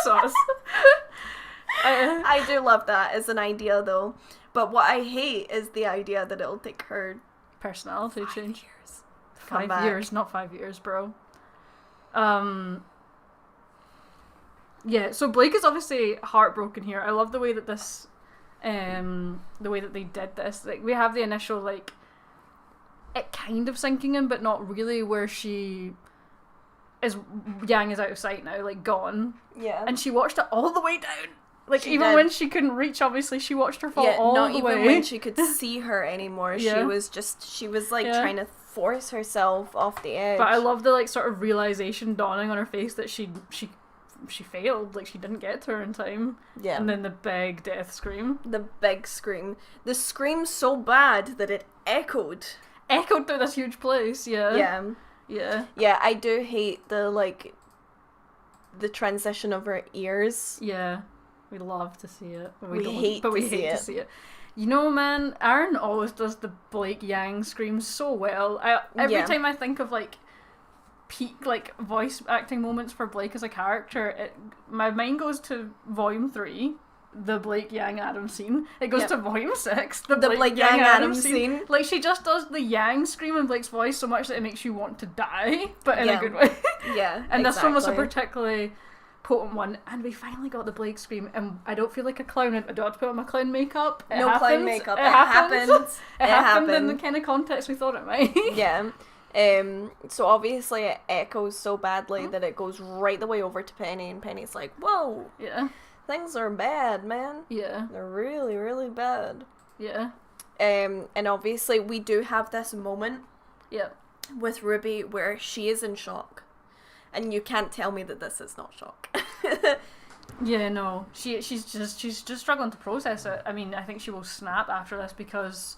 Sauce. I do love that as an idea, though. But what I hate is the idea that it'll take her personality 5 change. years. 5 years, not 5 years, bro. Yeah, so Blake is obviously heartbroken here. I love the way that this, the way that they did this. Like, we have the initial, like, it kind of sinking in, but not really, where Yang is out of sight now, like, gone. Yeah. And she watched it all the way down. Like, even when she couldn't reach, obviously, she watched her fall all the way. Not even when she could see her anymore. She was trying to force herself off the edge. But I love the, like, sort of realization dawning on her face that she failed. Like, she didn't get to her in time. Yeah. And then the big death scream. The big scream. The scream so bad that it echoed. Echoed through this huge place, Yeah. Yeah, I do hate the transition of her ears. Yeah. We love to see it. But we hate to see it. You know, man, Aaron always does the Blake Yang scream so well. Every time I think of, like, peak, like, voice acting moments for Blake as a character, my mind goes to Volume 3, the Blake Yang Adam scene. It goes to Volume 6, the Blake Yang Adam scene. Like, she just does the Yang scream in Blake's voice so much that it makes you want to die, but in a good way. Yeah, and this one was a particularly potent one, and we finally got the Blake scream, and I don't feel like a clown. I don't have to put on my clown makeup. It clown makeup. It happens. It happened in the kind of context we thought it might. Yeah. So obviously it echoes so badly that it goes right the way over to Penny, and Penny's like, whoa. Yeah. Things are bad, man. Yeah. They're really, really bad. Yeah. And obviously we do have this moment with Ruby where she is in shock. And you can't tell me that this is not shock. Yeah, no. She's just struggling to process it. I mean, I think she will snap after this, because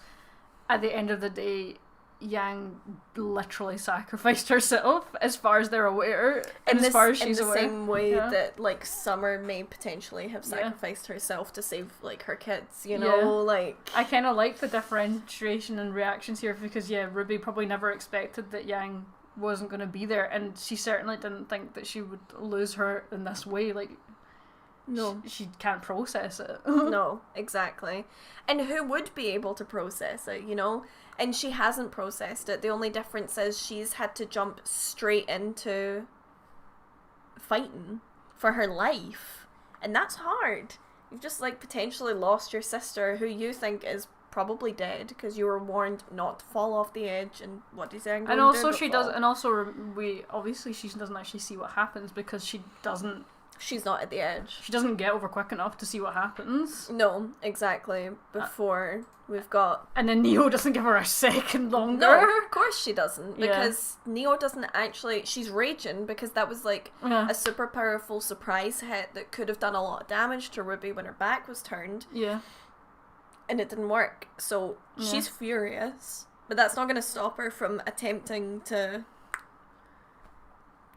at the end of the day, Yang literally sacrificed herself, as far as they're aware, and as far as she's aware. In the same way that, like, Summer may potentially have sacrificed herself to save, like, her kids, you know? Like, I kind of like the differentiation and reactions here, because, Ruby probably never expected that Yang wasn't going to be there, and she certainly didn't think that she would lose her in this way. Like, no, she can't process it. No, exactly. And who would be able to process it, you know? And she hasn't processed it. The only difference is she's had to jump straight into fighting for her life, and that's hard. You've just, like, potentially lost your sister, who you think is probably dead, because you were warned not to fall off the edge, and what is Aaron going to do? And also she does, and also she doesn't actually see what happens, because she's not at the edge. She doesn't get over quick enough to see what happens. No, exactly. Before we've got... And then Neo doesn't give her a second longer. No, of course she doesn't. Because Neo doesn't actually... She's raging, because that was, like, a super powerful surprise hit that could have done a lot of damage to Ruby when her back was turned. Yeah. And it didn't work. So she's furious. But that's not going to stop her from attempting to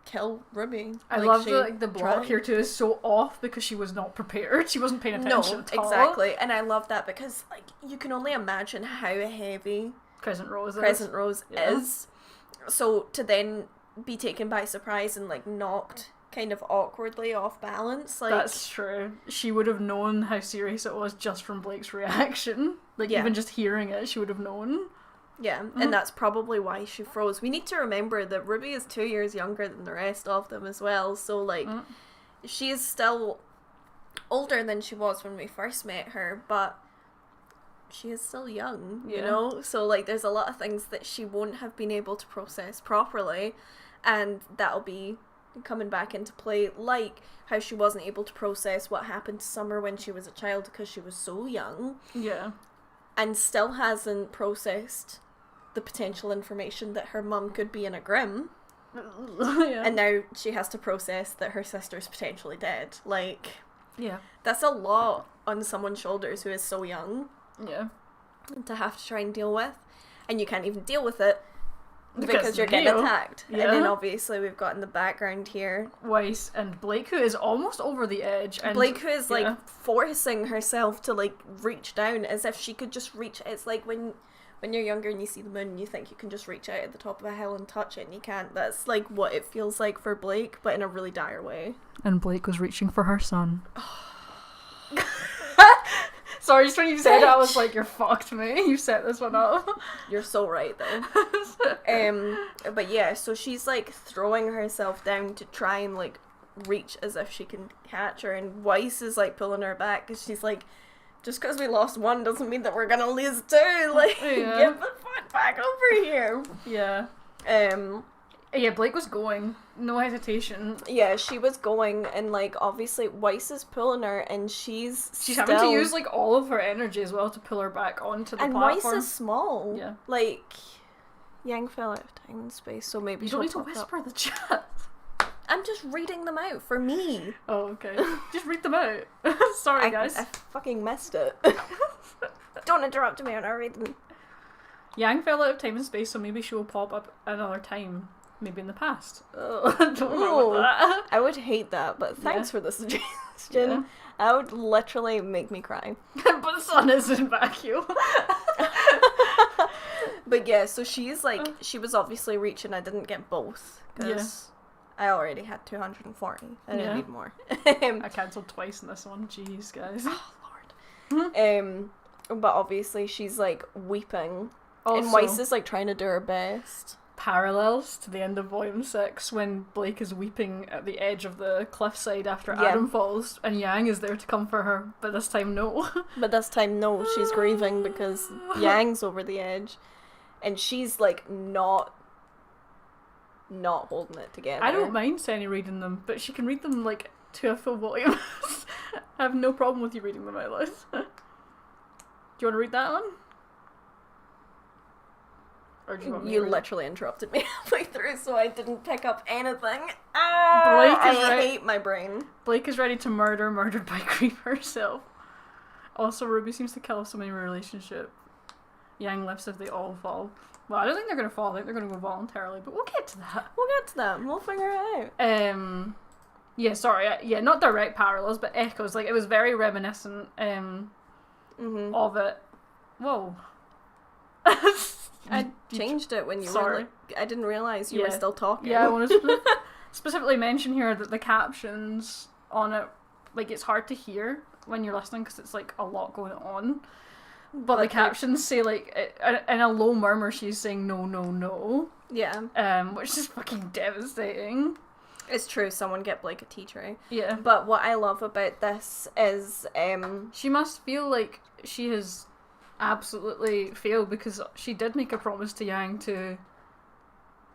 kill Ruby. I love the block here too is so off, because she was not prepared. She wasn't paying attention at all. Exactly. And I love that, because, like, you can only imagine how heavy Crescent Rose is. So to then be taken by surprise and, like, knocked kind of awkwardly off balance, like... That's true. She would have known how serious it was just from Blake's reaction. Like, even just hearing it, she would have known. Yeah, and that's probably why she froze. We need to remember that Ruby is 2 years younger than the rest of them as well, so, like, she is still older than she was when we first met her, but she is still young, you know? So, like, there's a lot of things that she won't have been able to process properly, and that'll be coming back into play, like how she wasn't able to process what happened to Summer when she was a child because she was so young. Yeah. And still hasn't processed the potential information that her mum could be in a Grimm. And now she has to process that her sister's potentially dead. Like, that's a lot on someone's shoulders who is so young. Yeah. To have to try and deal with. And you can't even deal with it Because you're getting attacked. Yeah. And then obviously we've got in the background here Weiss and Blake, who is almost over the edge. And Blake, who is like forcing herself to like reach down as if she could just reach. It's like when you're younger and you see the moon and you think you can just reach out at the top of a hill and touch it and you can't. That's like what it feels like for Blake, but in a really dire way. And Blake was reaching for her son. Sorry, just when you said it, I was like, you're fucked, mate. You set this one up. You're so right, though. But yeah, so she's, like, throwing herself down to try and, like, reach as if she can catch her, and Weiss is, like, pulling her back, because she's like, just because we lost one doesn't mean that we're gonna lose two. Like, get the fuck back over here. Yeah. Yeah, Blake was going. No hesitation. Yeah, she was going, and, like, obviously Weiss is pulling her, and she's having to use, like, all of her energy as well to pull her back onto the platform. And Weiss is small. Yeah. Like, Yang fell out of time and space, so maybe she'll don't need to whisper the chat. I'm just reading them out for me. Oh, okay. Just read them out. Sorry, guys. I fucking missed it. Don't interrupt me when I read them. Yang fell out of time and space, so maybe she will pop up another time. Maybe in the past. Oh, I don't know about that. I would hate that, but thanks for the suggestion. Yeah. That would literally make me cry. But the sun is in vacuum. But yeah, so she's like, she was obviously reaching. I didn't get both because I already had 240. I didn't need more. I cancelled twice in this one. Jeez, guys. Oh Lord. But obviously she's like weeping, and Weiss is like trying to do her best. Parallels to the end of Volume 6 when Blake is weeping at the edge of the cliffside after Adam falls, and Yang is there to comfort her, but this time no. But this time no, she's grieving because Yang's over the edge, and she's like not holding it together. I don't mind Senny reading them, but she can read them like to a full volume. I have no problem with you reading them out loud. Do you want to read that one? Or do you want me to read literally interrupted me halfway through, so I didn't pick up anything. I hate my brain. Blake is ready to murdered by Grief herself. Also, RWBY seems to kill off somebody in a relationship. Yang lives if they all fall. Well, I don't think they're going to fall. I think they're going to go voluntarily, but we'll get to that. We'll figure it out. Yeah, sorry. Yeah, not direct parallels, but echoes. Like, it was very reminiscent of it. Whoa. I changed it when you were like, I didn't realise you were still talking. Yeah, I want to specifically mention here that the captions on it, like, it's hard to hear when you're listening because it's like a lot going on. But the captions say, like, in a low murmur, she's saying no, no, no. Yeah. Which is fucking devastating. It's true, someone get Blake a tea tray. Yeah. But what I love about this is, she must feel like she has absolutely failed because she did make a promise to Yang to,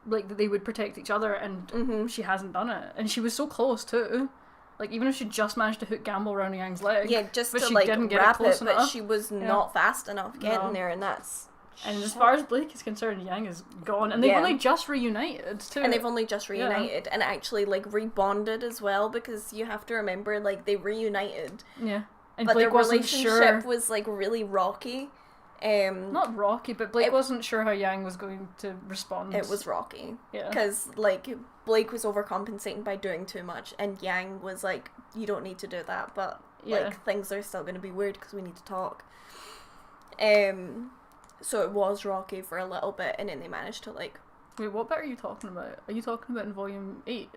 like, that they would protect each other, and she hasn't done it. And she was so close too. Like, even if she just managed to hook Gamble around Yang's leg. Yeah, just to, like, wrap it, but she was not fast enough getting there, and that's... And as far as Blake is concerned, Yang is gone. And they've only just reunited, too. And they've only just reunited, and actually, like, rebonded as well, because you have to remember, like, they reunited. Yeah. And but Blake their relationship was, like, really rocky. Not rocky, but Blake wasn't sure how Yang was going to respond. It was rocky. Yeah. Because, like, Blake was overcompensating by doing too much, and Yang was like, you don't need to do that, but, like, things are still going to be weird because we need to talk. So it was rocky for a little bit, and then they managed to, like... Wait, what bit are you talking about? Are you talking about in Volume 8?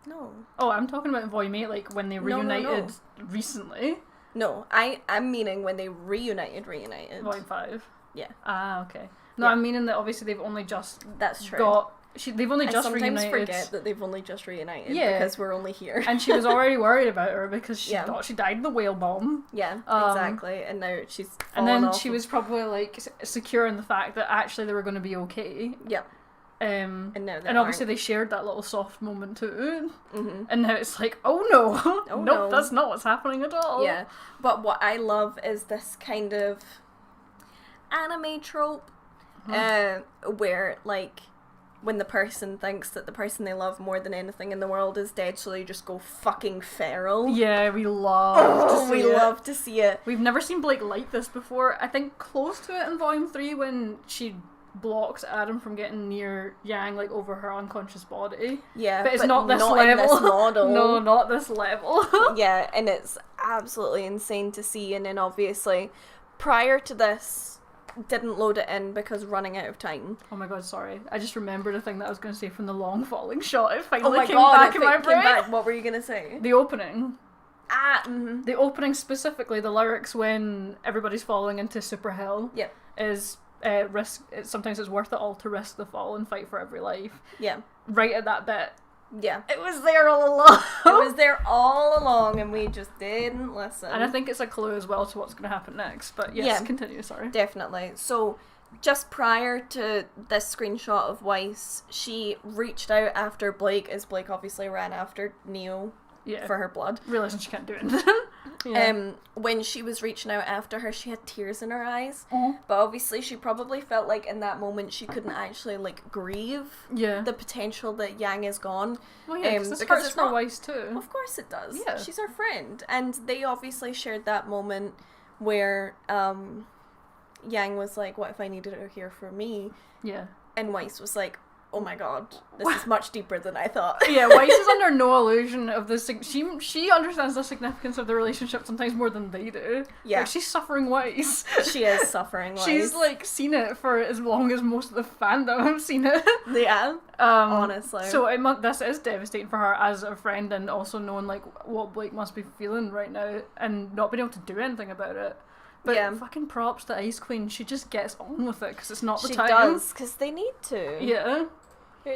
No. Oh, I'm talking about in Volume 8, like, when they reunited recently. No, I'm meaning when they reunited. Volume 5? Yeah. Ah, okay. No, I'm meaning that obviously they've only just That's true. They've only just reunited. I sometimes forget that they've only just reunited because we're only here. And she was already worried about her because she thought she died in the whale bomb. Yeah, exactly. And now she's and then she was probably, like, secure in the fact that actually they were going to be okay. Yep. And now and obviously they shared that little soft moment too. Mm-hmm. And now it's like, oh no, nope, that's not what's happening at all. Yeah, but what I love is this kind of anime trope, where, like, when the person thinks that the person they love more than anything in the world is dead, so they just go fucking feral. Yeah, we love love to see it. We've never seen Blake like this before. I think close to it in Volume 3 when she blocks Adam from getting near Yang, like, over her unconscious body. Yeah, but it's not this level. In this model. No, not this level. Yeah, and it's absolutely insane to see. And then obviously, prior to this, didn't load it in because running out of time. Oh my god, sorry. I just remembered a thing that I was going to say from the long falling shot. It finally came back in my brain. What were you going to say? The opening. The opening specifically, the lyrics when everybody's falling into super hell. Yep. Is sometimes it's worth it all to risk the fall and fight for every life. Yeah. Right at that bit. Yeah. It was there all along. It was there all along and we just didn't listen. And I think it's a clue as well to what's going to happen next. But yes, continue, sorry. Definitely. So, just prior to this screenshot of Weiss, she reached out after Blake, as Blake obviously ran after Neo for her blood. Realising she can't do anything. When she was reaching out after her, she had tears in her eyes. Mm-hmm. But obviously she probably felt like in that moment she couldn't actually, like, grieve the potential that Yang is gone. Well, yeah, because it hurts for Weiss too. Of course it does. Yeah. She's our friend. And they obviously shared that moment where Yang was like, what if I needed her here for me? Yeah. And Weiss was like, oh my god, this is much deeper than I thought. Yeah, Weiss is under no illusion of this. She understands the significance of the relationship sometimes more than they do. Yeah. Like, she's suffering Weiss. She is suffering Weiss. She's, like, seen it for as long as most of the fandom have seen it. Yeah, honestly. So this is devastating for her as a friend, and also knowing, like, what Blake must be feeling right now and not being able to do anything about it. But fucking props to Ice Queen. She just gets on with it because it's not the time. She does, because they need to. Yeah.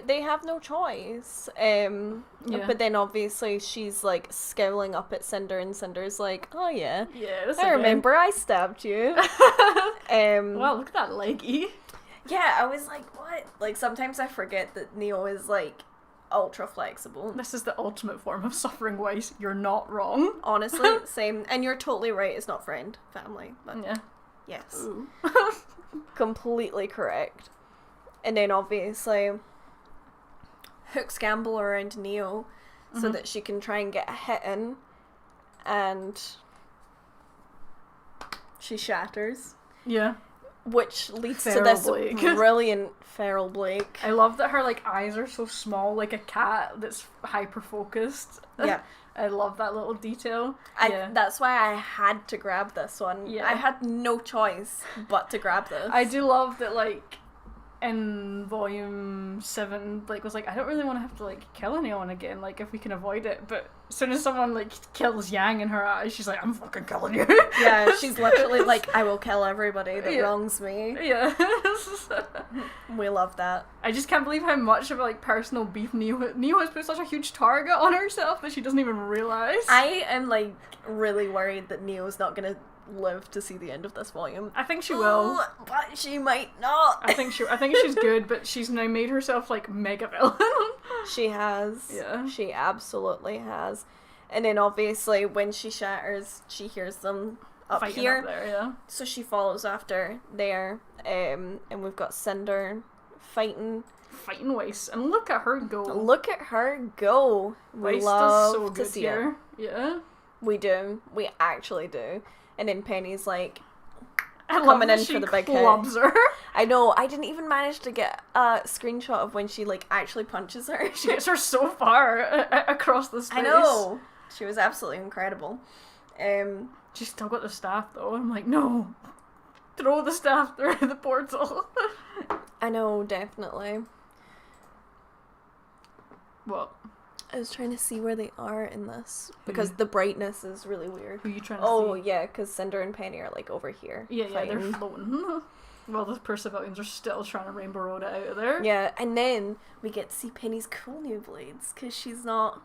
They have no choice. But then obviously she's like scowling up at Cinder, and Cinder's like, oh yeah. Yeah, I remember I stabbed you. Wow, look at that leggy. Yeah, I was like, what? Like, sometimes I forget that Neo is like ultra flexible. This is the ultimate form of suffering Weiss. You're not wrong. Honestly, same. And you're totally right, it's not friend, family. But yeah. Yes. Completely correct. And then obviously hooks Gamble around Neo so that she can try and get a hit in, and she shatters. Yeah. Which leads Feral to this Blake. brilliant Feral Blake. I love that her, like, eyes are so small, like a cat that's hyper-focused. Yeah. I love that little detail. That's why I had to grab this one. Yeah. I had no choice but to grab this. I do love that, like, in Volume 7, Blake was like, I don't really want to have to, like, kill anyone again, like, if we can avoid it, but as soon as someone, like, kills Yang in her eyes, she's like, I'm fucking killing you. Yeah, she's literally like, I will kill everybody that wrongs me. Yeah. We love that. I just can't believe how much of a, like, personal beef Neo has put such a huge target on herself that she doesn't even realise. I am, like, really worried that Neo's not gonna live to see the end of this volume. I think she will. But she might not. I think she's good, but she's now made herself, like, mega villain. She has. Yeah. She absolutely has. And then obviously when she shatters, she hears them up fighting here. Up there, yeah. So she follows after there. And we've got Cinder fighting Weiss. And look at her go. Look at her go. Weiss love does so good to see here. it. Yeah. We do. We actually do. And then Penny's like coming in for the big hit. Her. I know. I didn't even manage to get a screenshot of when she like actually punches her. She gets her so far across the space. I know. She was absolutely incredible. She's still got the staff though. I'm like, no, throw the staff through the portal. I know, definitely. What? I was trying to see where they are in this because the brightness is really weird. Who are you trying to see? Oh yeah, because Cinder and Penny are like over here. Yeah, they're floating. Well, the Percivalians are still trying to Rainbow Road it out of there. Yeah, and then we get to see Penny's cool new blades because she's not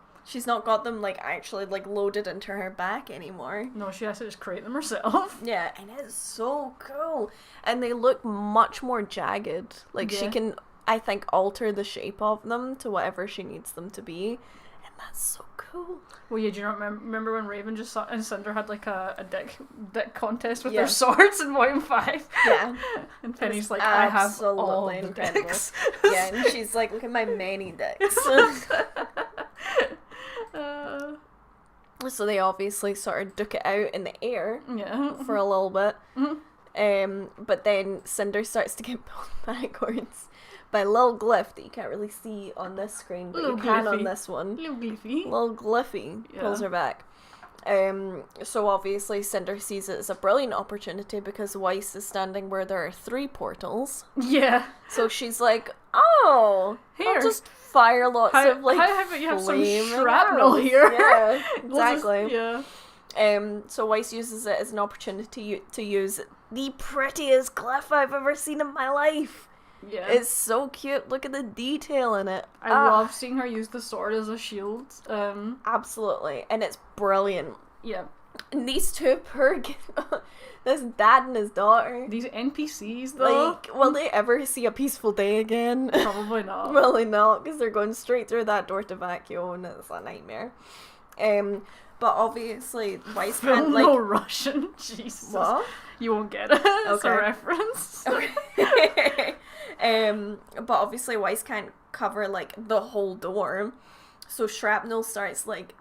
got them like actually like loaded into her back anymore. No, she has to just create them herself. Yeah, and it's so cool, and they look much more jagged. Like she can, I think, alter the shape of them to whatever she needs them to be, and that's so cool. Well, yeah, do you not remember when Raven and Cinder had like a dick contest with their swords in Volume 5? Yeah. And Penny's like, I have all the dicks. Yeah, and she's like, look at my many dicks. So they obviously sort of duke it out in the air for a little bit. But then Cinder starts to get pulled backwards by a little glyph that you can't really see on this screen, but you can on this one. Little glyphy pulls her back. So obviously Cinder sees it as a brilliant opportunity because Weiss is standing where there are 3 portals. Yeah. So she's like, oh, here, I'll just fire lots of like how about you have some shrapnel here? Yeah, exactly. Yeah. So Weiss uses it as an opportunity to use the prettiest glyph I've ever seen in my life. Yeah. It's so cute. Look at the detail in it. I love seeing her use the sword as a shield. Absolutely. And it's brilliant. Yeah. And these two this dad and his daughter. These NPCs, though. Like, will they ever see a peaceful day again? Probably not. Probably not, because they're going straight through that door to Vacuo, and it's a nightmare. But obviously, Weiss can't, like... No Russian. Jesus. What? You won't get it. It's a reference. Okay. But obviously Weiss can't cover, like, the whole door. So shrapnel starts, like,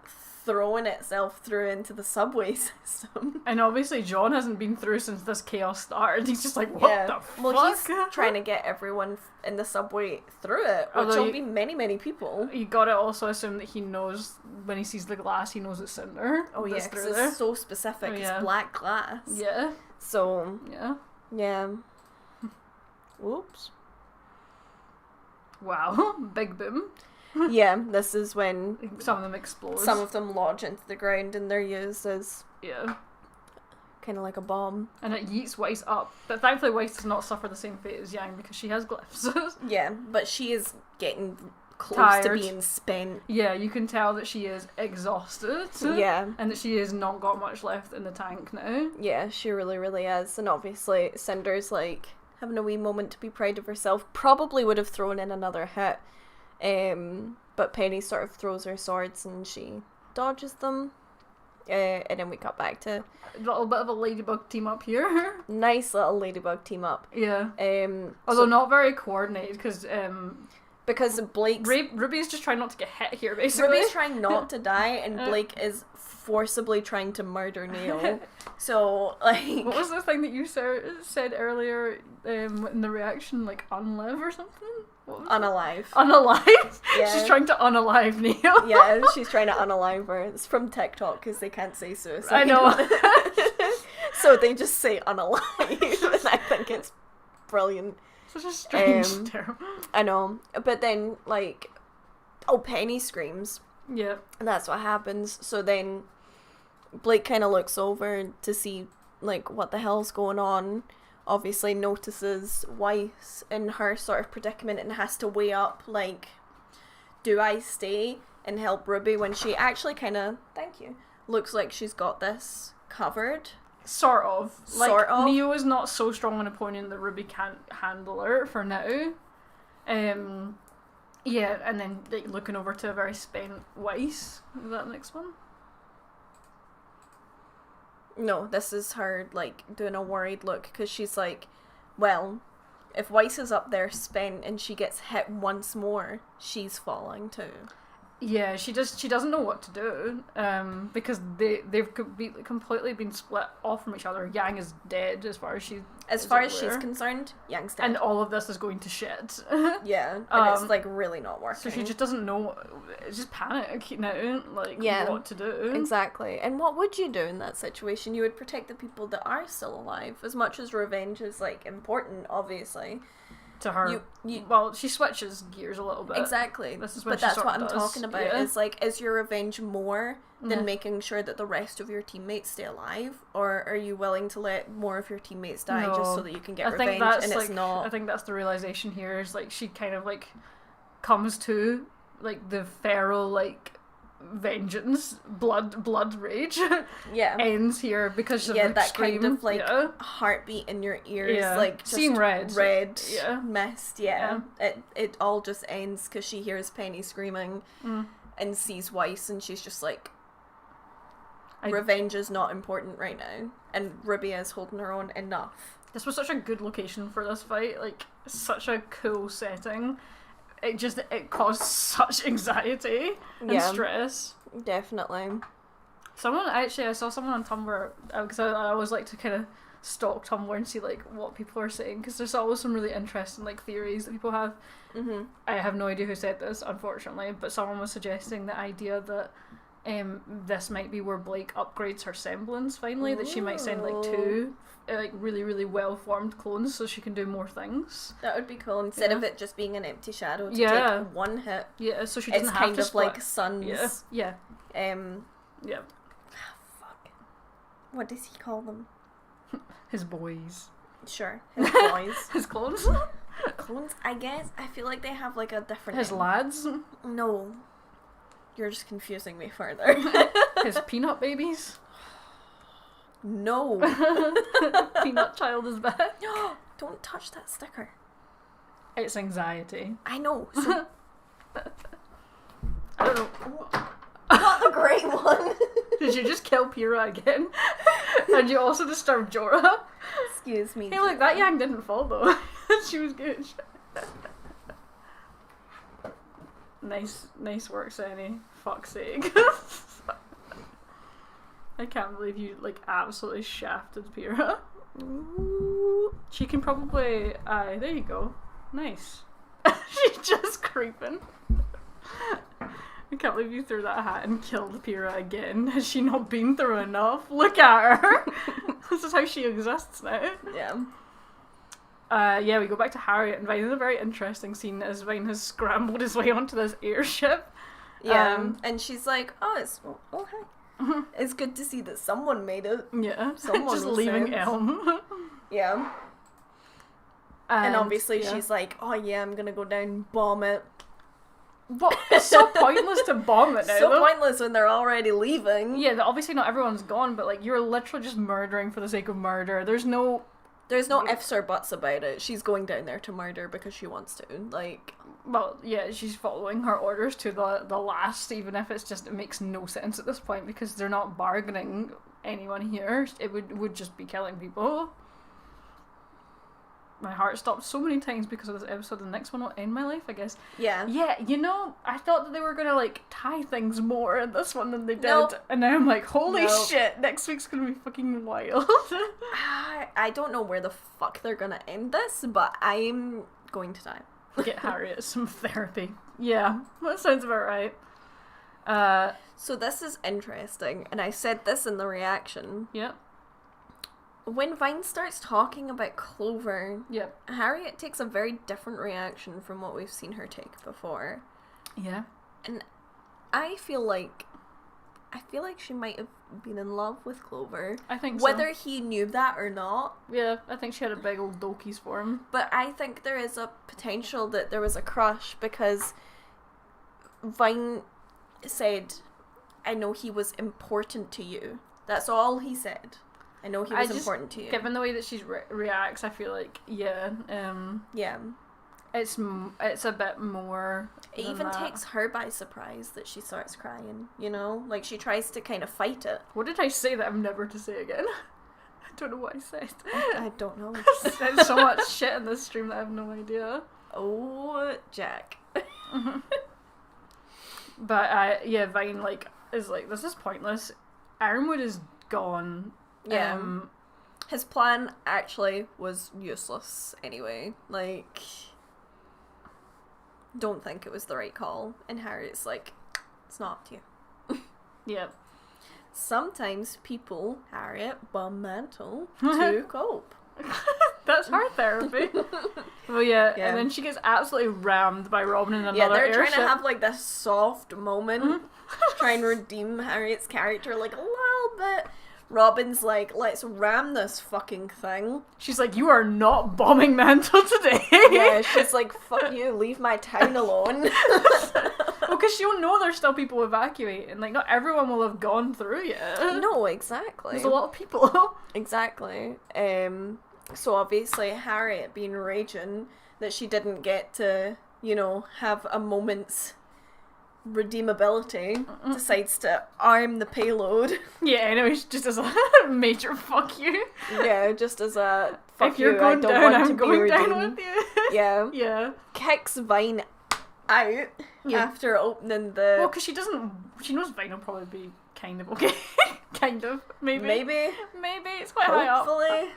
throwing itself through into the subway system. And obviously John hasn't been through since this chaos started. He's just like, what the fuck? Well, he's trying to get everyone in the subway through it, which will be many, many people. You gotta also assume that he knows, when he sees the glass, he knows it's Cinder. Oh yeah, because it's so specific. Oh, yeah. It's black glass. Yeah. So... Yeah. Yeah. Whoops. Wow. Big boom. Yeah, this is when some of them explode. Some of them lodge into the ground and they're used as kind of like a bomb. And it yeets Weiss up. But thankfully Weiss does not suffer the same fate as Yang because she has glyphs. Yeah, but she is getting close to being spent. Yeah, you can tell that she is exhausted. Yeah. And that she has not got much left in the tank now. Yeah, she really, really is. And obviously Cinder's like having a wee moment to be proud of herself. Probably would have thrown in another hit. But Penny sort of throws her swords and she dodges them. And then we cut back to a little bit of a ladybug team up here. Nice little ladybug team up. Yeah. Although not very coordinated because Blake... RWBY is just trying not to get hit here, basically. RWBY is trying not to die, and Blake is forcibly trying to murder Neil. So, like... What was the thing that you said earlier in the reaction? Like, unlive or something? Unalive. Unalive? Yeah. She's trying to unalive Neil. Yeah, she's trying to unalive her. It's from TikTok, because they can't say suicide. I know. So they just say unalive, and I think it's brilliant. Such a strange term. I know. But then, like... Oh, Penny screams. Yeah. And that's what happens. So then Blake kind of looks over to see, like, what the hell's going on. Obviously notices Weiss in her sort of predicament and has to weigh up, like, do I stay and help RWBY when she actually kind of, looks like she's got this covered. Sort of. Sort of. Neo is not so strong an opponent that RWBY can't handle her for now. Yeah, and then like, looking over to a very spent Weiss. Is that the next one? No, this is her, like, doing a worried look, because she's like, well, if Weiss is up there spent and she gets hit once more, she's falling too. Yeah, she doesn't know what to do, because they've completely been split off from each other. Yang is dead as far as she's concerned. Yang's dead, and all of this is going to shit. Yeah, and it's like really not working. So she just doesn't know. It's just panic now, like what to do. Exactly. And what would you do in that situation? You would protect the people that are still alive, as much as revenge is like important, obviously. To her, well, she switches gears a little bit. Exactly. This is when that's what I'm talking about. Yeah. Is like, is your revenge more than making sure that the rest of your teammates stay alive, or are you willing to let more of your teammates die just so that you can get revenge? And it's not. I think that's the realization here. Is like she kind of like comes to like the feral like vengeance, blood rage. Yeah, ends here because of that extreme, kind of like heartbeat in your ears, like just seeing red mist. It all just ends because she hears Penny screaming and sees Weiss, and she's just like, revenge is not important right now, and RWBY is holding her own enough. This was such a good location for this fight, like such a cool setting. It caused such anxiety and stress. Definitely. I saw someone on Tumblr, because I always like to kind of stalk Tumblr and see like what people are saying, because there's always some really interesting like theories that people have. I have no idea who said this, unfortunately, but someone was suggesting the idea that this might be where Blake upgrades her semblance finally. That she might send like 2 like really, really well formed clones so she can do more things. That would be cool, instead of it just being an empty shadow to take one hit. Yeah, so she doesn't it's have kind to of split. like Sun's. Yeah. Fuck. What does he call them? His boys. Sure, his boys. His clones. Clones, I guess. I feel like they have like a different His name. lads. No. You're just confusing me further. His peanut babies. No. Peanut child is back. Don't touch that sticker. It's anxiety. I know. So... I don't know. Not the great one. Did you just kill Pyrrha again? And you also disturbed Jorah? Excuse me. Hey, look, that Yang didn't fall though. She was good. Nice work, Senny. Fuck's sake. I can't believe you like absolutely shafted Pyrrha. Ooh. She can probably. There you go. Nice. She's just creeping. I can't believe you threw that hat and killed Pyrrha again. Has she not been through enough? Look at her. This is how she exists now. Yeah. We go back to Harriet, and Vine is a very interesting scene as Vine has scrambled his way onto this airship. Yeah, and she's like, hi. It's good to see that someone made it. Yeah, someone just leaving Elm. Yeah. And obviously she's like, oh yeah, I'm gonna go down and bomb it. But it's so pointless to bomb it now. So pointless when they're already leaving. Yeah, obviously not everyone's gone, but like you're literally just murdering for the sake of murder. There's no ifs or buts about it. She's going down there to murder because she wants to. Like, well, yeah, she's following her orders to the last, even if it's just, it makes no sense at this point because they're not bargaining anyone here. It would just be killing people. My heart stopped so many times because of this episode. The next one will end my life, I guess. Yeah. Yeah, you know, I thought that they were gonna like tie things more in this one than they did. Nope. And now I'm like, holy shit, next week's gonna be fucking wild. I don't know where the fuck they're gonna end this, but I'm going to die. Get Harriet some therapy. Yeah, that sounds about right. So this is interesting, and I said this in the reaction. Yeah. When Vine starts talking about Clover, yeah, Harriet takes a very different reaction from what we've seen her take before. Yeah. And I feel like she might have been in love with Clover. I think so. Whether he knew that or not. Yeah, I think she had a big old dokies for him. But I think there is a potential that there was a crush because Vine said, I know he was important to you. That's all he said. I know he was important to you. Given the way that she reacts, I feel like, yeah. It's a bit more. It even takes her by surprise that she starts crying, you know? Like, she tries to kind of fight it. What did I say that I'm never to say again? I don't know what I said. I don't know. There's so much shit in this stream that I have no idea. Oh, Jack. But, Vine, like, is like, this is pointless. Ironwood is gone. Yeah. His plan actually was useless anyway. Like, don't think it was the right call. And Harriet's like, it's not up to you. Yeah. Sometimes people, Harriet, bum mental to cope. That's her therapy. Well, yeah, and then she gets absolutely rammed by Robin in another they're airship. trying to have like this soft moment, try and redeem Harriet's character like a little bit. Robin's like, let's ram this fucking thing. She's like, you are not bombing Mantle today. Yeah, she's like, fuck you, leave my town alone. Well, because she'll know there's still people evacuating. Like, not everyone will have gone through yet. No, exactly. There's a lot of people. Exactly. So obviously Harriet, being raging that she didn't get to, you know, have a moment's redeemability, decides to arm the payload. Yeah, anyways, just as a major fuck you. Yeah, just as a fuck if you're you, going I don't down, want I'm to going be down redeemed. with you. Yeah. Yeah. Kicks Vine out after opening the... Well, because she knows Vine will probably be kind of okay. Kind of, maybe. Maybe. It's quite high up. Hopefully.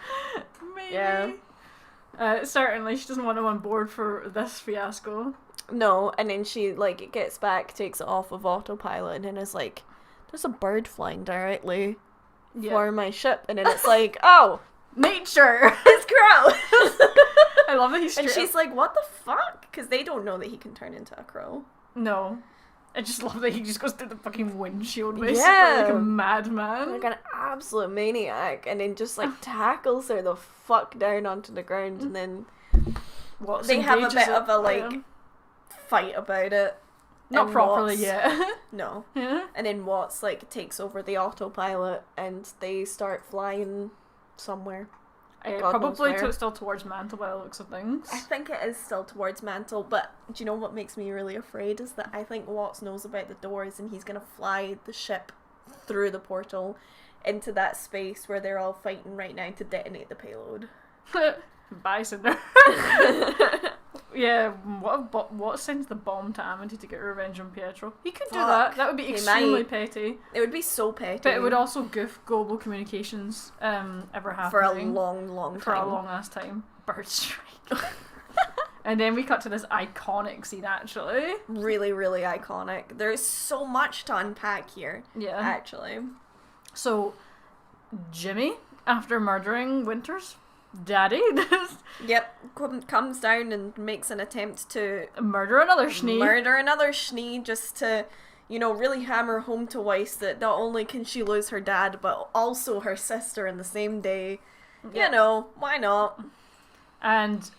Maybe. Yeah. Certainly, she doesn't want him on board for this fiasco. No, and then she, like, gets back, takes it off of autopilot, and then is like, there's a bird flying directly for my ship. And then it's like, oh, nature! It's gross! I love that he's And she's like, what the fuck? Because they don't know that he can turn into a crow. No. I just love that he just goes through the fucking windshield, basically, like a madman. Like an absolute maniac. And then just, like, tackles her the fuck down onto the ground, and then they have a bit of a, like, fight about it. Not properly yet. No. Yeah. And then Watts, like, takes over the autopilot, and they start flying somewhere. Probably still towards Mantle by the looks of things. I think it is still towards Mantle, but do you know what makes me really afraid is that I think Watts knows about the doors and he's going to fly the ship through the portal into that space where they're all fighting right now to detonate the payload. Bye, Cinder. Yeah, what sends the bomb to Amity to get revenge on Pietro? He could do that. That would be extremely petty. It would be so petty. But it would also goof global communications ever happening. For a long time. For a long ass time. Bird strike. And then we cut to this iconic scene, actually. Really, really iconic. There's so much to unpack here. Yeah. Actually. So, Jimmy, after murdering Winters, Daddy, comes down and makes an attempt to murder another Schnee just to, you know, really hammer home to Weiss that not only can she lose her dad, but also her sister in the same day. You know, why not? And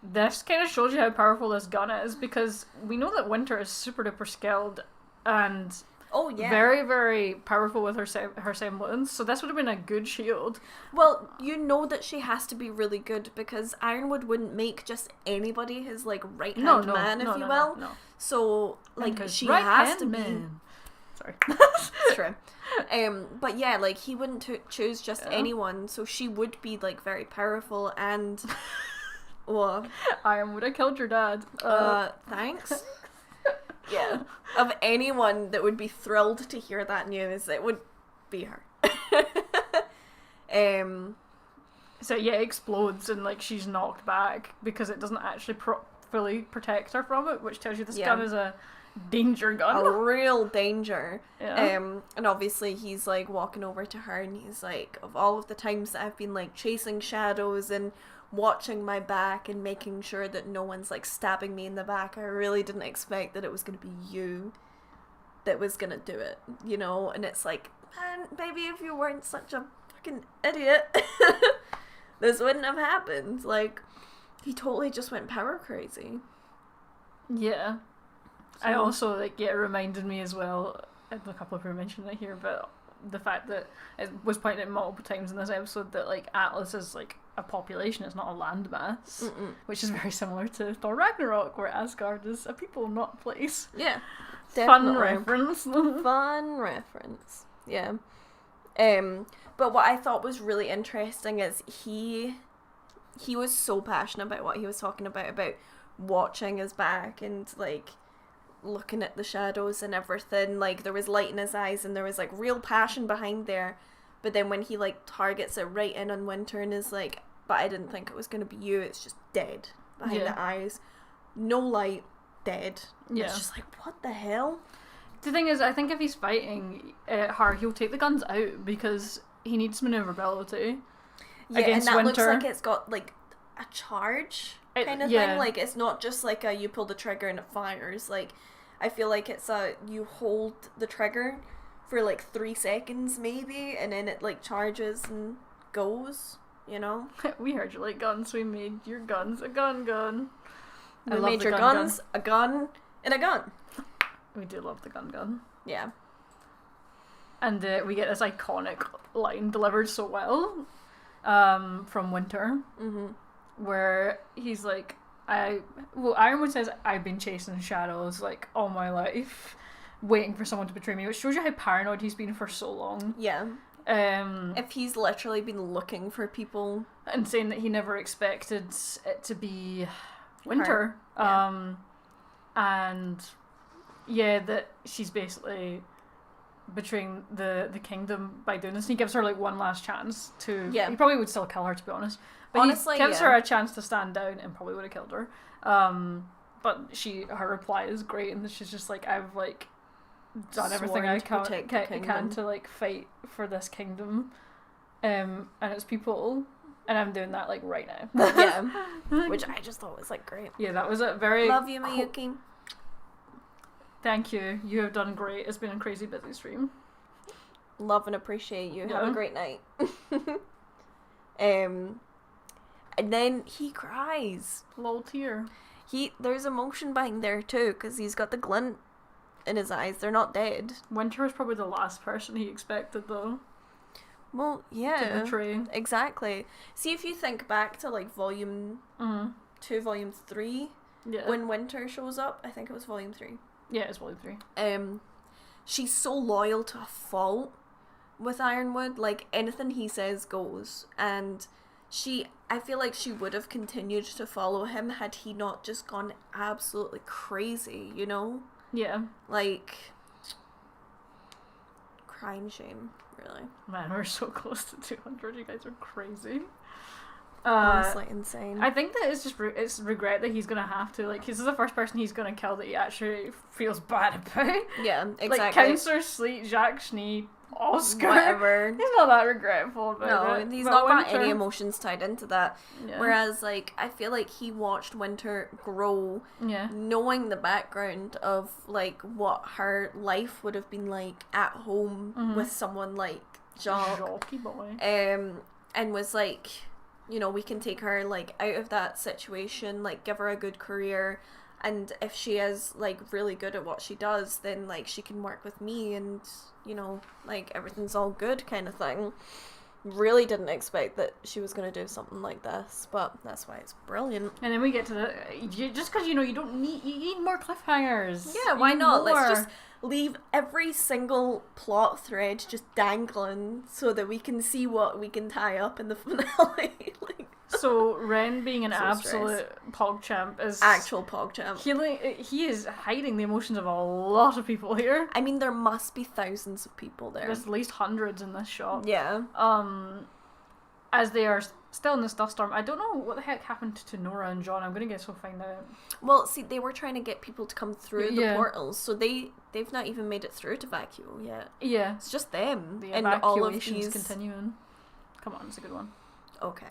this kind of shows you how powerful this gun is, because we know that Winter is super duper skilled and very, very powerful with her semblance, so this would have been a good shield. Well, you know that she has to be really good, because Ironwood wouldn't make just anybody his, like, right-hand man, if you will. No. So, like, she has to be... Sorry. It's true. But yeah, like, he wouldn't choose just anyone, so she would be, like, very powerful, and... Ironwood, I killed your dad. Thanks. Yeah. Of anyone that would be thrilled to hear that news, it would be her. So yeah, it explodes and, like, she's knocked back because it doesn't actually fully protect her from it, which tells you this gun is a danger gun. A real danger. Yeah. And obviously he's, like, walking over to her and he's like, of all of the times that I've been, like, chasing shadows and watching my back and making sure that no one's, like, stabbing me in the back, I really didn't expect that it was going to be you that was going to do it, you know? And it's like, man, baby, if you weren't such a fucking idiot, this wouldn't have happened. Like, he totally just went power crazy. Yeah. So, I also, like, it reminded me as well, a couple of people mentioned it here, but the fact that it was pointed out multiple times in this episode that, like, Atlas is, like, a population, it's not a landmass, which is very similar to Thor Ragnarok, where Asgard is a people, not a place. Yeah, definitely. Fun reference. Fun reference. Yeah. But what I thought was really interesting is he was so passionate about what he was talking about watching his back and, like, looking at the shadows and everything. Like, there was light in his eyes and there was, like, real passion behind there. But then when he, like, targets it right in on Winter and is like, but I didn't think it was going to be you, it's just dead behind the eyes. No light, dead. Yeah. It's just like, what the hell? The thing is, I think if he's fighting her, he'll take the guns out because he needs maneuverability. Yeah, against and that Winter. Looks like it's got, like, a charge kind of thing. Like, it's not just like a you pull the trigger and it fires. Like, I feel like it's a you hold the trigger for, like, 3 seconds maybe, and then it, like, charges and goes, you know? We heard you like guns, we made your guns a gun. We made your guns a gun and a gun. We do love the gun. Yeah. And we get this iconic line delivered so well from Winter, where he's like, Ironwood says, I've been chasing shadows, like, all my life, waiting for someone to betray me, which shows you how paranoid he's been for so long. Yeah. If he's literally been looking for people. And saying that he never expected it to be Winter. Yeah. and yeah, that she's basically betraying the kingdom by doing this. And he gives her like one last chance to. Yeah. He probably would still kill her, to be honest. But honestly, he gives her a chance to stand down and probably would have killed her. But her reply is great, and she's just like, I've like done everything I can to like fight for this kingdom, and its people, and I'm doing that like right now. Yeah, which I just thought was like great. Yeah, that was a very love you, Miyuki. Thank you. You have done great. It's been a crazy busy stream. Love and appreciate you. Yeah. Have a great night. And then he cries. Lol tear. There's emotion behind there too, because he's got the glint in his eyes. They're not dead. Winter was probably the last person he expected, though. Well, yeah. To betray. Exactly. See, if you think back to like Volume 2, Volume 3, when Winter shows up, I think it was Volume 3. Yeah, it's Volume 3. She's so loyal to a fault with Ironwood. Like, anything he says goes. And I feel like she would have continued to follow him had he not just gone absolutely crazy, you know? Yeah. Like, crime shame, really. Man, we're so close to 200. You guys are crazy. Honestly insane. I think that it's regret that he's gonna have to, like, this is the first person he's gonna kill that he actually feels bad about. Yeah, exactly. Like, Counselor Sleet, Jacques Schnee, Oscar. Whatever. He's not that regretful about it. No, he's not got any emotions tied into that. Yeah. Whereas, like, I feel like he watched Winter grow, knowing the background of, like, what her life would have been like at home with someone like Jacques. Jacques boy. And was like, you know, we can take her, like, out of that situation, like, give her a good career, and if she is, like, really good at what she does, then, like, she can work with me, and, you know, like, everything's all good kind of thing. Really didn't expect that she was going to do something like this, but that's why it's brilliant. And then we get to just because, you know, you need more cliffhangers. Yeah, why not? Let's just leave every single plot thread just dangling so that we can see what we can tie up in the finale. Like, so Ren, being an absolute PogChamp, is actual PogChamp. He is hiding the emotions of a lot of people here. I mean, there must be thousands of people there. There's at least hundreds in this shop. Yeah. As they are still in the Stuff Storm. I don't know what the heck happened to Nora and John. I'm gonna guess we'll find out. Well, see, they were trying to get people to come through the portals, so they've not even made it through to Vacuo yet. Yeah, it's just them. The evacuation's continuing. Come on, it's a good one. Okay.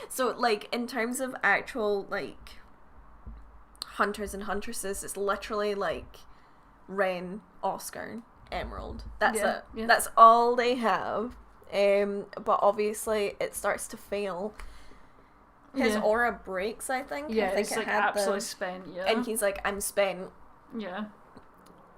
So, like, in terms of actual, like, hunters and huntresses, it's literally like Ren, Oscar, Emerald. That's it. Yeah. That's all they have. But obviously it starts to fail. His aura breaks, I think. Yeah, I think it's like absolutely spent, And he's like, I'm spent. Yeah.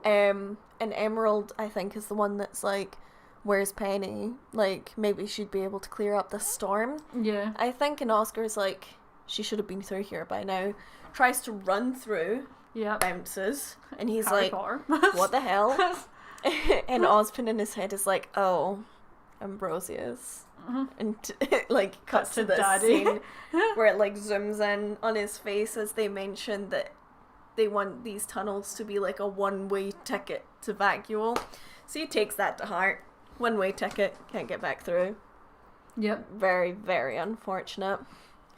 And Emerald, I think, is the one that's like, where's Penny? Like, maybe she'd be able to clear up this storm. Yeah. I think, and Oscar's like, she should have been through here by now. Tries to run through. Yeah. Bounces. And he's Harry like, what the hell? And Ozpin in his head is like, oh, Ambrosius. And like cuts to this scene where it like zooms in on his face as they mention that they want these tunnels to be like a one-way ticket to Vacuole. So he takes that to heart. One-way ticket, can't get back through. Yep. Very, very unfortunate.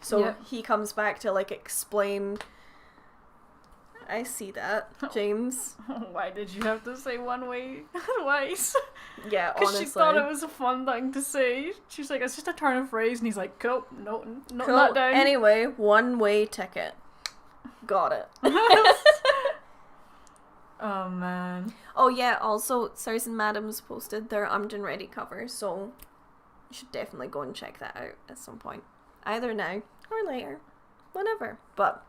So he comes back to like explain. I see that, James. Why did you have to say one way twice? Yeah, honestly. Because she thought it was a fun thing to say. She's like, it's just a turn of phrase, and he's like, cool, no, not down. Anyway, one-way ticket. Got it. Oh, man. Oh, yeah, also, Sirs and Madams posted their Ummmmm Ready cover, so you should definitely go and check that out at some point. Either now or later. Whenever. But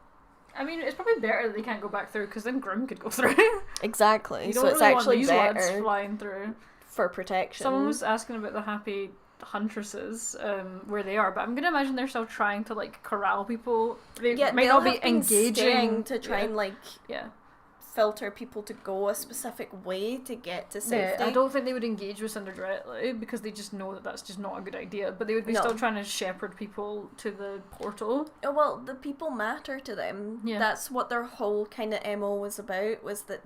I mean, it's probably better that they can't go back through, because then Grimm could go through. Exactly. You don't so really it's actually want these better lads flying through. For protection. Someone was asking about the happy huntresses, where they are, but I'm gonna imagine they're still trying to like corral people. They might not be engaging to try and like filter people to go a specific way to get to safety. Yeah, I don't think they would engage with Cinder directly because they just know that that's just not a good idea. But they would be still trying to shepherd people to the portal. Oh, well, the people matter to them. Yeah. That's what their whole kind of MO was about, was that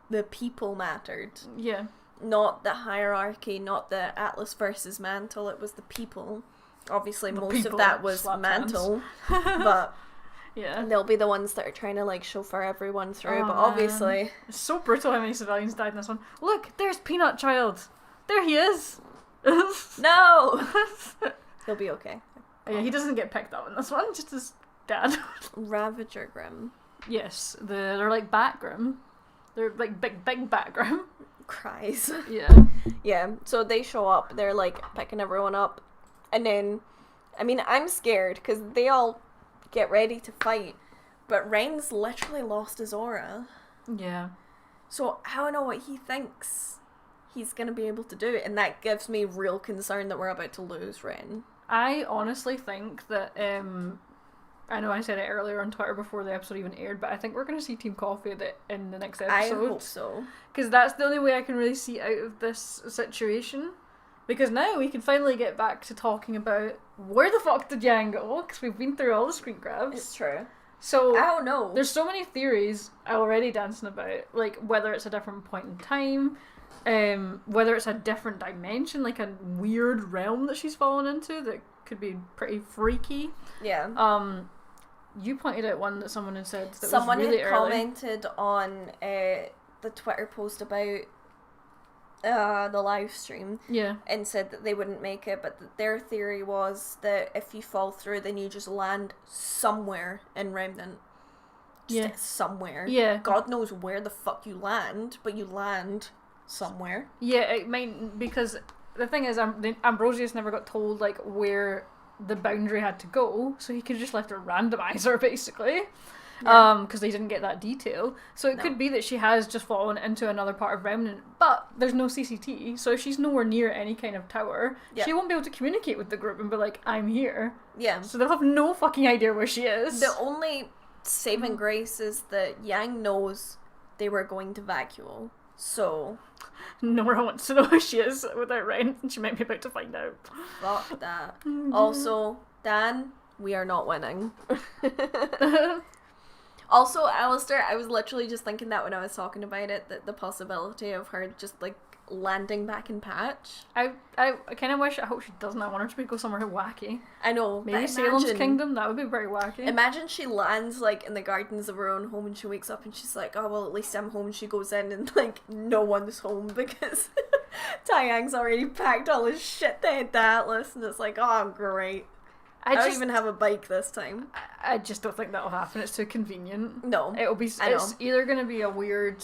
the people mattered. Yeah. Not the hierarchy, not the Atlas versus Mantle, it was the people. Obviously, most of that was Mantle, but... Yeah. They'll be the ones that are trying to, like, chauffeur everyone through, but obviously... Man. It's so brutal how many civilians died in this one. Look, there's Peanut Child! There he is! No! He'll be okay. Yeah, he doesn't get picked up in this one, just his dad. Ravager Grimm. Yes, they're like Bat Grimm. They're like big Bat Grimm. Cries. Yeah. Yeah, so they show up, they're, like, picking everyone up, and then... I mean, I'm scared, because they all... get ready to fight, but Ren's literally lost his aura. Yeah. So I don't know what he thinks he's gonna be able to do, and that gives me real concern that we're about to lose Ren. I honestly think that, I know I said it earlier on Twitter before the episode even aired, but I think we're going to see Team Coffee in the next episode. I hope so. Because that's the only way I can really see out of this situation. Because now we can finally get back to talking about where the fuck did Yang go? Because we've been through all the screen grabs. It's true. So I don't know. There's so many theories already dancing about, like whether it's a different point in time, whether it's a different dimension, like a weird realm that she's fallen into that could be pretty freaky. Yeah. You pointed out one that someone had said that someone was really had early. Commented on the Twitter post about the live stream, and said that they wouldn't make it, but their theory was that if you fall through, then you just land somewhere in Remnant. Just somewhere. Yeah. God knows where the fuck you land, but you land somewhere. Yeah, it might, because the thing is, Ambrosius never got told like where the boundary had to go, so he could just left a randomizer basically. Because they didn't get that detail. So it could be that she has just fallen into another part of Remnant, but there's no CCT, so if she's nowhere near any kind of tower, she won't be able to communicate with the group and be like, I'm here. Yeah. So they'll have no fucking idea where she is. The only saving grace is that Yang knows they were going to vacuole, so... Nora wants to know where she is without Ren, and she might be about to find out. Fuck that. Also, Dan, we are not winning. Also, Alistair, I was literally just thinking that when I was talking about it, that the possibility of her just, like, landing back in Patch. I kind of wish, I hope she doesn't. I want her to go somewhere wacky. I know. Maybe Salem's Kingdom, that would be very wacky. Imagine she lands, like, in the gardens of her own home and she wakes up and she's like, oh, well, at least I'm home. She goes in and, like, no one's home because Taeyang's already packed all his shit to head to Atlas, and it's like, oh, great. I don't even have a bike this time. I just don't think that'll happen. It's too convenient. No. It's either going to be a weird,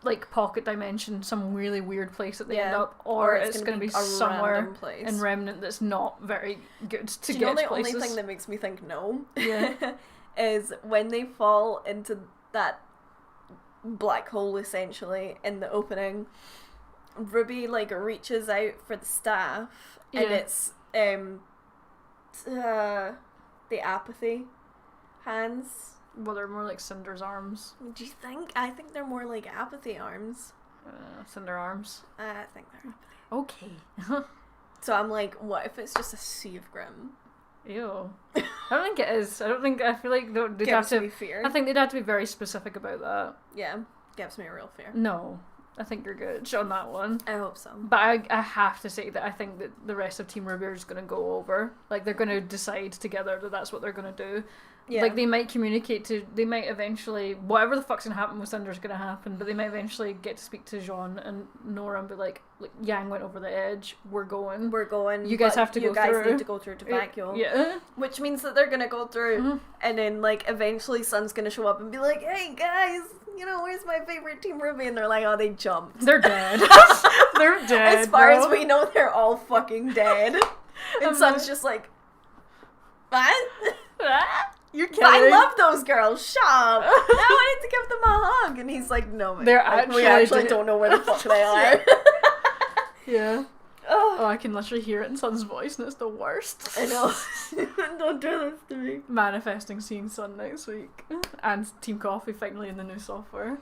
like, pocket dimension, some really weird place that they end up, or it's going to be somewhere in Remnant that's not very good to get to places. The only thing that makes me think no is when they fall into that black hole, essentially, in the opening, RWBY, like, reaches out for the staff, and it's, the apathy hands. Well, they're more like Cinder's arms. Do you think? I think they're more like apathy arms. Cinder arms. I think they're apathy. Okay. So I'm like, what if it's just a sea of Grimm? Ew. I don't think it is. I feel like they'd have to be fear. I think they'd have to be very specific about that. Yeah. Gives me a real fear. No. I think you're good on that one. I hope so. But I have to say that I think that the rest of Team RWBY are just going to go over. Like, they're going to decide together that that's what they're going to do. Yeah. Like, they might they might eventually, whatever the fuck's going to happen with Cinder's going to happen, but they might eventually get to speak to Jean and Nora and be like, Yang went over the edge, we're going. You guys have to go through. You guys need to go through to vacuole. Yeah. Which means that they're going to go through, and then, like, eventually Sun's going to show up and be like, hey, guys, you know, where's my favorite Team RWBY? And they're like, oh, they jumped. They're dead. They're dead, as far as we know, they're all fucking dead. And Sun's just like, what? You're kidding. But I love those girls. Shut up. Now I need to give them a hug. And he's like, no, man. We actually don't know where the fuck they are. Yeah. Oh, I can literally hear it in Sun's voice, and it's the worst. I know. Don't do this to me. Manifesting seeing Sun next week, and Team Coffee finally in the new software.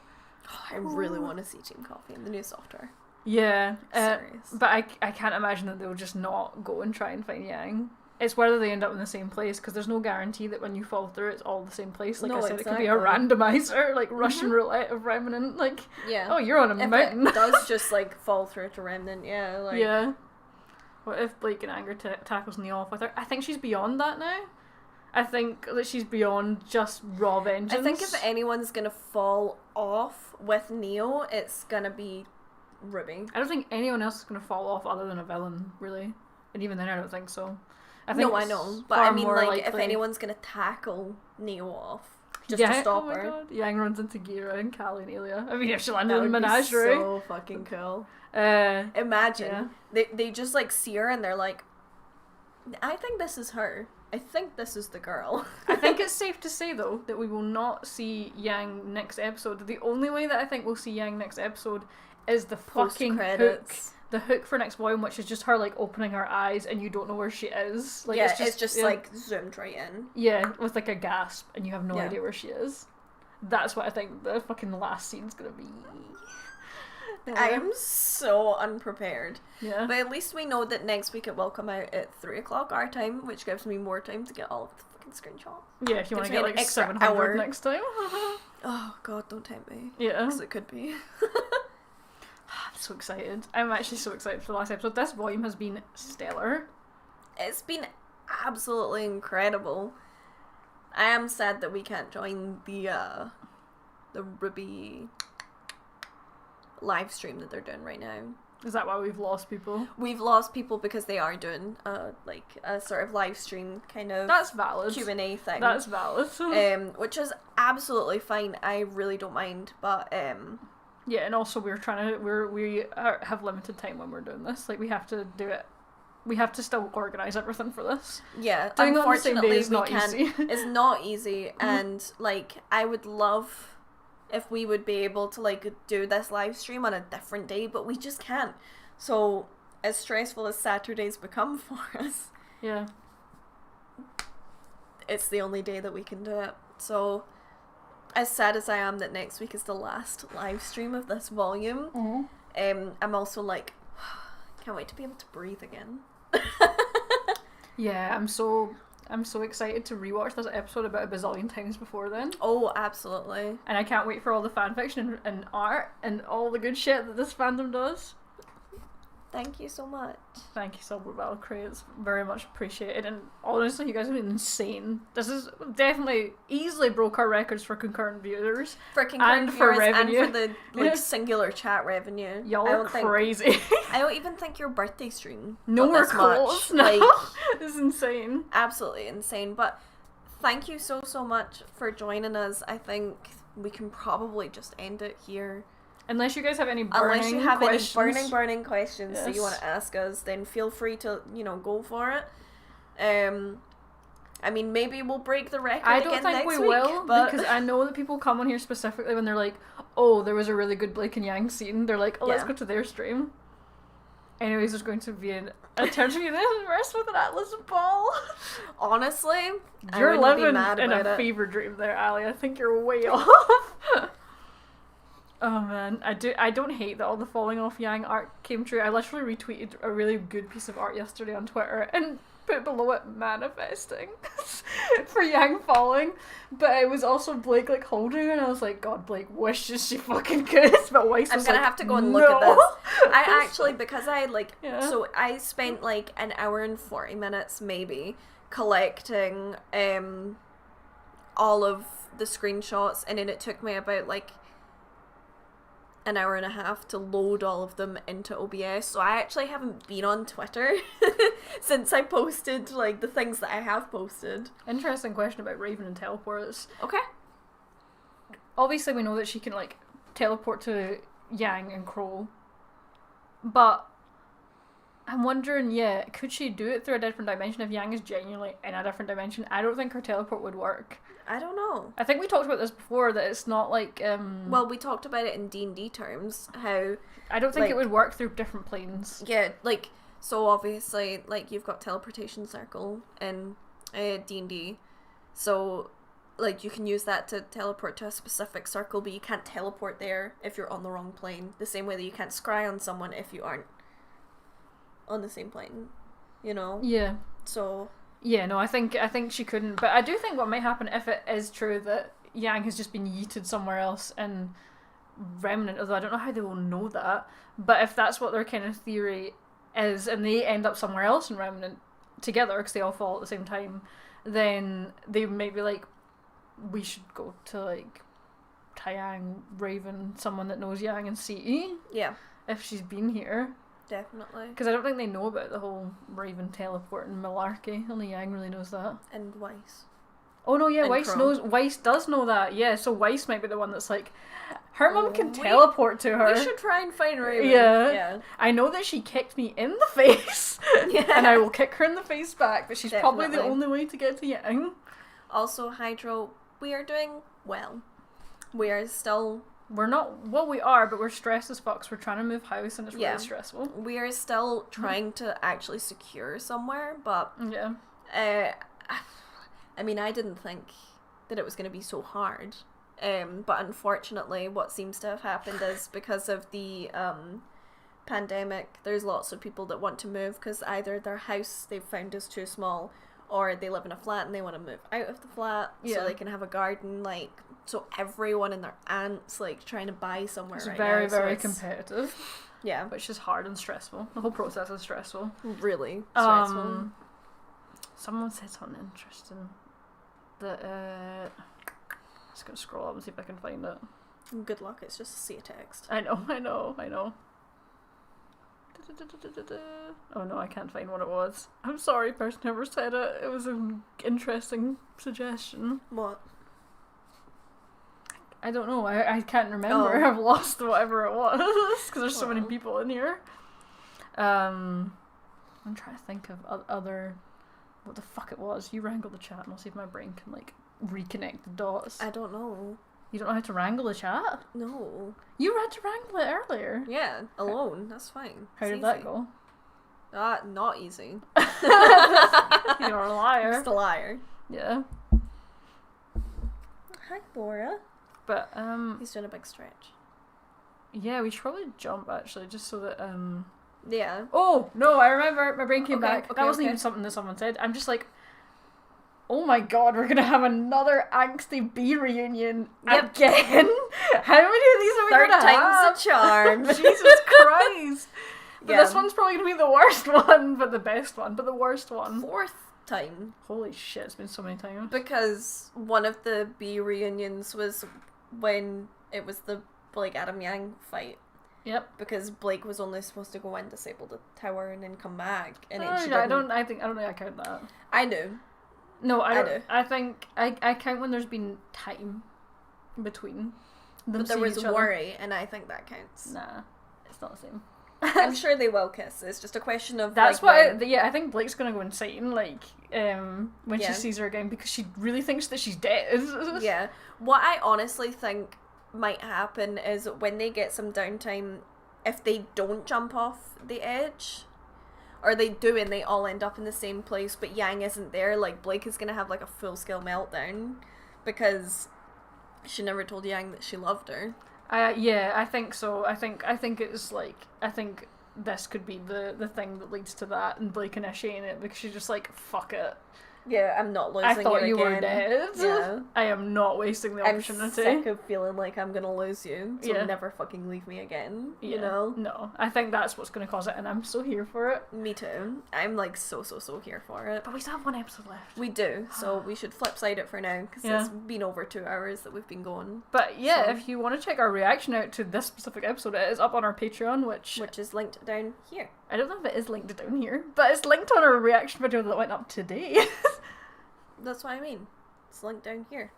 I really want to see Team Coffee in the new software. Yeah, Serious. but I can't imagine that they'll just not go and try and find Yang. It's whether they end up in the same place, because there's no guarantee that when you fall through it's all the same place. Like I said, it could be a randomizer, like Russian roulette of Remnant. Like, oh, you're on a mountain. It does just like fall through to Remnant, yeah. Like... Yeah. What if Blake and Anger tackles Neo off with her? I think she's beyond that now. I think that she's beyond just raw vengeance. I think if anyone's gonna fall off with Neo, it's gonna be RWBY. I don't think anyone else is gonna fall off other than a villain, really. And even then, I don't think so. I know, but I mean, like, likely... if anyone's gonna tackle Neo off, just to stop her. God. Yang runs into Gira and Callie and Alia. I mean, if she landed in a menagerie. So fucking cool. Imagine they just like see her and they're like, I think this is her. I think this is the girl. I think it's safe to say though that we will not see Yang next episode. The only way that I think we'll see Yang next episode is the fucking hook. The hook for next volume, which is just her like opening her eyes and you don't know where she is. Like, yeah, it's just like zoomed right in. Yeah, with like a gasp and you have no idea where she is. That's what I think the fucking last scene's gonna be. I am so unprepared. Yeah. But at least we know that next week it will come out at 3 o'clock our time, which gives me more time to get all of the fucking screenshots. Yeah, if you want to get like 700 hour next time. Oh god, don't tempt me. Yeah. Because it could be. I'm so excited. I'm actually so excited for the last episode. This volume has been stellar. It's been absolutely incredible. I am sad that we can't join the RWBY live stream that they're doing right now. Is that why we've lost people? We've lost people because they are doing like a sort of live stream kind of that's valid Q&A thing. That's valid. Which is absolutely fine. I really don't mind, but yeah, and also we have limited time when we're doing this. Like we have to do it. We have to still organise everything for this. Yeah, doing it on the same day is not easy. It's not easy, and like I would love if we would be able to like do this live stream on a different day, but we just can't. So as stressful as Saturdays become for us, yeah, it's the only day that we can do it. So as sad as I am that next week is the last live stream of this volume, I'm also like, can't wait to be able to breathe again. Yeah, I'm so excited to rewatch this episode about a bazillion times before then. Oh, absolutely. And I can't wait for all the fanfiction and art and all the good shit that this fandom does. Thank you so much. Thank you so much, Valkyrie. It's very much appreciated. And honestly, you guys have been insane. This is definitely easily broke our records for concurrent viewers. For concurrent and for revenue. And for the singular chat revenue. Y'all are crazy. I don't even think your birthday stream nowhere close. No. Like, this is insane. Absolutely insane. But thank you so much for joining us. I think we can probably just end it here. Unless you guys have any burning questions. Any burning questions that you want to ask us, then feel free to, go for it. I mean, maybe we'll break the record again next week. I don't think we will, because I know that people come on here specifically when they're like, oh, there was a really good Blake and Yang scene. They're like, oh, let's go to their stream. Anyways, there's going to be an interview with an Atlas ball. Honestly, you're living in a fever dream there, Ali. I think you're way off. Oh man, I don't hate that all the falling off Yang art came true. I literally retweeted a really good piece of art yesterday on Twitter and put below it manifesting for Yang falling, but it was also Blake like holding her and I was like, God, Blake wishes she fucking could. But Weiss was I'm gonna have to go and look at this. I actually, because I so I spent like an hour and 40 minutes maybe collecting all of the screenshots, and then it took me about like an hour and a half to load all of them into OBS, so I actually haven't been on Twitter since I posted like the things that I have posted. Interesting question about Raven and teleports. Okay. Obviously we know that she can like teleport to Yang and Kroll, but I'm wondering, could she do it through a different dimension if Yang is genuinely in a different dimension? I don't think her teleport would work. I don't know. I think we talked about this before, that it's not like... Well, we talked about it in D&D terms, how... I don't think it would work through different planes. Yeah, like, So obviously, like, you've got teleportation circle in D&D. So, like, you can use that to teleport to a specific circle, but you can't teleport there if you're on the wrong plane. The same way that you can't scry on someone if you aren't on the same plane. You know? Yeah. So... Yeah, no, I think she couldn't. But I do think what might happen if it is true that Yang has just been yeeted somewhere else in Remnant, although I don't know how they will know that, but if that's what their kind of theory is, and they end up somewhere else in Remnant together, because they all fall at the same time, then they might be like, we should go to, like, Taiyang, Raven, someone that knows Yang, and see if she's been here. Definitely. Because I don't think they know about the whole Raven teleporting malarkey. Only Yang really knows that. And Weiss. Oh no, yeah, And Weiss Crow. knows. Weiss does know that. Yeah, so Weiss might be the one that's like, her mum can teleport to her. We should try and find Raven. Yeah. I know that she kicked me in the face, and I will kick her in the face back. But she's probably the only way to get to Yang. Also, Hydro, we are doing well. We are still. We're not, well, we are, but we're stressed as fuck, 'cause we're trying to move house and it's really stressful. We are still trying to actually secure somewhere, but I mean, I didn't think that it was going to be so hard, but unfortunately what seems to have happened is because of the pandemic, there's lots of people that want to move because either their house they've found is too small, or they live in a flat and they want to move out of the flat so they can have a garden, like. So everyone and their aunt's like trying to buy somewhere it's right very, now. Very competitive. Yeah. Which is hard and stressful. The whole process is stressful. Really stressful. Someone said something interesting. That, I'm just going to scroll up and see if I can find it. Good luck, it's just a sea of text. I know. Oh no, I can't find what it was. I'm sorry, person whoever said it. It was an interesting suggestion. What? I don't know. I can't remember. I've lost whatever it was because there's so many people in here. I'm trying to think of other. What the fuck it was? You wrangle the chat, and I'll see if my brain can like reconnect the dots. I don't know. You don't know how to wrangle the chat? No. You had to wrangle it earlier. Yeah, alone. That's fine. How did that go? Not easy. You're a liar. I'm just a liar. Yeah. Hi, Bora. But he's doing a big stretch. Yeah, we should probably jump actually, just so that Yeah. Oh no, I remember my brain came back. Okay, that wasn't even something that someone said. I'm just like, oh my god, we're gonna have another angsty B reunion again. How many of these are we Third gonna have? time's a charm. Jesus Christ. But this one's probably gonna be the worst one, but the best one, but the worst one. Fourth time. Holy shit, it's been so many times. Because one of the B reunions was when it was the Blake Adam Yang fight. Yep. Because Blake was only supposed to go and disable the tower and then come back, and I don't think I count that. I do. No, I do. I think I count when there's been time between them. But there was worry, and I think that counts. Nah, it's not the same. I'm sure they will kiss. It's just a question of that's like, what. I think Blake's gonna go insane. Like, when she sees her again, because she really thinks that she's dead. Yeah. What I honestly think might happen is when they get some downtime, if they don't jump off the edge, or they do and they all end up in the same place, but Yang isn't there, like Blake is gonna have like a full-scale meltdown because she never told Yang that she loved her. Yeah, I think so. I think it's like, I think this could be the thing that leads to that, and Blake initiating it, because she's just like, fuck it. Yeah, I'm not losing you I thought you again. were dead. Yeah. I am not wasting the opportunity. I'm sick of feeling like I'm gonna lose you, so never fucking leave me again, you know? No, I think that's what's gonna cause it, and I'm so here for it. Me too. I'm like so here for it. But we still have one episode left. We do, so we should flip side it for now, because it's been over 2 hours that we've been going. But yeah, if you want to check our reaction out to this specific episode, it is up on our Patreon, which is linked down here. I don't know if it is linked down here, but it's linked on our reaction video that went up today. That's what I mean. It's linked down here.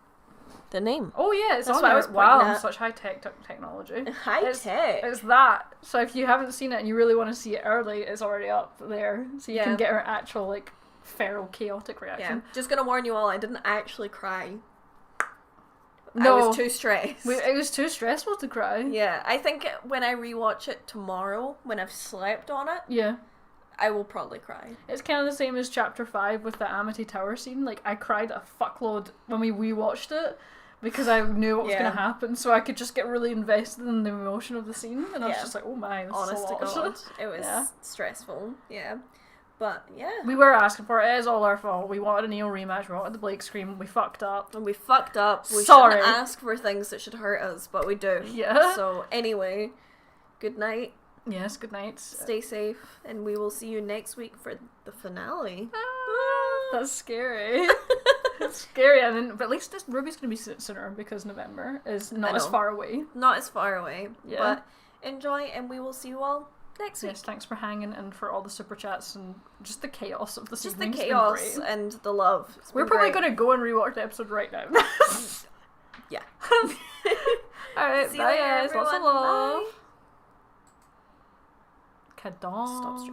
The name. Oh yeah, it's That's on what there. I was Wow, at. such high technology. High tech. It's that. So if you haven't seen it and you really want to see it early, it's already up there. So you can get our actual like feral chaotic reaction. Yeah. Just gonna warn you all, I didn't actually cry. No. I was too stressed. It was too stressful to cry. Yeah, I think when I rewatch it tomorrow, when I've slept on it, I will probably cry. It's kind of the same as Chapter 5 with the Amity Tower scene. Like, I cried a fuckload when we rewatched it because I knew what was going to happen, so I could just get really invested in the emotion of the scene, and I was just like, oh my, this Honest is a lot. to God, it was stressful, But, we were asking for it. It is all our fault. We wanted a Neo rematch, we wanted the Blake scream, we fucked up. And we fucked up. We Sorry. shouldn't ask for things that should hurt us, but we do. Yeah. So, anyway, good night. Yes, good night. Stay safe, and we will see you next week for the finale. That's scary. It's scary, but at least RWBY's going to be sooner because November is not as far away. Not as far away. Yeah. But enjoy, and we will see you all next week. Yes, thanks for hanging and for all the super chats and just the chaos of the Just evening. the chaos and the love. We're probably going to go and rewatch the episode right now. Yeah. Alright, bye guys. Lots of love. Bye. Stop streaming.